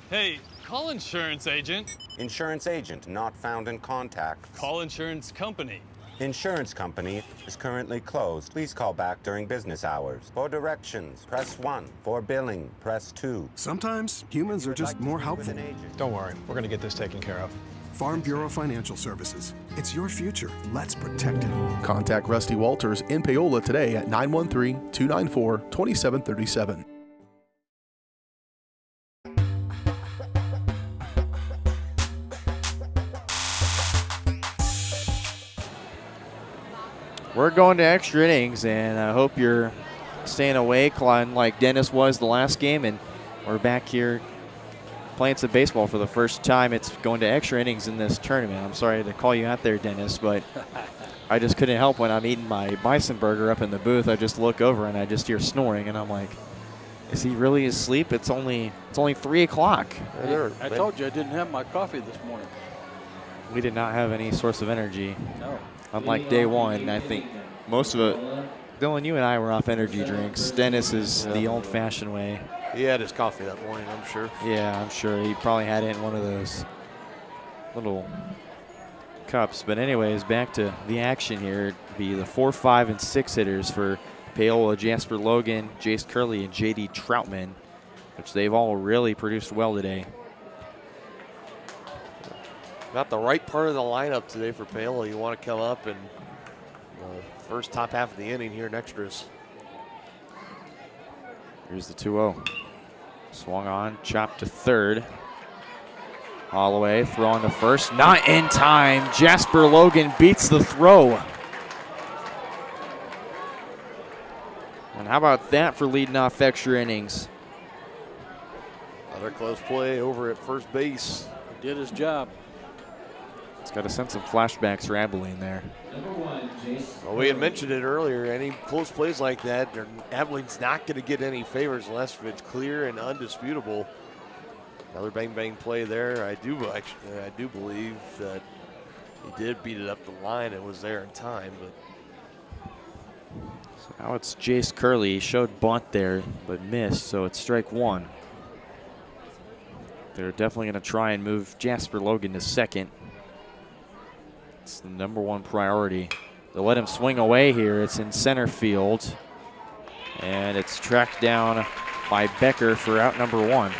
Hey, call insurance agent. Insurance agent not found in contact. Call insurance company. Insurance company is currently closed. Please call back during business hours. For directions, press 1. For billing, press 2. Sometimes humans are just more helpful. Don't worry, we're going to get this taken care of. Farm Bureau Financial Services. It's your future. Let's protect it. Contact Rusty Walters in Paola today at 913-294-2737. We're going to extra innings, and I hope you're staying awake like Dennis was the last game, and we're back here playing some baseball for the first time. It's going to extra innings in this tournament. I'm sorry to call you out there, Dennis, but I just couldn't help when I'm eating my bison burger up in the booth. I just look over and I just hear snoring, and I'm like, is he really asleep? It's only 3 o'clock. I told you I didn't have my coffee this morning. We did not have any source of energy. No. Unlike day one, I think most of it, Dylan, you and I were off energy drinks. Dennis is the old-fashioned way. He had his coffee that morning, I'm sure. Yeah, I'm sure. He probably had it in one of those little cups. But anyways, back to the action here. It'd be the 4, 5, and 6 hitters for Paola, Jasper Logan, Jace Curley, and J.D. Troutman, which they've all really produced well today. Not the right part of the lineup today for Paola. You want to come up and first top half of the inning here in extras. Here's the 2-0. Swung on, chopped to third. Holloway throwing to first. Not in time. Jasper Logan beats the throw. And how about that for leading off extra innings? Another close play over at first base. He did his job. It's got to send some flashbacks for Abilene there. Well, we had mentioned it earlier. Any close plays like that, Abilene's not going to get any favors unless it's clear and undisputable. Another bang play there. I do believe that he did beat it up the line and was there in time. But so now it's Jace Curley. He showed bunt there, but missed. So it's strike 1. They're definitely going to try and move Jasper Logan to second. It's the #1 priority They'll let him swing away here. It's in center field. And it's tracked down by Becker for out number 1.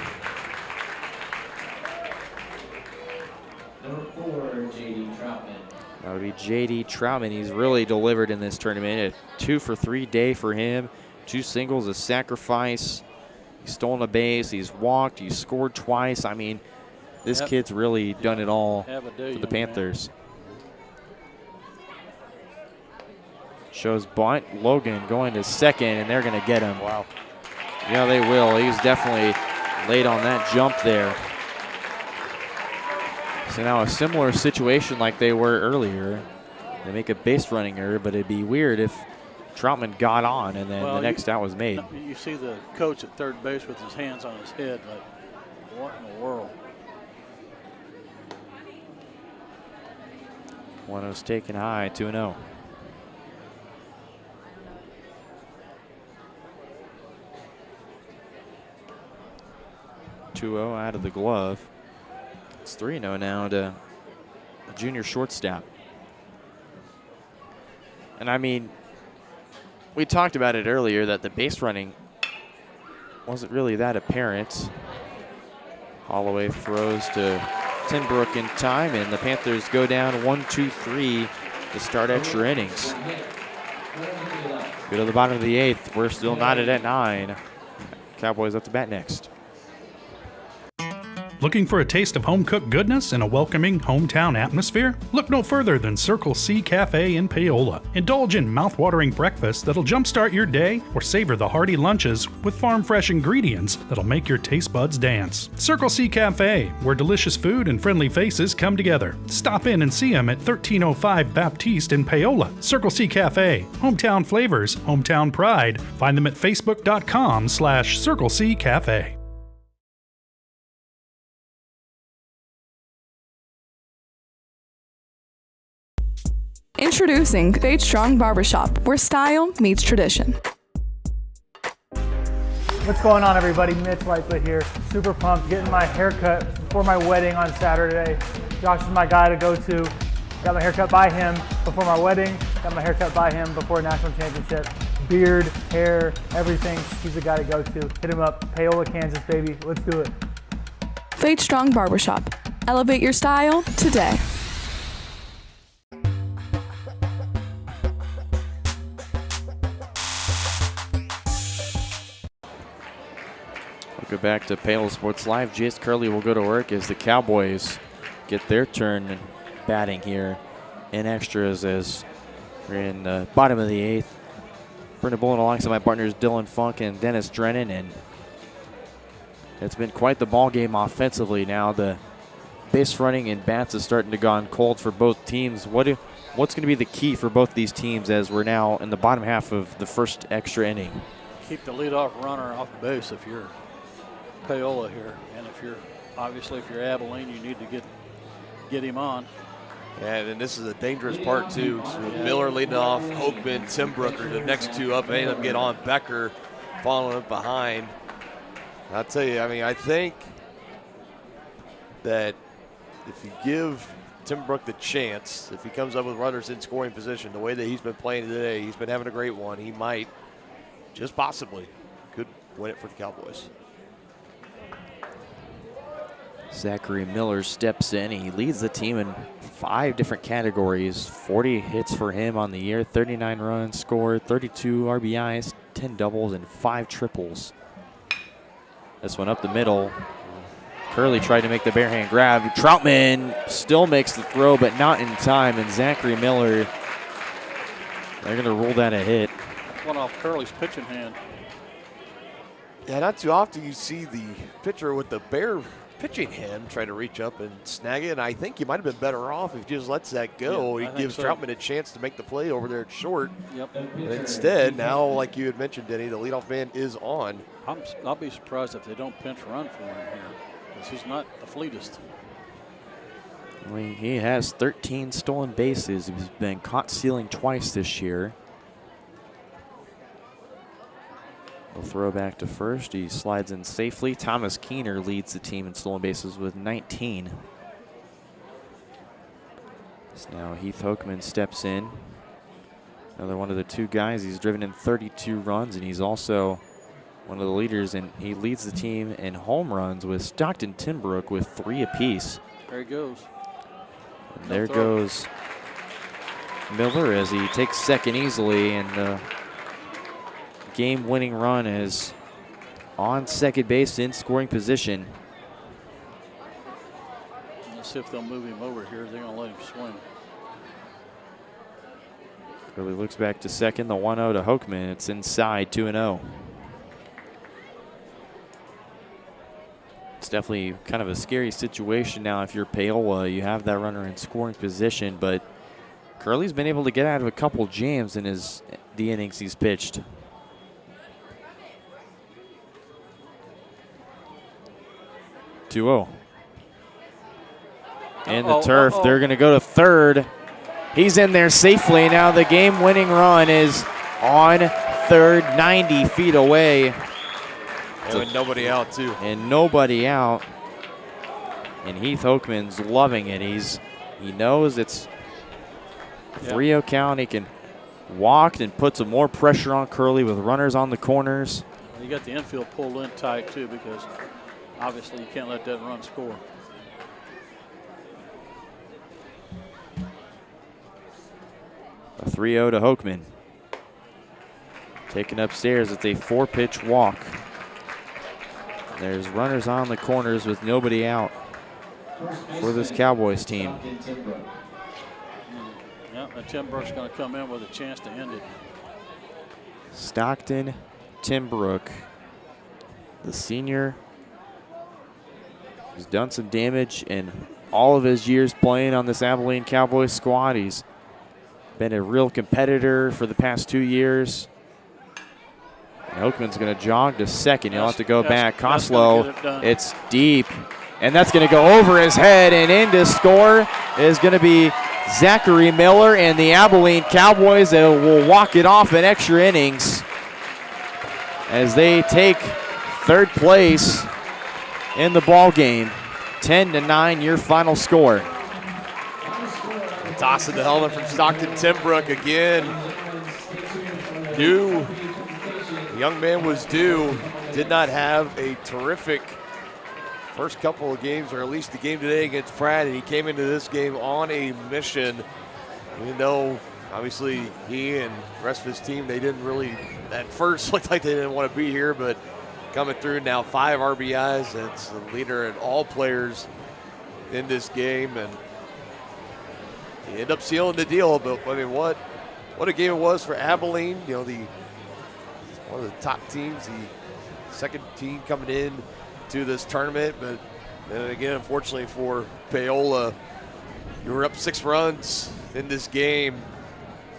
Number 4, J.D. Troutman. That would be J.D. Troutman. He's really delivered in this tournament. A 2-for-3 day for him. 2 singles, a sacrifice. He's stolen a base. He's walked. He's scored twice. I mean, this kid's really done it all for the Panthers. Shows bunt. Logan going to second, and they're going to get him. Wow. Yeah, they will. He's definitely late on that jump there. So now a similar situation like they were earlier. They make a base running error, but it'd be weird if Troutman got on and then the next out was made. You see the coach at third base with his hands on his head, like, what in the world? 1-0's taken high, 2-0. Out of the glove. It's 3-0 now to a junior shortstop. And I mean, we talked about it earlier that the base running wasn't really that apparent. Holloway throws to Tinbrook in time, and the Panthers go down 1-2-3 to start extra innings. Go to the bottom of the 8th. We're still knotted at 9. Cowboys up to bat next. Looking for a taste of home-cooked goodness and a welcoming hometown atmosphere? Look no further than Circle C Cafe in Paola. Indulge in mouth-watering breakfast that'll jumpstart your day, or savor the hearty lunches with farm-fresh ingredients that'll make your taste buds dance. Circle C Cafe, where delicious food and friendly faces come together. Stop in and see them at 1305 Baptiste in Paola. Circle C Cafe, hometown flavors, hometown pride. Find them at facebook.com/Circle C Cafe. Introducing Fade Strong Barbershop, where style meets tradition. What's going on, everybody? Mitch Lightfoot here. Super pumped, getting my haircut before my wedding on Saturday. Josh is my guy to go to. Got my haircut by him before my wedding. Got my haircut by him before a national championship. Beard, hair, everything. He's the guy to go to. Hit him up. Paola, Kansas, baby. Let's do it. Fade Strong Barbershop. Elevate your style today. Go back to Paola Sports Live. Jace Curley will go to work as the Cowboys get their turn batting here in extras as we're in the bottom of the 8th. Brendan Bullen alongside my partners Dylan Funk and Dennis Drennan, and it's been quite the ball game offensively now. The base running and bats is starting to go on cold for both teams. What's going to be the key for both these teams as we're now in the bottom half of the first extra inning? Keep the leadoff runner off base if you're Paola here, and if you're Abilene, you need to get him on. Yeah, and this is a dangerous part too. So Miller leading off, Oakman, Tinbrook are the next two up. They end up getting on Becker, following up behind. I'll tell you, I mean, I think that if you give Tinbrook the chance, if he comes up with runners in scoring position, the way that he's been playing today, he's been having a great one. He might, just possibly, could win it for the Cowboys. Zachary Miller steps in. He leads the team in 5 different categories. 40 hits for him on the year, 39 runs scored, 32 RBIs, 10 doubles, and 5 triples. This one up the middle. Curley tried to make the bare hand grab. Troutman still makes the throw, but not in time. And Zachary Miller, they're going to rule that a hit. One off Curley's pitching hand. Yeah, not too often you see the pitcher with the bare pitching hand try to reach up and snag it. And I think you might have been better off if he just lets that go. Yeah, he gives Troutman a chance to make the play over there at short. Yep. And instead, now, like you had mentioned, Denny, the leadoff man is on. I'll be surprised if they don't pinch run for him here, because he's not the fleetest. Well, he has 13 stolen bases. He's been caught stealing twice this year. We'll throw back to first. He slides in safely. Thomas Keener leads the team in stolen bases with 19. So now Heath Hokeman steps in. Another one of the two guys. He's driven in 32 runs, and he's also one of the leaders, and he leads the team in home runs with Stockton Timbrook with 3 apiece. There he goes. And there goes Miller as he takes second easily, and the game-winning run is on second base in scoring position. Let's see if they'll move him over here. They're going to let him swing. Curley looks back to second, the 1-0 to Hokeman. It's inside, 2-0. It's definitely kind of a scary situation now if you're Paola. You have that runner in scoring position, but Curley's been able to get out of a couple jams in the innings he's pitched. And the turf, they're going to go to third. He's in there safely. Now the game-winning run is on third, 90 feet away. And nobody out, too. And nobody out. And Heath Hokeman's loving it. He knows it's 3-0 count. He can walk and put some more pressure on Curley with runners on the corners. You got the infield pulled in tight, too, because obviously you can't let that run score. A 3-0 to Hokeman. Taken upstairs, it's a 4-pitch walk. There's runners on the corners with nobody out for this Cowboys team. Yeah, Timbrook's going to come in with a chance to end it. Stockton Timbrook, the senior, has done some damage in all of his years playing on this Abilene Cowboys squad. He's been a real competitor for the past 2 years. And Hokeman's going to jog to second. He'll have to go back. Koslow, it's deep. And that's going to go over his head, and in to score is going to be Zachary Miller and the Abilene Cowboys that will walk it off in extra innings as they take third place in the ball game. 10-9, your final score. Toss in the helmet from Stockton Timbrook again. Due. The young man was due. Did not have a terrific first couple of games, or at least the game today against Pratt, and he came into this game on a mission. Even though, obviously, he and the rest of his team, they didn't really, at first, look like they didn't want to be here, but coming through now 5 RBIs. That's the leader in all players in this game, and he ended up sealing the deal. But I mean, what a game it was for Abilene. You know, one of the top teams, the second team coming in to this tournament. But then again, unfortunately for Paola, you were up 6 runs in this game,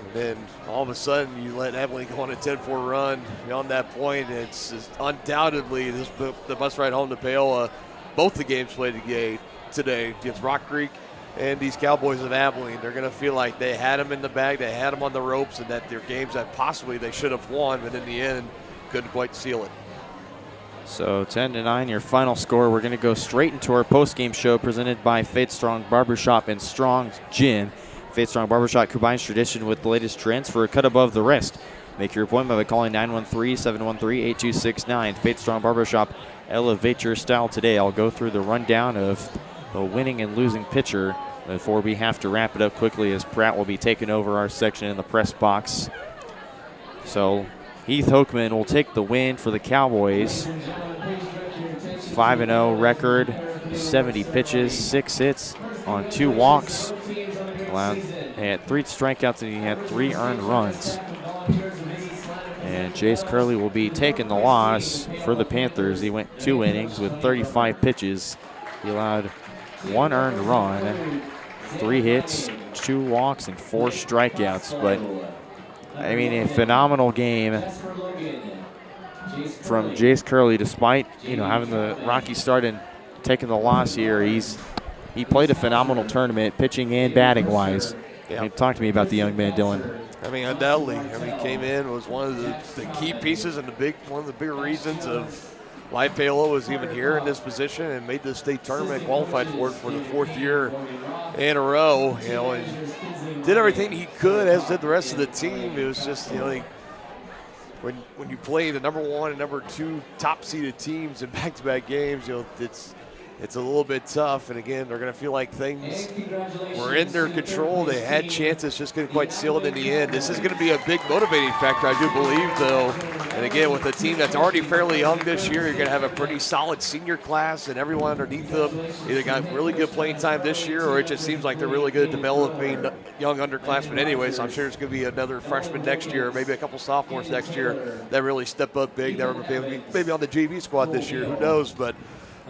and then all of a sudden you let Abilene go on a 10-4 run beyond that point. It's just undoubtedly the bus ride home to Paola. Both the games played today against Rock Creek and these Cowboys of Abilene. They're going to feel like they had them in the bag, they had them on the ropes, and that they're games that possibly they should have won, but in the end couldn't quite seal it. So 10-9, your final score. We're going to go straight into our post-game show presented by Faith Strong Barbershop and Strong's Gym. Faith Strong Barbershop combines tradition with the latest trends for a cut above the rest. Make your appointment by calling 913-713-8269. Faith Strong Barbershop, elevate your style today. I'll go through the rundown of the winning and losing pitcher before we have to wrap it up quickly, as Pratt will be taking over our section in the press box. So Heath Hokeman will take the win for the Cowboys. 5-0 record, 70 pitches, 6 hits on 2 walks. He had 3 strikeouts and he had 3 earned runs. And Jace Curley will be taking the loss for the Panthers. He went 2 innings with 35 pitches. He allowed 1 earned run, 3 hits, 2 walks, and 4 strikeouts. But I mean, a phenomenal game from Jace Curley, despite having the rocky start and taking the loss here. He played a phenomenal tournament, pitching and batting wise. Yeah. Talk to me about the young man, Dylan. I mean, undoubtedly. I mean, came in, was one of the key pieces and one of the bigger reasons of why Paola was even here in this position and made the state tournament, qualified for it for the 4th year in a row. And did everything he could, as did the rest of the team. It was just, when you play the number 1 and number 2 top-seeded teams in back-to-back games, it's a little bit tough. And again, they're going to feel like things were in their control. They had chances, just couldn't quite seal it in the end. This is going to be a big motivating factor, I do believe, though. And again, with a team that's already fairly young this year, you're going to have a pretty solid senior class, and everyone underneath them either got really good playing time this year, or it just seems like they're really good at developing young underclassmen anyway. So I'm sure there's going to be another freshman next year, or maybe a couple sophomores next year that really step up big. That would be maybe on the JV squad this year. Who knows? But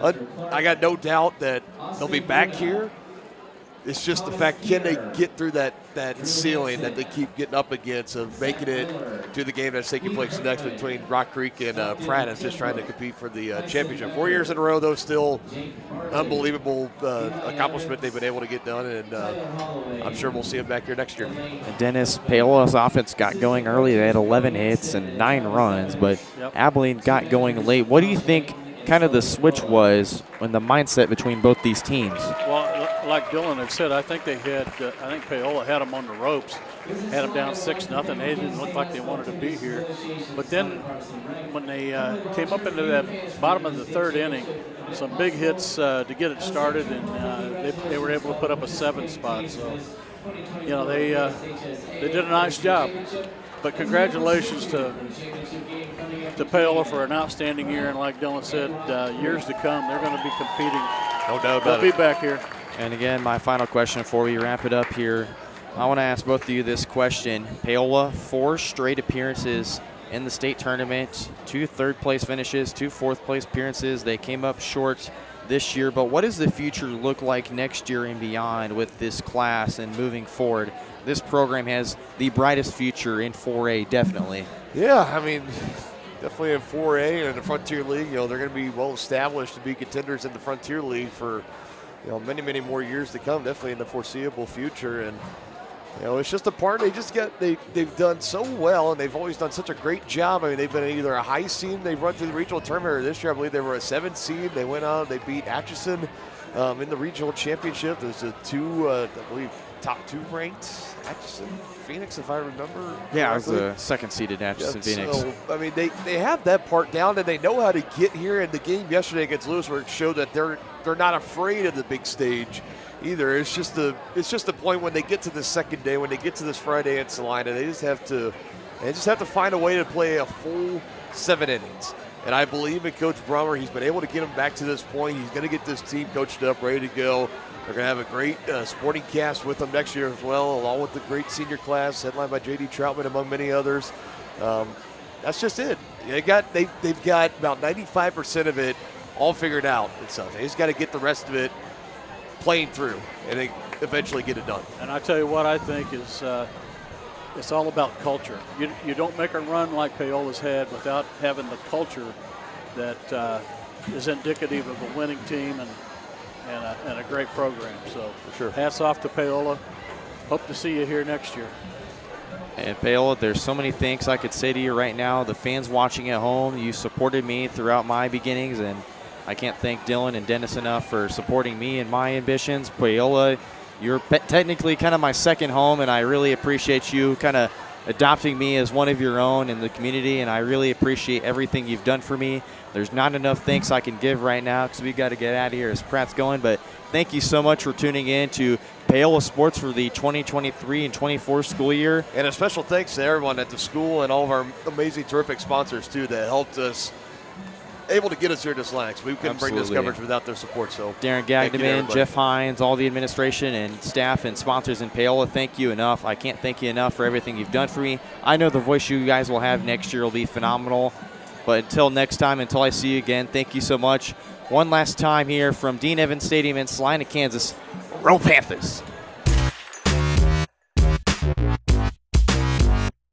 I got no doubt that they'll be back here. It's just the fact, can they get through that ceiling that they keep getting up against of making it to the game that's taking place next between Rock Creek and Pratt, and just trying to compete for the championship. 4 years in a row, though, still unbelievable accomplishment they've been able to get done, and I'm sure we'll see them back here next year. And Dennis, Paola's offense got going early. They had 11 hits and 9 runs, but Abilene got going late. What do you think kind of the switch was in the mindset between both these teams? Well, like Dylan had said, I think they had, I think Paola had them on the ropes, had them down 6-0. They didn't look like they wanted to be here. But then when they came up into that bottom of the 3rd inning, some big hits to get it started, and they were able to put up a 7 spot. So, they did a nice job. But congratulations to Paola for an outstanding year, and like Dylan said, years to come, they're going to be competing. No doubt about They'll be back here. And again, my final question before we wrap it up here, I want to ask both of you this question. Paola, 4 straight appearances in the state tournament, 2 third-place finishes, 2 fourth-place appearances. They came up short this year, but what does the future look like next year and beyond with this class and moving forward? This program has the brightest future in 4A, definitely. Yeah, I mean, definitely in 4A and in the Frontier League, they're going to be well established to be contenders in the Frontier League for, many, many more years to come, definitely in the foreseeable future. And, it's just a part they've done so well, and they've always done such a great job. I mean, they've been either a high seed, they've run through the regional tournament, or this year I believe they were a 7 seed. They went on, they beat Atchison in the regional championship. There's a 2, I believe, top 2 ranked Atchison Phoenix, if I remember. Yeah, it was the 2nd seeded Atchison Phoenix. So, I mean, they have that part down, and they know how to get here. And the game yesterday against Lewisburg showed that they're not afraid of the big stage either. It's just the point when they get to the second day, when they get to this Friday in Salina, they just have to find a way to play a full 7 innings. And I believe in Coach Brummer. He's been able to get them back to this point. He's going to get this team coached up, ready to go. They're going to have a great sporting cast with them next year as well, along with the great senior class headlined by J.D. Troutman, among many others. That's just it. They've got about 95% of it all figured out itself. They just got to get the rest of it playing through and they eventually get it done. And I tell you what I think is it's all about culture. You don't make a run like Paola's had without having the culture that is indicative of a winning team and a great program. So sure. Hats off to Paola. Hope to see you here next year. And Paola, there's so many things I could say to you right now. The fans watching at home, you supported me throughout my beginnings, and I can't thank Dylan and Dennis enough for supporting me and my ambitions. Paola, you're technically kind of my second home, and I really appreciate you kind of adopting me as one of your own in the community, and I really appreciate everything you've done for me. There's not enough thanks I can give right now because we've got to get out of here as Pratt's going, but thank you so much for tuning in to Paola Sports for the 2023 and 24 school year. And a special thanks to everyone at the school and all of our amazing, terrific sponsors, too, that helped us able to get us here to Slacks. We couldn't bring this coverage without their support. So Darren Gagneman, Jeff Hines, all the administration and staff and sponsors in Paola, thank you enough. I can't thank you enough for everything you've done for me. I know the voice you guys will have next year will be phenomenal. But until next time, until I see you again, thank you so much. One last time here from Dean Evans Stadium in Salina, Kansas. Roll Panthers!